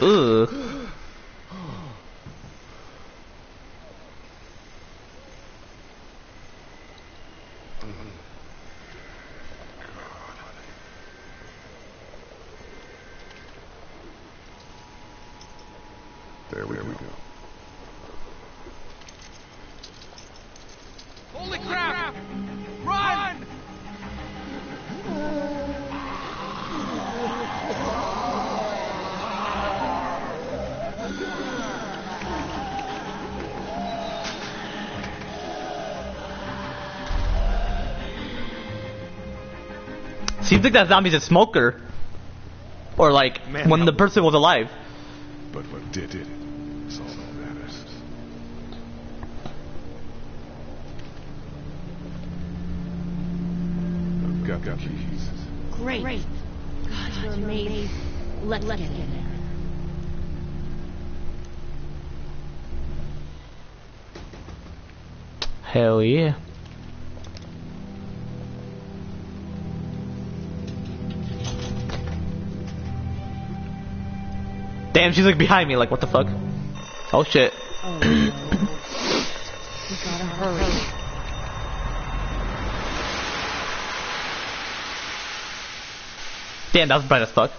Ugh. There we go. Holy crap! Run! Seems like that zombie's a smoker. Or like, Man, when the person was alive. But what did it? That's all that matters. I've got the keys. Great. God, you're amazing. Let's get in there. Hell yeah. Damn, she's like behind me, like what the fuck? Oh shit. Oh, we gotta hurry. Damn, that was bright as fuck.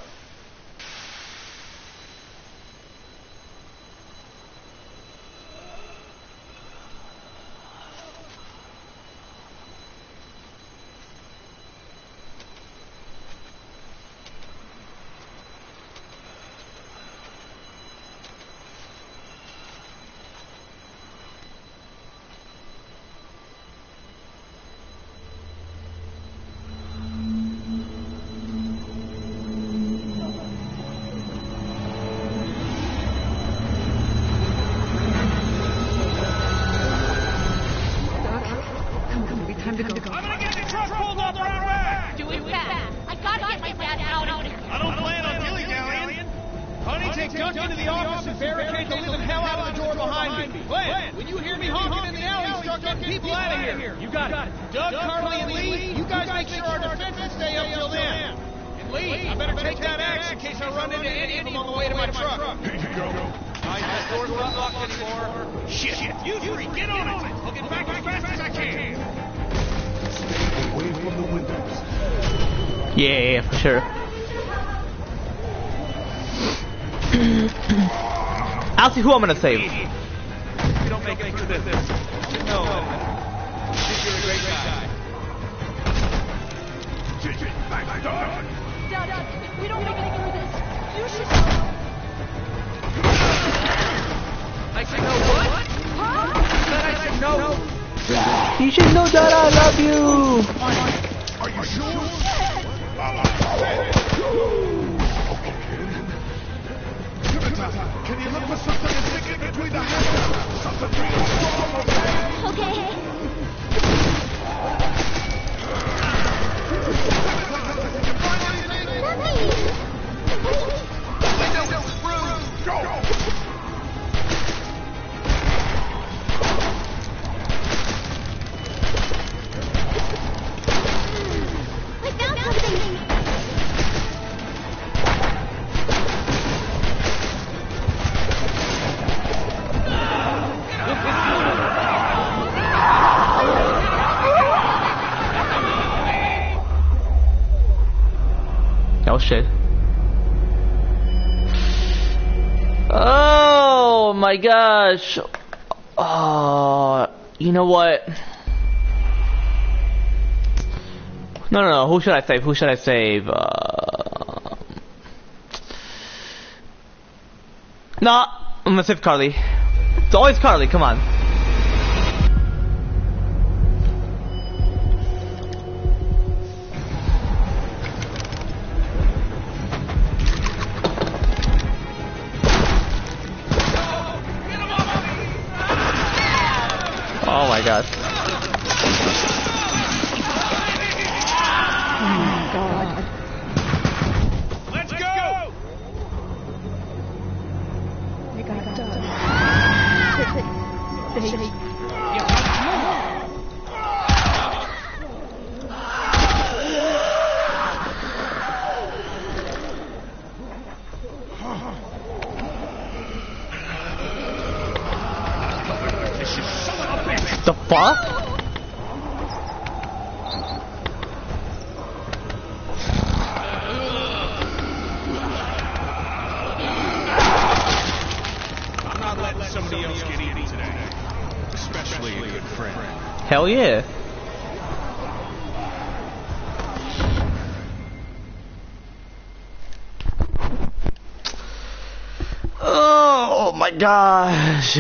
Yeah, for sure. I'll see who I'm gonna save. You don't make it through this. No. I think you're a great guy. Dad, we don't make it through this. You should I should know what? Huh? That I should know. You should know that I love you. Are you sure? Can you look for something to stick in between the hands? Something real strong, okay? Oh shit. Oh my gosh. You know what? No. Who should I save? Who should I save? No, I'm gonna save Carly. It's always Carly. Come on. Oh my gosh. Let's go! I got done. The fuck? I'm not letting somebody else get eaten today. Especially a good friend. Hell yeah. Oh my gosh.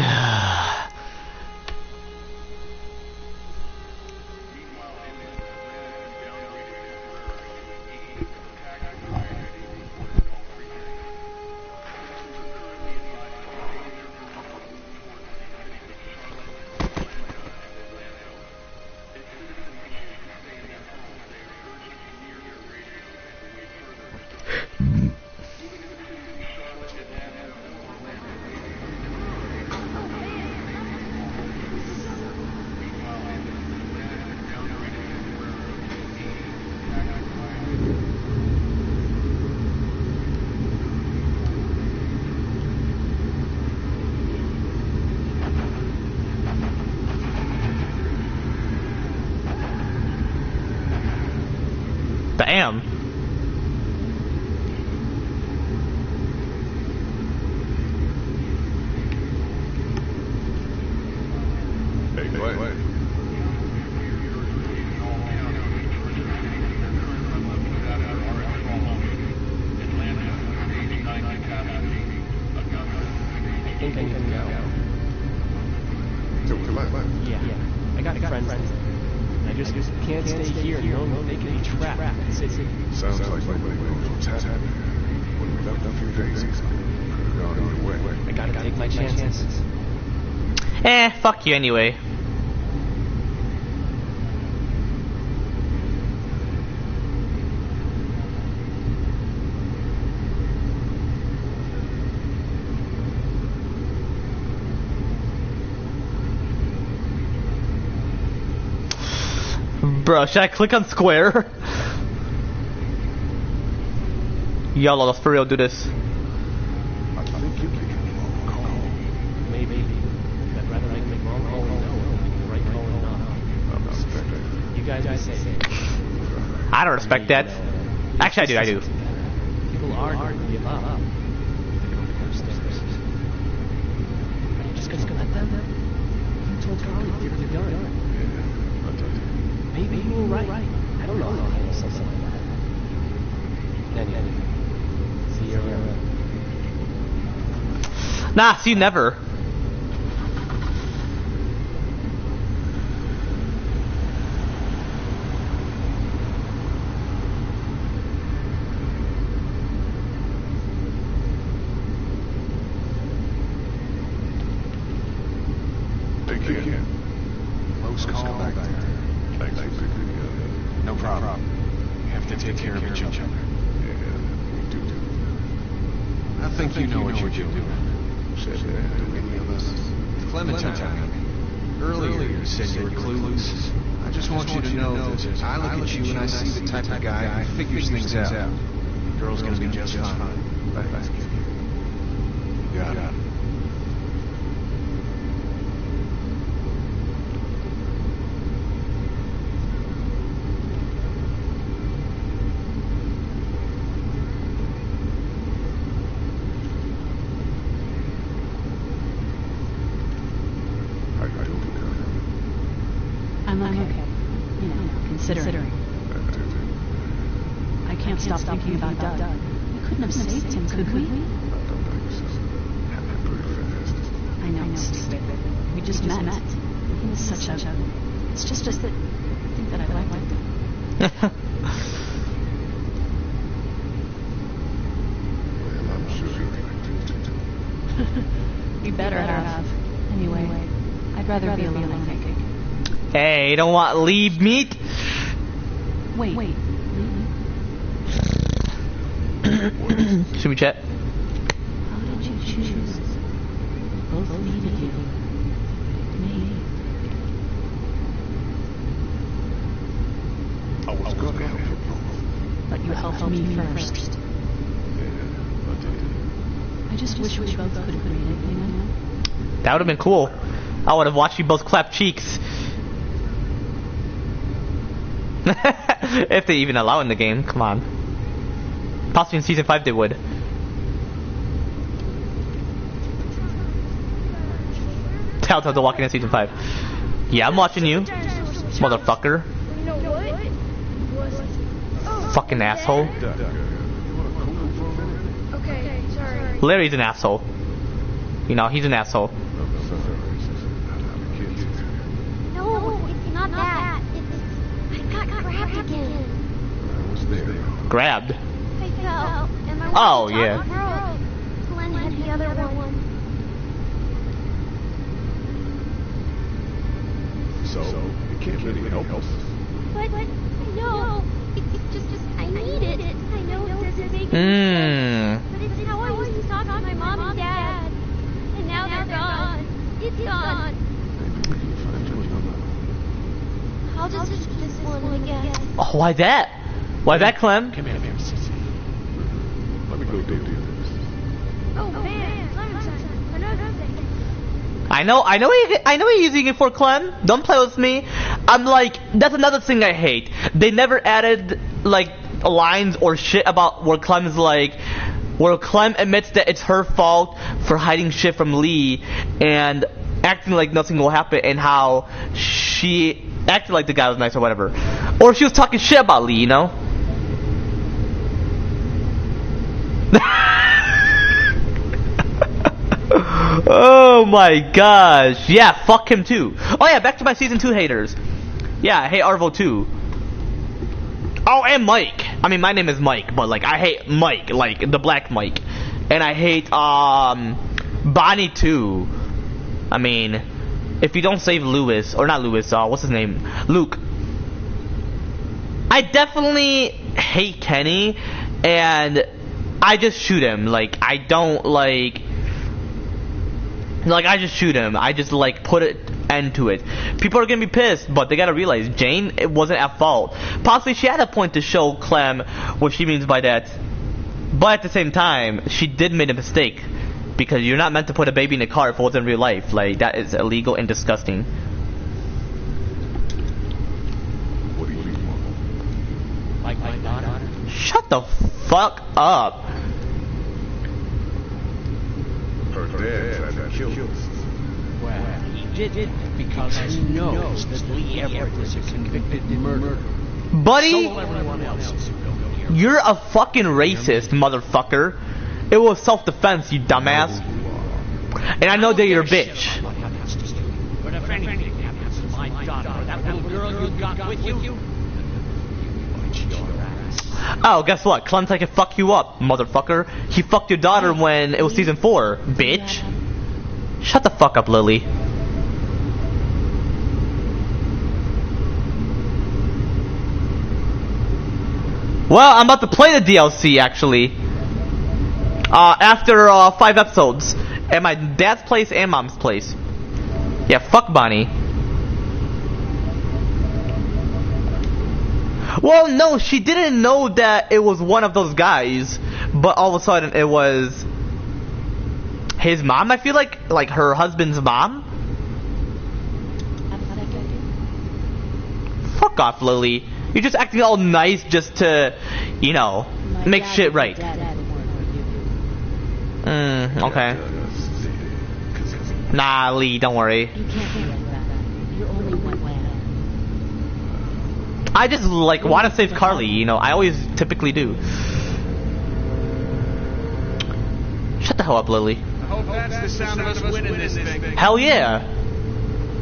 Damn. Hey, Clay. I think I need to go. Come on. Yeah. I got friends. I just can't stay here. No, they can be trapped. Sounds like what's happening. When we left a few days ago, gone either way. I gotta take my chances. Fuck you anyway. Bro, should I click on square? Y'all, let's for real do this. I think you can make a call. Maybe. I'd rather make a wrong call or no. Right call or not. I'm not expecting. You guys say. I don't respect that. Actually, I do. People are going to give up. Are you just gonna let them? You told Carly to give her the gun. Maybe you were right. I don't know how to handle something like that. Anyway, see you around. Nah, see you never. Take care. Close call back there. Thanks for picking me up. No problem. We have to take care of each other. Yeah, we do. I think you know what you're doing. Said that. Do any of us? Clementine, earlier you said you were clueless. I just want you to know that I look at you and I see the type of guy who figures things out. The girl's gonna be just fine. Thanks. You got it. I'm okay. You know, considering. I can't stop thinking about Doug. We couldn't have saved him, could we? I know, it's stupid. We just met. He was such a... It's just that... I think that I liked him. Well, I'm sure you liked it. We better have. Anyway, I'd rather be alone, I think. Hey, you don't want leave meat? Wait. Should we chat? How did you choose? Both needed you. Me. I was gonna help you. But you helped me first. I just wish we both could have made it, you know? That would have been cool. I would have watched you both clap cheeks. If they even allow in the game, come on. Possibly in season 5 they would. Telltale to walk in season 5. Yeah, I'm watching you, motherfucker. You know what? Fucking asshole. Okay, sorry. Larry's an asshole. You know, he's an asshole. No, it's not that. I got grabbed again. Grabbed. I fell, and my Oh, walkie-talkie yeah. broke. Glenn had the other one. So, you can't really help us. But no, it's just I need it. I know it doesn't make any sense, but it's how I used to talk to my mom and dad, and now they're gone. It's gone. I'll just use this one, I guess. Oh, why that? Why that, Clem? Let me go do this. Oh man, another thing. I know you're using it for Clem. Don't play with me. I'm like, that's another thing I hate. They never added like lines or shit about where Clem admits that it's her fault for hiding shit from Lee and acting like nothing will happen, and how she acted like the guy was nice or whatever, or she was talking shit about Lee, you know. Oh my gosh. Yeah, fuck him too. Oh yeah, back to my season 2 haters. Yeah, I hate Arvo too. Oh, and Mike. I mean, my name is Mike, but like I hate Mike, like the black Mike. And I hate Bonnie too. I mean, if you don't save Lewis, or not Lewis, what's his name? Luke. I definitely hate Kenny, and I just shoot him. Like, I don't like I just shoot him. I just like put an end to it. People are gonna be pissed, but they gotta realize Jane, it wasn't at fault. Possibly she had a point to show Clem what she means by that, but at the same time, she did make a mistake, because you're not meant to put a baby in a car if it wasn't real life. Like, that is illegal and disgusting. What do you want? Like my daughter? Shut the fuck up. Her dad tried to kill us. Well, he did it because he knows that Lee Everett is a convicted murderer. Buddy, So will everyone else who's here. you're a fucking racist, motherfucker. It was self-defense, you dumbass. And I know that you're a bitch. What happens to you? But if anything happens to my daughter or that little girl you got with you, you bite your ass. Oh, guess what? Clem's like, fuck you up, motherfucker. He fucked your daughter when it was season 4, bitch. Shut the fuck up, Lily. Well, I'm about to play the DLC, actually. After 5 episodes. At my dad's place and mom's place. Yeah, fuck Bonnie. Well, no, she didn't know that it was one of those guys, but all of a sudden it was his mom. I feel like her husband's mom. Fuck off, Lily. You're just acting all nice just to, you know, make shit right. Okay. Nah, Lee, don't worry. You can't be like that. You're only one man. I just like want to save Carly, you know. I always typically do. Shut the hell up, Lily. I hope that's the sound of us winning this thing. Hell yeah.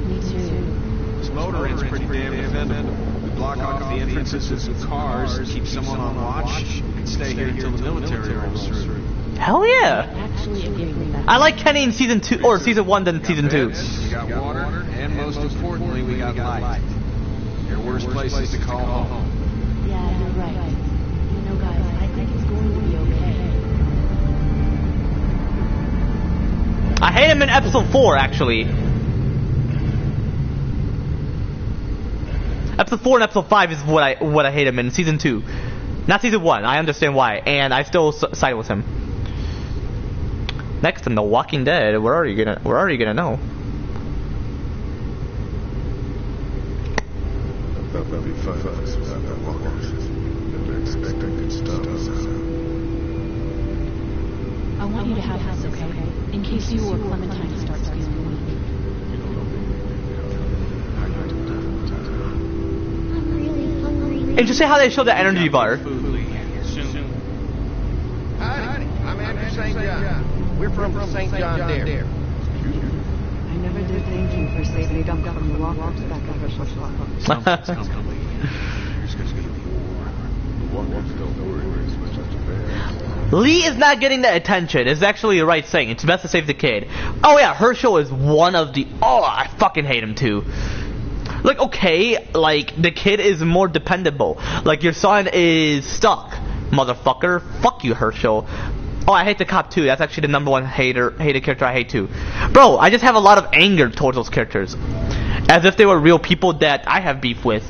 Me too. This motor inn's pretty damn defendable. We block off the entrances with some cars, keep someone on watch, and stay here until the military rolls through. Hell yeah. Actually, it gave me that. I like Kenny in season 2 or season 1 than season 2. We got water, and most importantly, we got light. Your worst places to call home. Yeah, you're right. You know, guys, I think it's going to be okay. I hate him in episode 4, actually. Episode 4 and episode 5 is what I hate him in season 2, not season 1. I understand why, and I still side with him. Next in The Walking Dead, we're already gonna know. That'll be 5 hours without that walkers. Never expecting good stuff. I want you to have this, okay? In case you or Clementine starts feeling weak. I'm really hungry. And just say how they show the energy bar. Howdy, I'm Andrew St. John. We're from St. John Dare. I never did thank you for saving Dump from the walkers back at the There's gonna be war. The walkers don't worry as much as Japan. Lee is not getting the attention. It's actually the right thing. It's best to save the kid. Oh yeah, Herschel is one of the... Oh, I fucking hate him too. Like, okay, like, the kid is more dependable. Like, your son is stuck, motherfucker. Fuck you, Herschel. Oh, I hate the cop too. That's actually the number one hated character I hate too. Bro, I just have a lot of anger towards those characters. As if they were real people that I have beef with.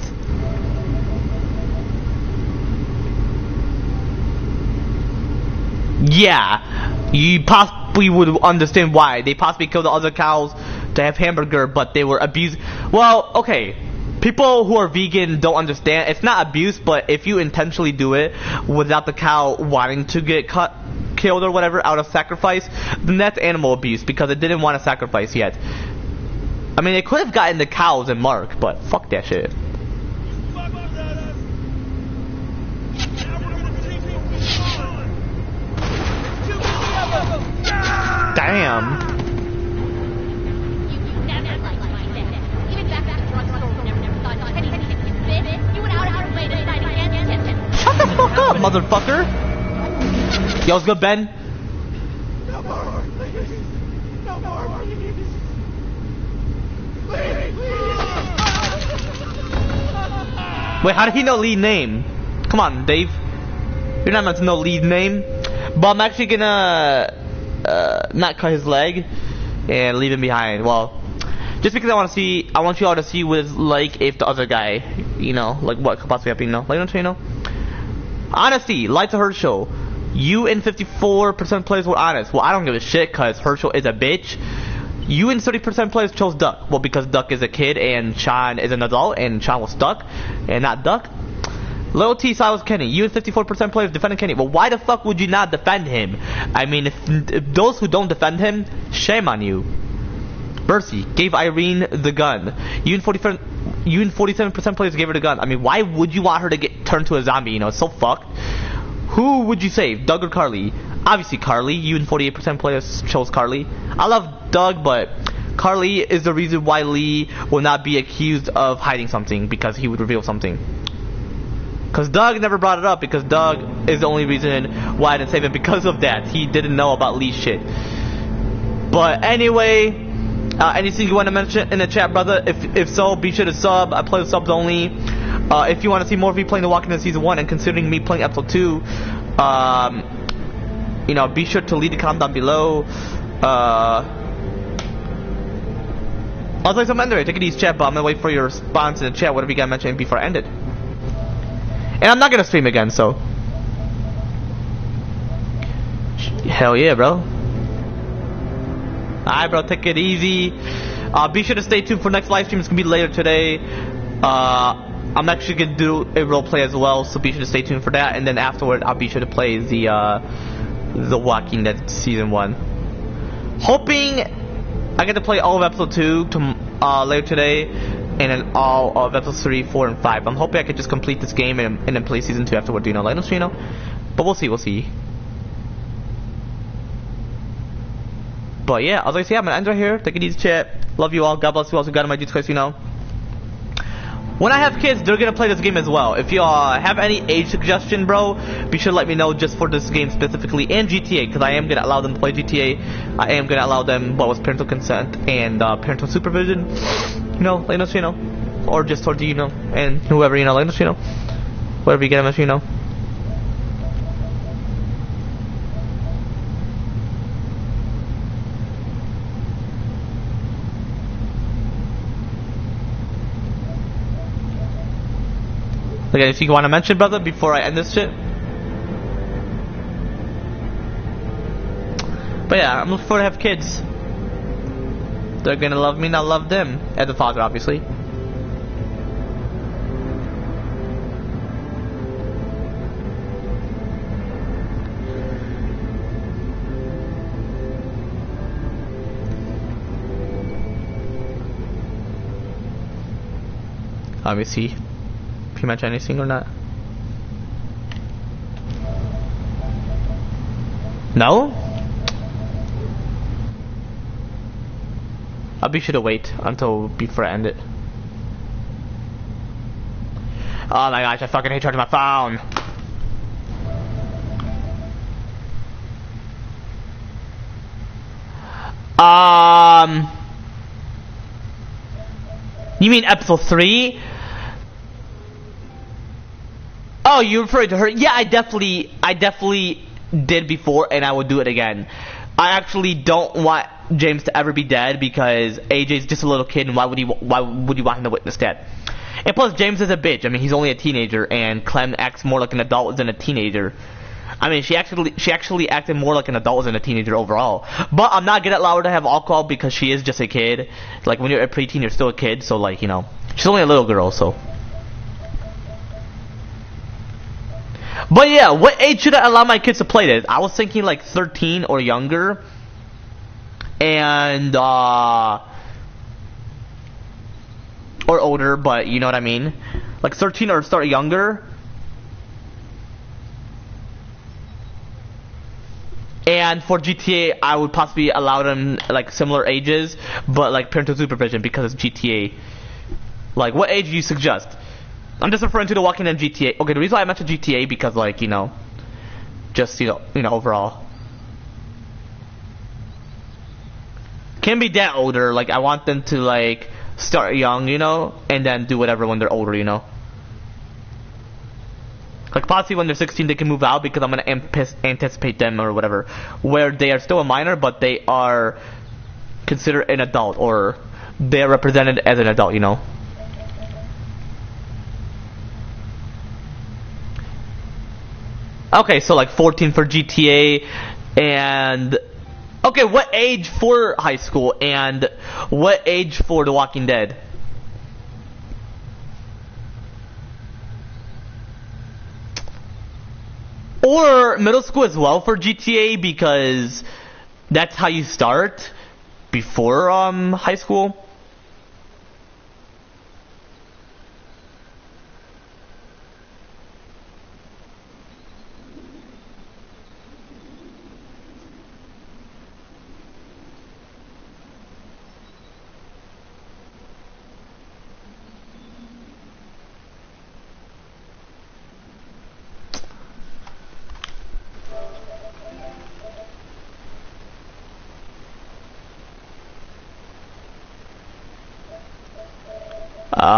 Yeah, you possibly would understand why. They possibly killed the other cows to have hamburger, but they were abused. Well, okay. People who are vegan don't understand. It's not abuse, but if you intentionally do it without the cow wanting to get killed or whatever out of sacrifice, then that's animal abuse because it didn't want to sacrifice yet. I mean, they could have gotten the cows and Mark, but fuck that shit. Damn. Shut the fuck up, motherfucker! Yo, what's good, Ben? No more, please. No more, please. Wait, how did he know Lee's name? Come on, Dave. You're not meant to know Lee's name. But I'm actually gonna not cut his leg and leave him behind. Well, just because I want you all to see what it's like if the other guy, you know, like what could possibly happen, you know? Like, you know? Honesty, light to Herschel. You and 54% players were honest. Well, I don't give a shit because Herschel is a bitch. You and 30% players chose Duck. Well, because Duck is a kid and Sean is an adult and Sean was stuck and not Duck. Lil T Silas Kenny. You and 54% players defended Kenny. Well, why the fuck would you not defend him? I mean, if those who don't defend him, shame on you. Mercy gave Irene the gun. You and 47% players gave her the gun. I mean, why would you want her to get turned to a zombie? You know, it's so fucked. Who would you save, Doug or Carly? Obviously Carly. You and 48% players chose Carly. I love Doug, but Carly is the reason why Lee will not be accused of hiding something because he would reveal something. Because Doug never brought it up because Doug is the only reason why I didn't save him because of that. He didn't know about Lee's shit. But anyway, anything you want to mention in the chat, brother? If so, be sure to sub. I play with subs only. If you want to see more of me playing The Walking Dead Season 1 and considering me playing Episode 2, you know, be sure to leave the comment down below. I'll play some Ender. Take it easy, chat, but I'm going to wait for your response in the chat, whatever you got mentioned before I end it. And I'm not going to stream again, so. Hell yeah, bro. Alright, bro, take it easy. Be sure to stay tuned for next live stream. It's going to be later today. I'm actually going to do a roleplay as well, so be sure to stay tuned for that. And then afterward, I'll be sure to play the Walking Dead Season 1. Hoping I get to play all of Episode 2 later today. and then all of episodes 3, 4, and 5. I'm hoping I could just complete this game and then play season 2 afterward, let us know. But we'll see. But yeah, I was like, I'm gonna end right here. Take it easy, chat. Love you all. God bless you all. So God in my Jesus Christ, When I have kids, they're gonna play this game as well. If you have any age suggestion, bro, be sure to let me know just for this game specifically, and GTA, because I am gonna allow them to play GTA. I am gonna allow them with parental consent and parental supervision. Let us or just towards you, and whoever let us whatever you get them, Okay, if you want to mention, brother, before I end this shit. But yeah, I'm looking forward to have kids. They're gonna love me, not love them. As a father, obviously. Let me see. If you mention anything or not. No? I'll be sure to wait until before I end it. Oh my gosh, I fucking hate charging my phone. You mean episode 3? Oh, you referring to her? Yeah, I definitely did before, and I would do it again. I actually don't want James to ever be dead because AJ's just a little kid, and why would you want him to witness that? And plus, James is a bitch. I mean, he's only a teenager, and Clem acts more like an adult than a teenager. I mean, she actually acted more like an adult than a teenager overall. But I'm not gonna allow her to have alcohol because she is just a kid. Like, when you're a preteen, you're still a kid, so like, she's only a little girl, so. But yeah, what age should I allow my kids to play this? I was thinking like 13 or younger. And, or older, but you know what I mean? Like 13 or start younger. And for GTA, I would possibly allow them like similar ages, but like parental supervision because it's GTA. Like, what age do you suggest? I'm just referring to the Walking Dead GTA. Okay, the reason why I mentioned GTA because like, just overall. Can't be that older. Like, I want them to like start young, and then do whatever when they're older, Like, possibly when they're 16 they can move out because I'm gonna anticipate them or whatever, where they are still a minor but they are considered an adult, or they're represented as an adult, Okay, so like 14 for GTA, and okay, what age for high school, and what age for The Walking Dead? Or middle school as well for GTA, because that's how you start before high school.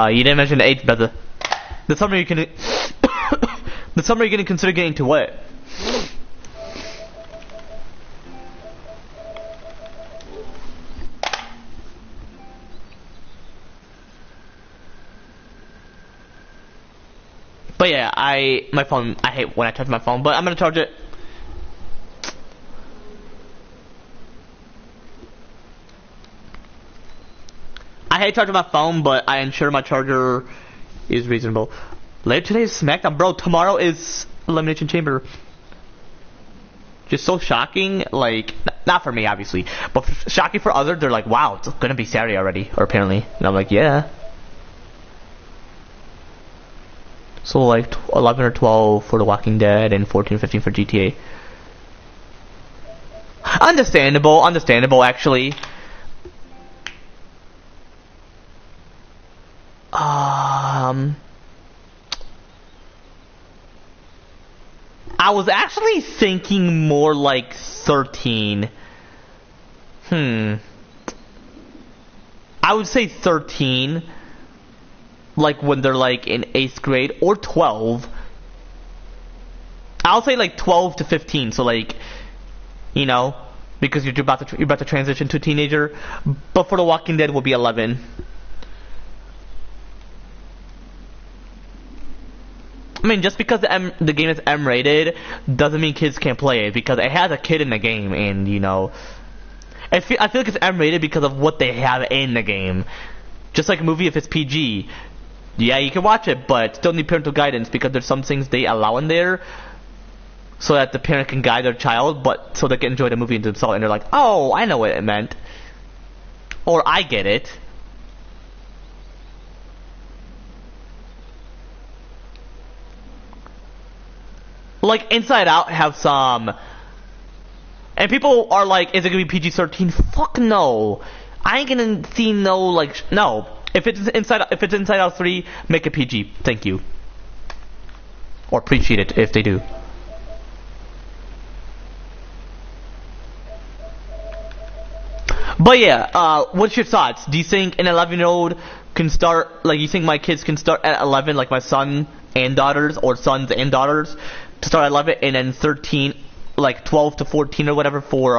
You didn't mention the age, brother. The summer you can. The summer you're gonna consider getting to what? But yeah, my phone. I hate when I charge my phone, but I'm gonna charge it. I hate charging my phone, but I ensure my charger is reasonable. Later today is SmackDown. Bro, tomorrow is Elimination Chamber. Just so shocking, like, not for me, obviously, but shocking for others. They're like, wow, it's gonna be Saturday already, or apparently. And I'm like, yeah. So like 11 or 12 for The Walking Dead and 14 or 15 for GTA. Understandable actually. I was actually thinking more like 13. I would say 13. Like when they're like in 8th grade, or 12. I'll say like 12 to 15. So like, you know, because you're about to transition to a teenager. But for The Walking Dead, will be 11. I mean, just because the game is M-rated doesn't mean kids can't play it, because it has a kid in the game, and you know, I feel like it's M-rated because of what they have in the game. Just like a movie, if it's PG, yeah, you can watch it, but still need parental guidance, because there's some things they allow in there so that the parent can guide their child, but so they can enjoy the movie themselves, and they're like, oh, I know what it meant, or I get it. Like Inside Out have some, and people are like, is it gonna be PG-13? Fuck no. I ain't gonna see no, like, no. If it's Inside Out 3, make it PG. Thank you. Or appreciate it if they do. But yeah, what's your thoughts? Do you think an 11-year-old can start, like, you think my kids can start at 11, like my son and daughters, or sons and daughters, to start at 11, and then 13, like 12 to 14 or whatever for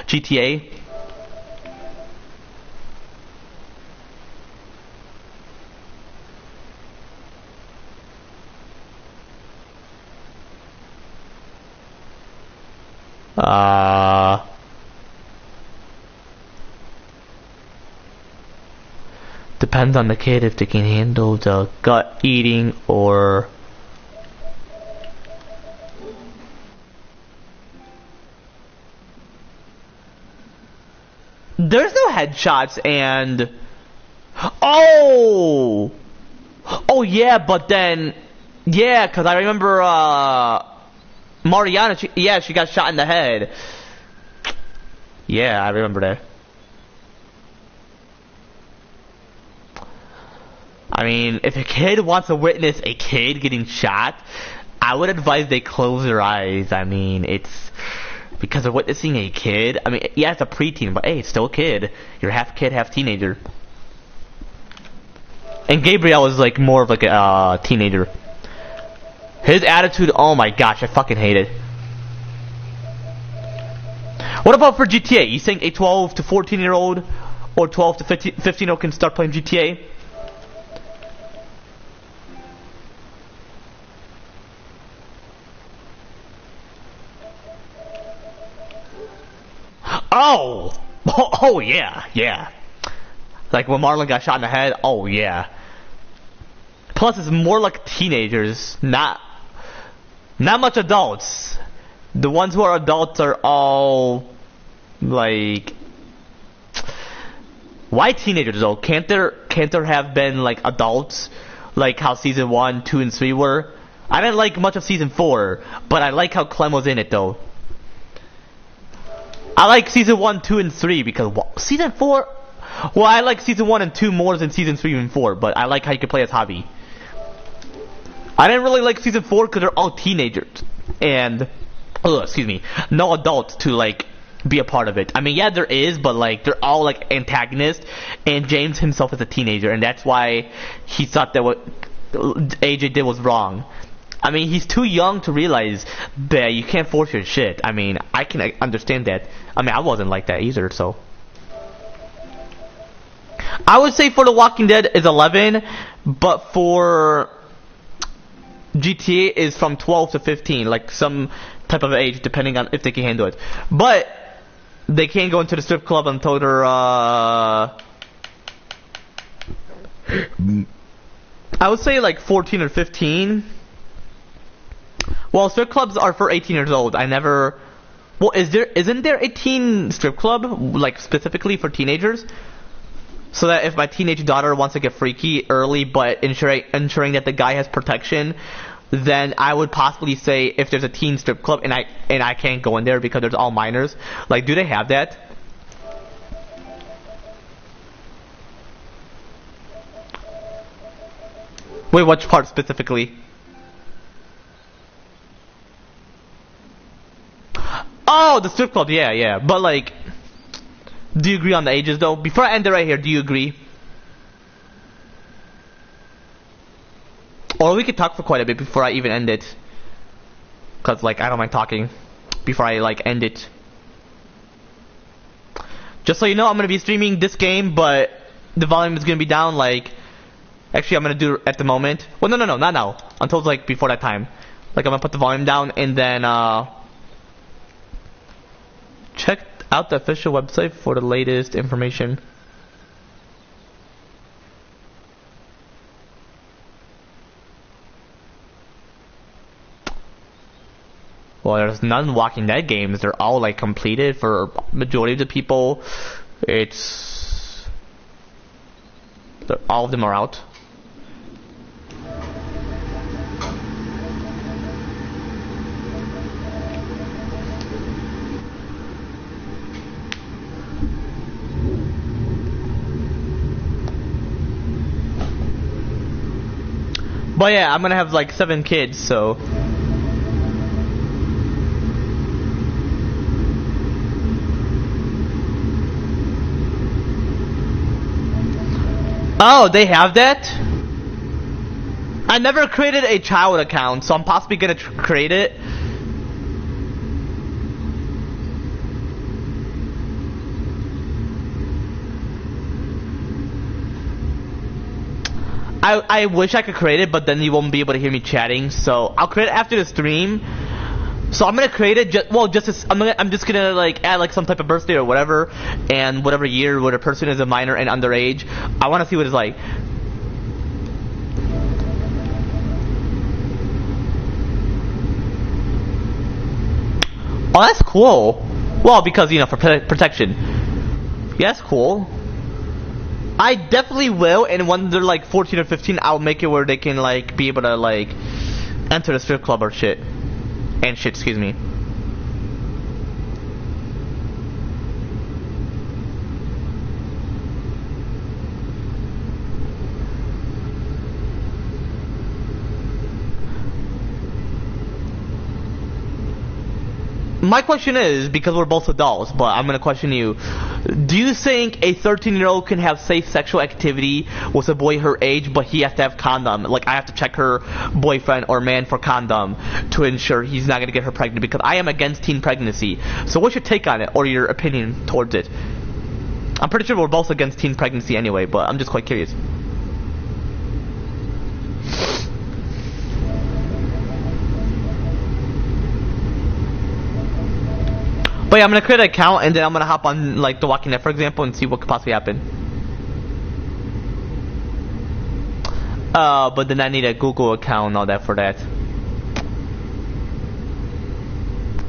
GTA? Depends on the kid if they can handle the gut eating or... There's no headshots and... Oh! Oh yeah, but then... Yeah, because I remember, Mariana, she got shot in the head. Yeah, I remember that. I mean, if a kid wants to witness a kid getting shot, I would advise they close their eyes. I mean, it's... Because of witnessing a kid, I mean, yeah, it's a preteen, but hey, it's still a kid. You're half kid, half teenager. And Gabriel is like more of like a teenager. His attitude, oh my gosh, I fucking hate it. What about for GTA? You think a 12 to 14-year-old or 12 to 15-year-old can start playing GTA? Oh! Oh yeah, yeah. Like when Marlon got shot in the head, oh yeah. Plus it's more like teenagers, not much adults. The ones who are adults are all like... Why teenagers though? Can't there have been like adults, like how season 1, 2, and 3 were? I didn't like much of season 4, but I like how Clem was in it though. I like season 1, 2, and 3 because season 4... Well, I like season 1 and 2 more than season 3 and 4, but I like how you can play as Javi. I didn't really like season 4 because they're all teenagers. And... excuse me. No adults to, like, be a part of it. I mean, yeah, there is, but, like, they're all, like, antagonists. And James himself is a teenager, and that's why he thought that what AJ did was wrong. I mean, he's too young to realize that you can't force your shit. I mean, I can understand that. I mean, I wasn't like that either, so... I would say for The Walking Dead is 11, but for GTA is from 12 to 15, like some type of age, depending on if they can handle it. But they can't go into the strip club until they're, I would say like 14 or 15. Well, strip clubs are for 18 years old. I never... Well, isn't there a teen strip club, like, specifically for teenagers? so that if my teenage daughter wants to get freaky early, but ensuring that the guy has protection, then I would possibly say if there's a teen strip club and I can't go in there because there's all minors. Like, do they have that? Wait, which part specifically? Oh, the strip club, yeah. But like, do you agree on the ages though? Before I end it right here, do you agree? Or we could talk for quite a bit before I even end it. Cause like, I don't mind talking before I like end it. Just so you know, I'm gonna be streaming this game, but the volume is gonna be down like, actually I'm gonna do it at the moment. Well, no, not now. Until like before that time. Like I'm gonna put the volume down and then check out the official website for the latest information. Well, there's none Walking Dead games. They're all like completed for majority of the people. All of them are out. But yeah, I'm gonna have like 7 kids, so. Oh, they have that? I never created a child account, so I'm possibly gonna create it. I wish I could create it, but then you won't be able to hear me chatting. So I'll create it after the stream. So I'm gonna create it. I'm just gonna like add like some type of birthday or whatever, and whatever year where the person is a minor and underage. I want to see what it's like. Oh, that's cool. Well, because you know, for protection. Yeah, that's cool. I definitely will, and when they're like 14 or 15, I'll make it where they can like be able to like enter the strip club or shit. Excuse me. My question is, because we're both adults, but I'm gonna question you. Do you think a 13-year-old can have safe sexual activity with a boy her age, but he has to have condom? Like, I have to check her boyfriend or man for condom to ensure he's not gonna get her pregnant, because I am against teen pregnancy. So what's your take on it, or your opinion towards it? I'm pretty sure we're both against teen pregnancy anyway, but I'm just quite curious. But yeah, I'm gonna create an account and then I'm gonna hop on like The Walking Dead, for example, and see what could possibly happen. But then I need a Google account and all that for that.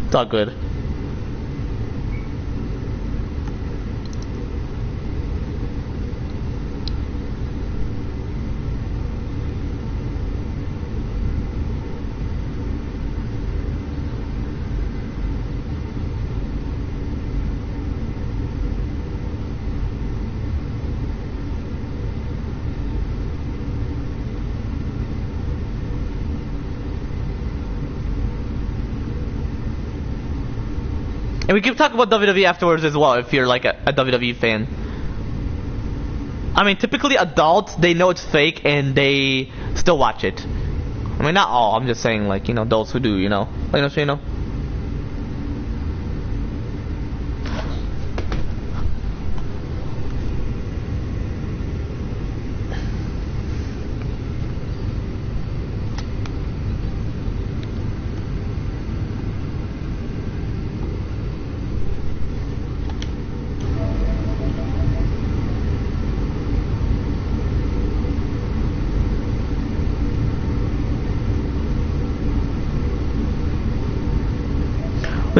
It's all good. And we can talk about WWE afterwards as well, if you're like a WWE fan. I mean, typically adults, they know it's fake and they still watch it. I mean, not all, I'm just saying, like, you know, those who do, you know. Like, you know.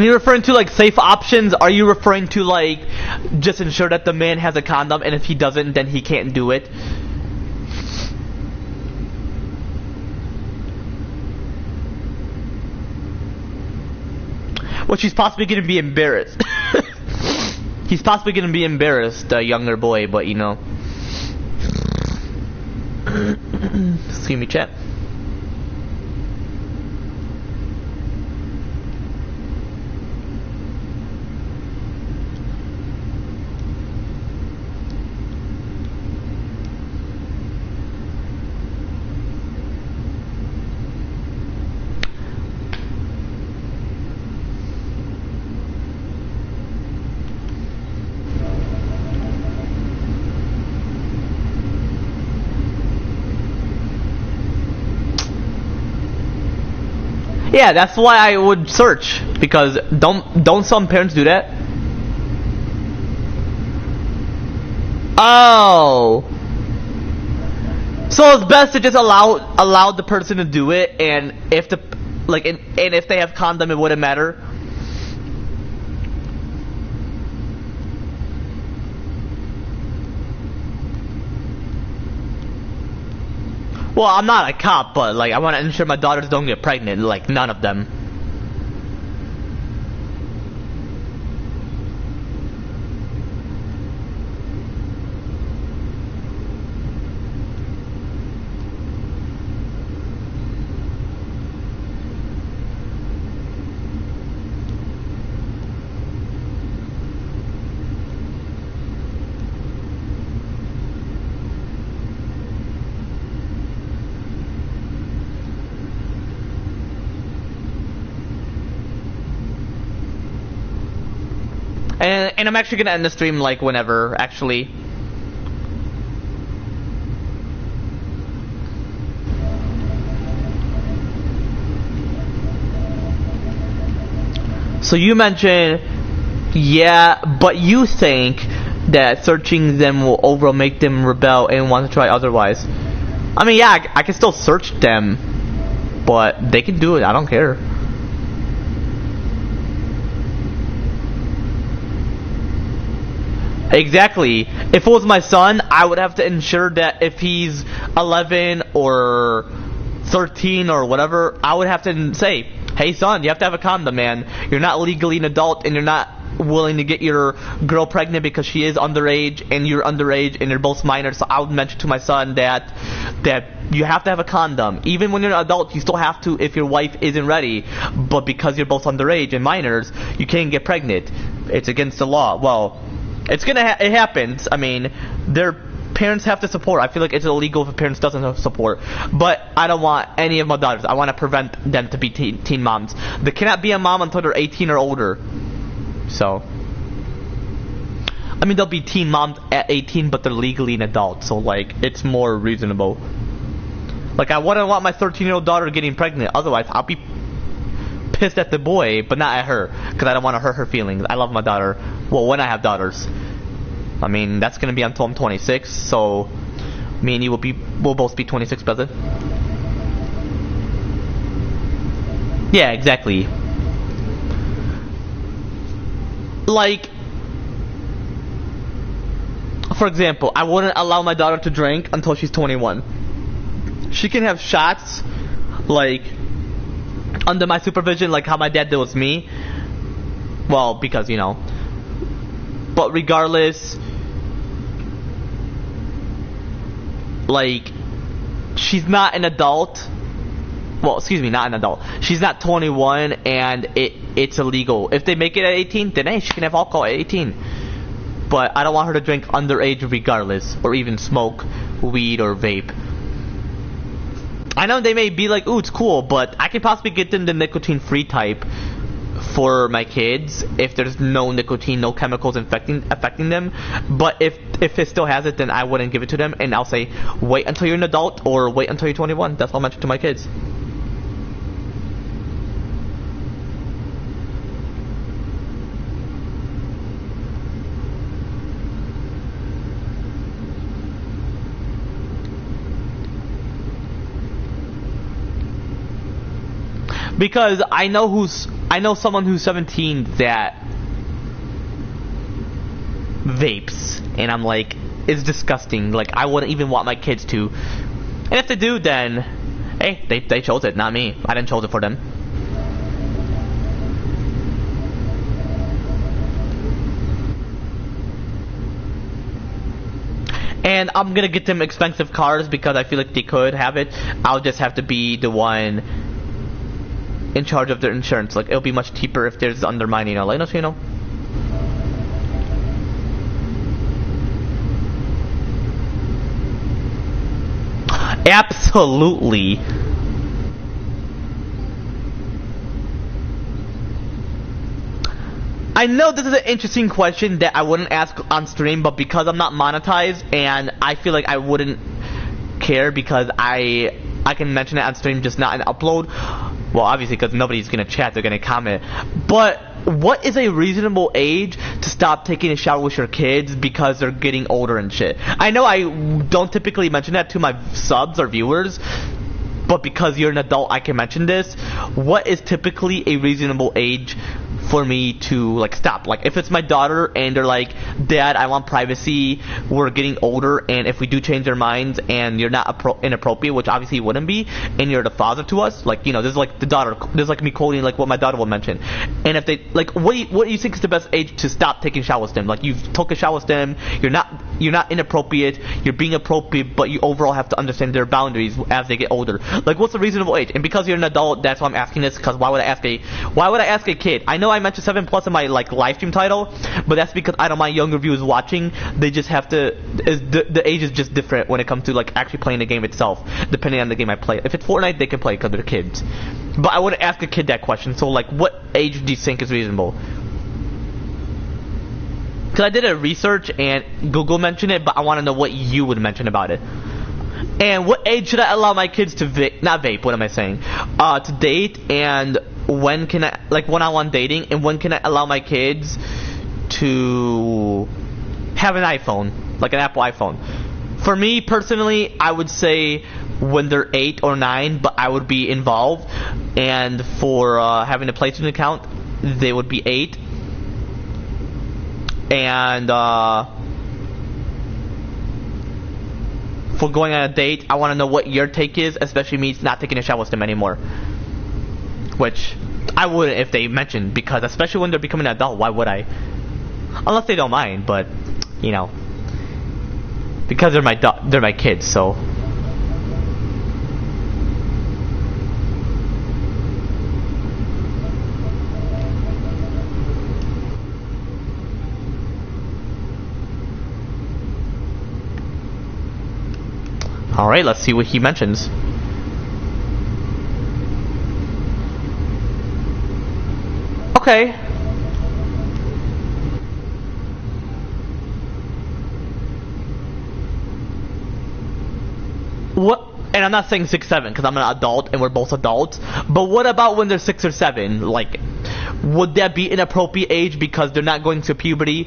When you're referring to like safe options, are you referring to like just ensure that the man has a condom, and if he doesn't, then he can't do it? Well, she's possibly going to be embarrassed. He's possibly going to be embarrassed, the younger boy, but you know. Excuse me, chat. Yeah, that's why I would search, because don't some parents do that? Oh, so it's best to just allow the person to do it, and if the and if they have condom, it wouldn't matter. Well, I'm not a cop, but like I want to ensure my daughters don't get pregnant, like none of them. And I'm actually gonna end the stream like whenever, actually. So you mentioned, yeah, but you think that searching them will overall make them rebel and want to try otherwise. I mean, yeah, I can still search them, but they can do it, I don't care. Exactly. If it was my son, I would have to ensure that if he's 11 or 13 or whatever, I would have to say, hey son, you have to have a condom, man. You're not legally an adult and you're not willing to get your girl pregnant because she is underage and you're underage and you're both minors. So I would mention to my son that you have to have a condom. Even when you're an adult, you still have to if your wife isn't ready. But because you're both underage and minors, you can't get pregnant. It's against the law. Well, it's gonna it happens. I mean, their parents have to support. I feel like it's illegal if a parent doesn't support. But I don't want any of my daughters. I want to prevent them to be teen moms. They cannot be a mom until they're 18 or older. So, I mean, they'll be teen moms at 18, but they're legally an adult. So, like, it's more reasonable. Like, I wouldn't want my 13-year-old daughter getting pregnant. Otherwise, I'll be pissed at the boy, but not at her, because I don't want to hurt her feelings. I love my daughter. Well, when I have daughters. I mean, that's gonna be until I'm 26. So, me and you will both be 26, brother. Yeah, exactly. Like, for example, I wouldn't allow my daughter to drink until she's 21. She can have shots, like, under my supervision, like how my dad did with me. Well, because, you know. But regardless, like, she's not an adult. Well, excuse me, not an adult. She's not 21, and it's illegal. If they make it at 18, then hey, she can have alcohol at 18. But I don't want her to drink underage regardless, or even smoke weed or vape. I know they may be like, ooh, it's cool, but I can possibly get them the nicotine-free type for my kids if there's no nicotine, no chemicals affecting them. But if it still has it, then I wouldn't give it to them, and I'll say, wait until you're an adult or wait until you're 21. That's all I mention to my kids. Because I know who's I know someone who's 17 that vapes, and I'm like, it's disgusting. Like, I wouldn't even want my kids to. And if they do, then hey, they chose it, not me. I didn't chose it for them. And I'm gonna get them expensive cars because I feel like they could have it. I'll just have to be the one in charge of their insurance. Like, it'll be much cheaper if there's undermining, like, you know. Absolutely. I know this is an interesting question that I wouldn't ask on stream, but because I'm not monetized and I feel like I wouldn't care because I can mention it on stream, just not an upload. Well, obviously because nobody's gonna chat, they're gonna comment. But what is a reasonable age to stop taking a shower with your kids because they're getting older and shit? I know I don't typically mention that to my subs or viewers, but because you're an adult, I can mention this. What is typically a reasonable age for me to like stop? Like, if it's my daughter and they're like, Dad, I want privacy, we're getting older, and if we do change our minds and you're not inappropriate, which obviously you wouldn't be, and you're the father to us, like, you know, this is like the daughter, this is like me quoting like what my daughter will mention. And if they like, what do you think is the best age to stop taking showers with them? Like, you've took a shower with them, you're not inappropriate, you're being appropriate, but you overall have to understand their boundaries as they get older. Like, what's a reasonable age? And because you're an adult, that's why I'm asking this, because why would I ask a kid? I know I mentioned 7+ in my like live stream title, but that's because I don't mind younger viewers watching. They just have to, the age is just different when it comes to like actually playing the game itself, depending on the game I play. If it's Fortnite, they can play because they're kids. But I wouldn't ask a kid that question. So like, what age do you think is reasonable? Because I did a research and Google mentioned it, but I want to know what you would mention about it. And what age should I allow my kids to not vape, what am I saying? To date, and when can I, like, one-on-one dating, and when can I allow my kids to have an iPhone, like an Apple iPhone? For me, personally, I would say when they're 8 or 9, but I would be involved. And for having a PlayStation account, they would be 8. And for going on a date, I want to know what your take is, especially me not taking a shower with them anymore. Which I wouldn't if they mentioned, because especially when they're becoming an adult, why would I? Unless they don't mind, but you know, because they're my kids, so. Alright, let's see what he mentions. Okay. What? And I'm not saying 6, 7 because I'm an adult and we're both adults. But what about when they're 6 or 7? Like, would that be inappropriate age because they're not going to puberty,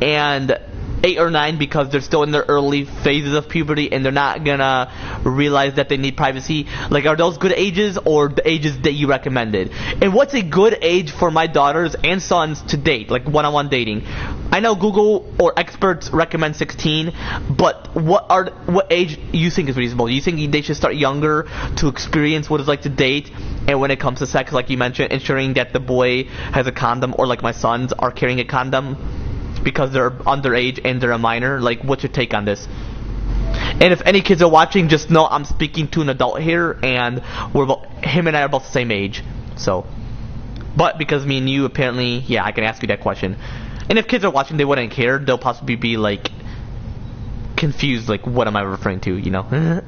and 8 or 9 because they're still in their early phases of puberty and they're not gonna realize that they need privacy? Like, are those good ages or the ages that you recommended? And what's a good age for my daughters and sons to date, like one-on-one dating? I know Google or experts recommend 16, but what age you think is reasonable? Do you think they should start younger to experience what it's like to date? And when it comes to sex, like you mentioned, ensuring that the boy has a condom, or like my sons are carrying a condom because they're underage and they're a minor? Like, what's your take on this? And if any kids are watching, just know I'm speaking to an adult here, and him and I are both the same age. So, but because me and you apparently, yeah, I can ask you that question. And if kids are watching, they wouldn't care. They'll possibly be like confused, like, what am I referring to? You know.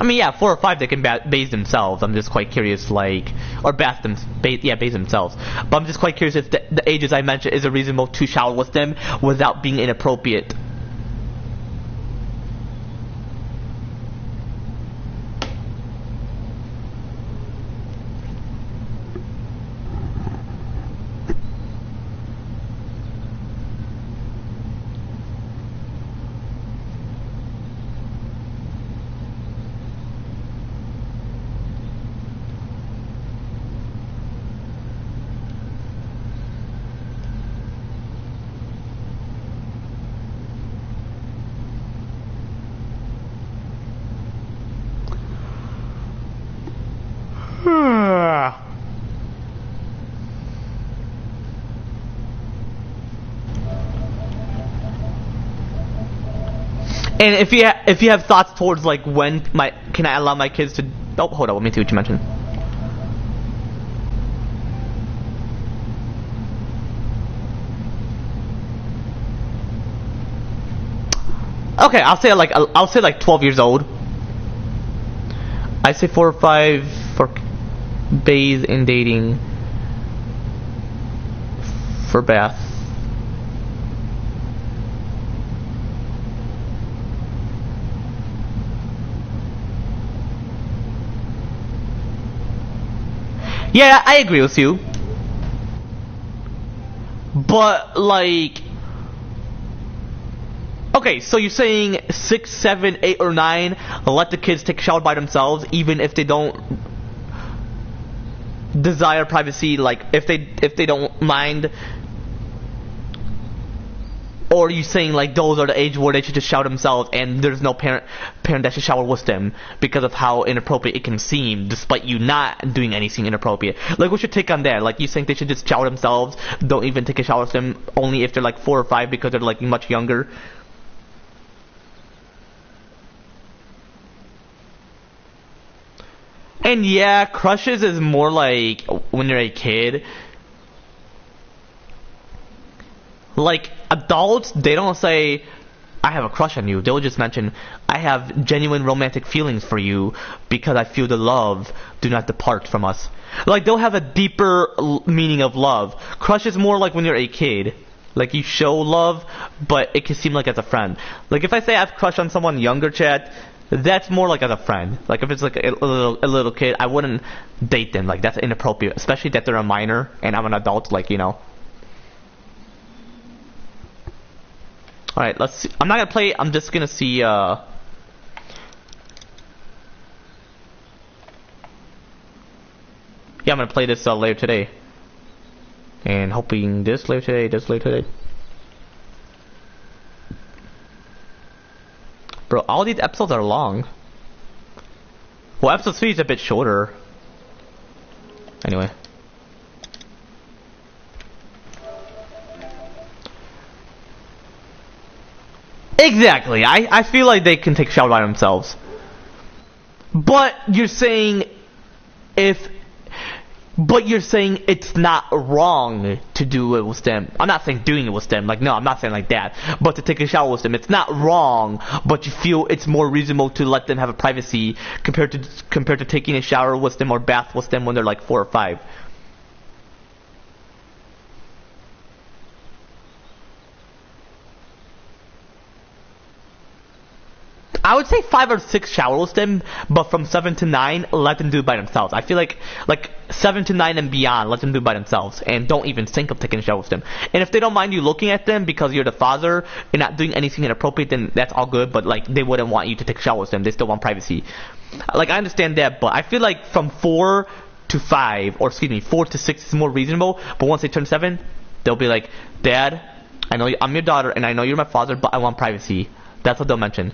I mean, yeah, 4 or 5 they can bathe themselves. I'm just quite curious, like, or bathe themselves. But I'm just quite curious if the ages I mentioned is a reasonable to shower with them without being inappropriate. And if you have thoughts towards like when can I allow my kids to? Oh, hold on. Let me see what you mentioned. Okay, I'll say like 12 years old. I say 4 or 5 for bathe and dating for bath. Yeah, I agree with you. But like, okay, so you're saying 6, 7, 8, or 9, let the kids take a shower by themselves, even if they don't desire privacy, like if they don't mind. Or are you saying like those are the age where they should just shower themselves and there's no parent that should shower with them because of how inappropriate it can seem despite you not doing anything inappropriate? Like, what's your take on that? Like, you think they should just shower themselves, don't even take a shower with them, only if they're like 4 or 5 because they're like much younger? And yeah, crushes is more like when you're a kid. Like, adults, they don't say, I have a crush on you. They'll just mention, I have genuine romantic feelings for you because I feel the love. Do not depart from us. Like, they'll have a deeper meaning of love. Crush is more like when you're a kid. Like, you show love, but it can seem like as a friend. Like, if I say I have a crush on someone younger, Chad, that's more like as a friend. Like, if it's like a little kid, I wouldn't date them. Like, that's inappropriate. Especially that they're a minor and I'm an adult, like, you know. Alright, let's see. I'm not gonna play, I'm just gonna see, yeah, I'm gonna play this later today. And hoping this later today. Bro, all these episodes are long. Well, episode 3 is a bit shorter. Anyway. Exactly. I feel like they can take a shower by themselves. But you're saying it's not wrong to do it with them. I'm not saying doing it with them. Like, no, I'm not saying like that. But to take a shower with them, it's not wrong. But you feel it's more reasonable to let them have a privacy compared to taking a shower with them or bath with them when they're like 4 or 5. I would say 5 or 6 shower with them, but from 7 to 9, let them do it by themselves. I feel like 7 to 9 and beyond, let them do it by themselves, and don't even think of taking a shower with them. And if they don't mind you looking at them because you're the father and not doing anything inappropriate, then that's all good. But like, they wouldn't want you to take a shower with them. They still want privacy. Like, I understand that, but I feel like from 4 to 5, or excuse me, 4 to 6 is more reasonable. But once they turn 7, they'll be like, Dad, I know I'm your daughter and I know you're my father, but I want privacy. That's what they'll mention.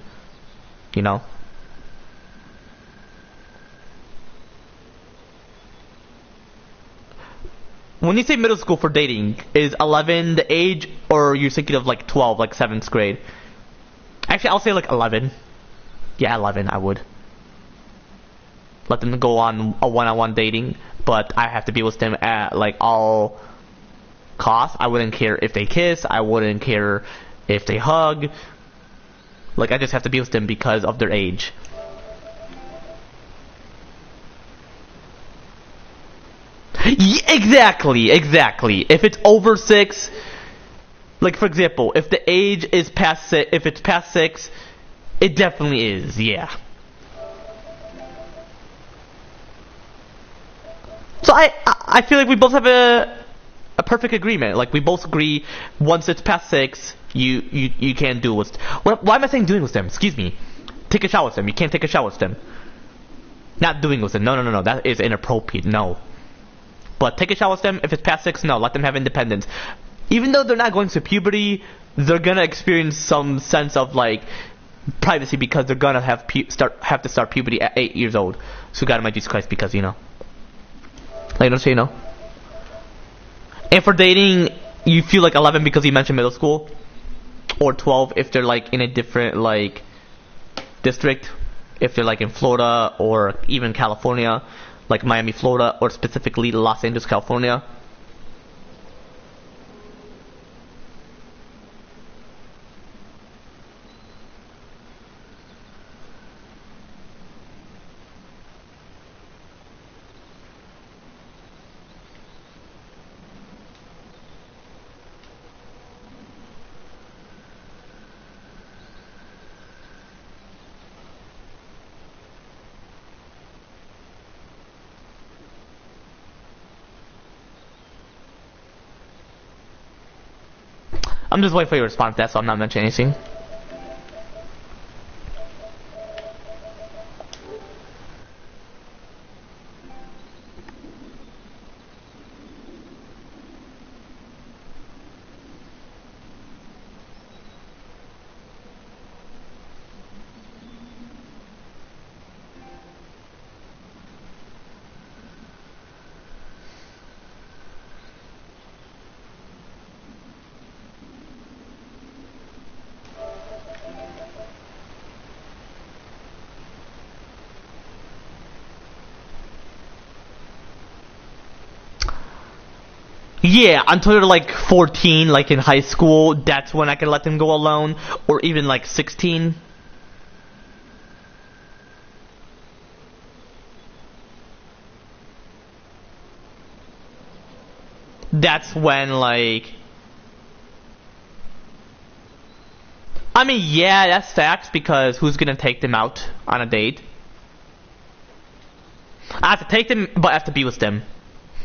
You know? When you say middle school for dating, is 11 the age, or you're thinking of like 12, like 7th grade? Actually, I'll say like 11. Yeah, 11, I would. Let them go on a one-on-one dating, but I have to be with them at like all costs. I wouldn't care if they kiss, I wouldn't care if they hug. Like, I just have to be with them because of their age. Yeah, exactly. If it's over 6, like for example, if the age is past 6, if it's past 6, it definitely is. Yeah. So I feel like we both have a perfect agreement. Like, we both agree once it's past 6. You can't do with. Why am I saying doing with them? Excuse me. Take a shower with them. You can't take a shower with them. Not doing with them. No. That is inappropriate. No. But take a shower with them. If it's past 6, no. Let them have independence. Even though they're not going through puberty, they're gonna experience some sense of like privacy because they're gonna have to start puberty at 8 years old. So God my Jesus Christ, because you know. Like, don't say no. And for dating, you feel like 11 because you mentioned middle school. Or 12 if they're like in a different like district, if you're like in Florida or even California, like Miami, Florida, or specifically Los Angeles, California. I'm just waiting for your response to that, so I'm not mentioning anything. Yeah, until you're like 14, like in high school, that's when I can let them go alone, or even like 16. That's when like... I mean, yeah, that's facts, because who's gonna take them out on a date? I have to take them, but I have to be with them.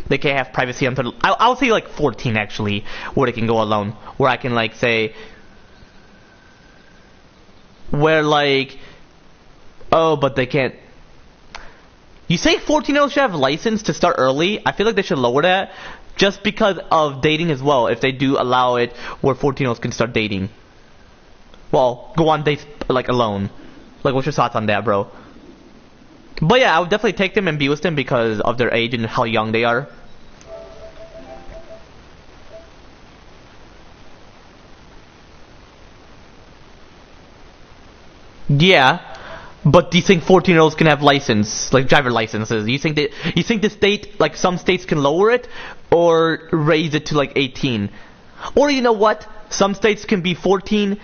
They can't have privacy until I'll say like 14 actually, where they can go alone. Where I can like say, where like, oh, but they can't. You say 14-year-olds should have a license to start early? I feel like they should lower that, just because of dating as well. If they do allow it, where 14-year-olds can start dating. Well, go on dates like alone. Like, what's your thoughts on that, bro? But yeah, I would definitely take them and be with them because of their age and how young they are. Yeah, but do you think 14-year-olds can have license, like driver licenses? You think the state, like some states can lower it or raise it to like 18? Or you know what? Some states can be 14,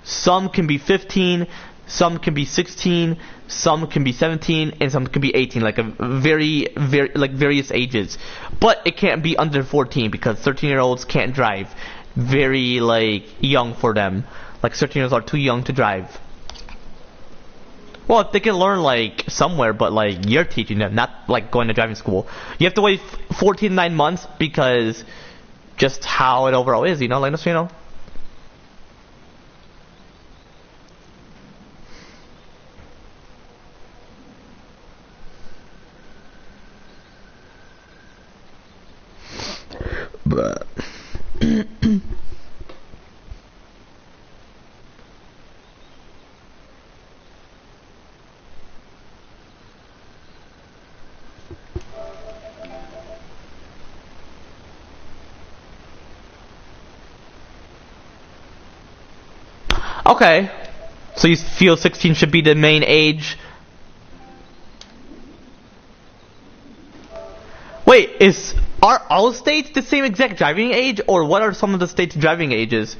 some can be 15, some can be 16, some can be 17, and some can be 18, like a very like various ages. But it can't be under 14 because 13-year-olds can't drive. Very like young for them. Like 13-year-olds are too young to drive. Well, if they can learn like somewhere, but like you're teaching them, not like going to driving school. You have to wait 14 9 months because just how it overall is, you know, like, you know. But okay, so you feel 16 should be the main age? Wait, are all states the same exact driving age, or what are some of the states' driving ages?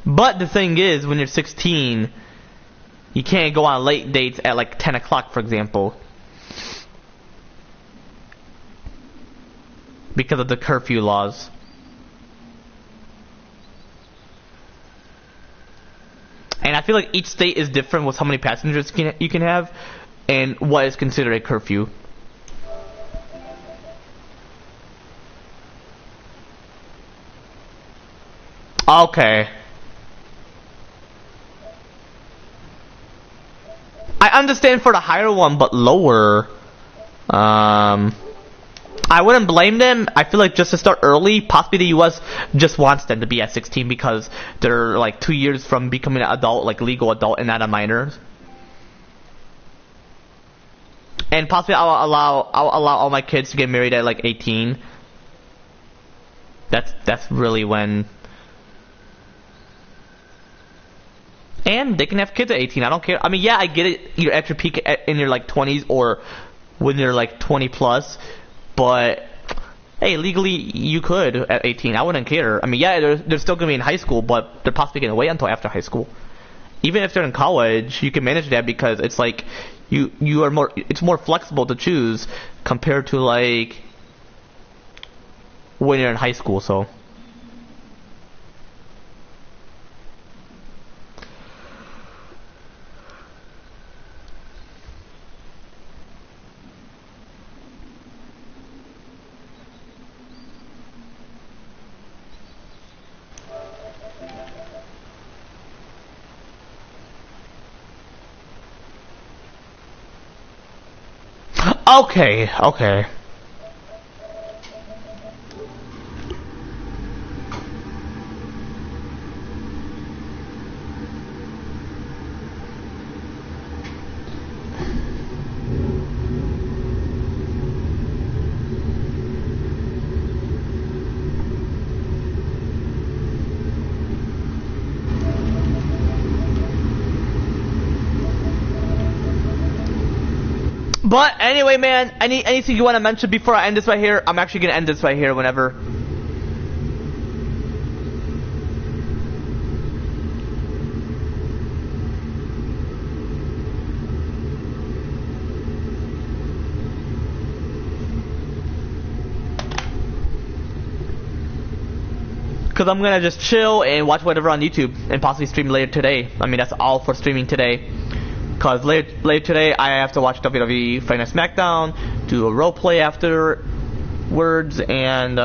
But the thing is, when you're 16, you can't go on late dates at like 10 o'clock, for example. Because of the curfew laws. And I feel like each state is different with how many passengers you can have and what is considered a curfew. Okay. I understand for the higher one, but lower, I wouldn't blame them. I feel like just to start early, possibly the US just wants them to be at 16 because they're like 2 years from becoming an adult, like legal adult and not a minor. And possibly I'll allow all my kids to get married at like 18. That's really when And they can have kids at 18. I don't care. I mean, yeah, I get it. You're at your peak in your like 20s or when you're like 20 plus, but hey, legally you could at 18. I wouldn't care. I mean, yeah, they're still gonna be in high school, but they're possibly gonna wait until after high school. Even if they're in college, you can manage that because it's like you are more. It's more flexible to choose compared to like when you're in high school. So. Okay, okay. But anyway, man, anything you want to mention before I end this right here? I'm actually gonna end this right here whenever. Because I'm gonna just chill and watch whatever on YouTube and possibly stream later today. I mean, that's all for streaming today. Because later today, I have to watch WWE Friday Night SmackDown, do a role play afterwards, and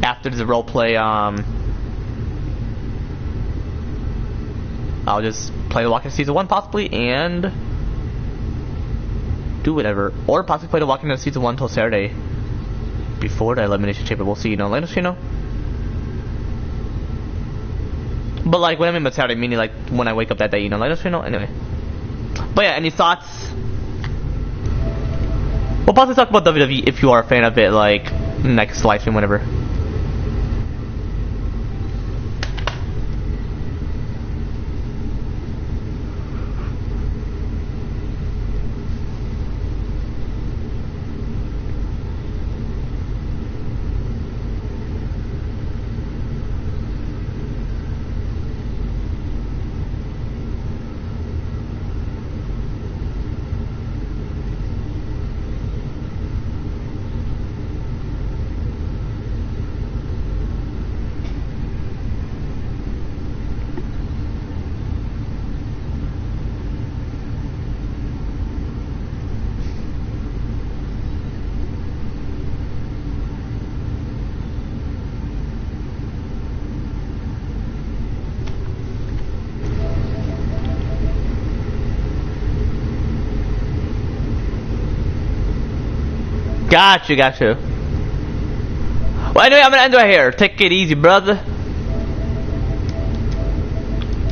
after the role play, I'll just play The Walking Dead Season 1 possibly, and do whatever. Or possibly play The Walking Dead Season 1 until Saturday, before the Elimination Chamber. We'll see, you know, later, you know. But like when I mean by Saturday, meaning like when I wake up that day, you know, let us know. Anyway. But yeah, any thoughts? We'll possibly talk about WWE if you are a fan of it, like next live stream, whatever. Got you. Well, anyway, I'm gonna end right here. Take it easy, brother.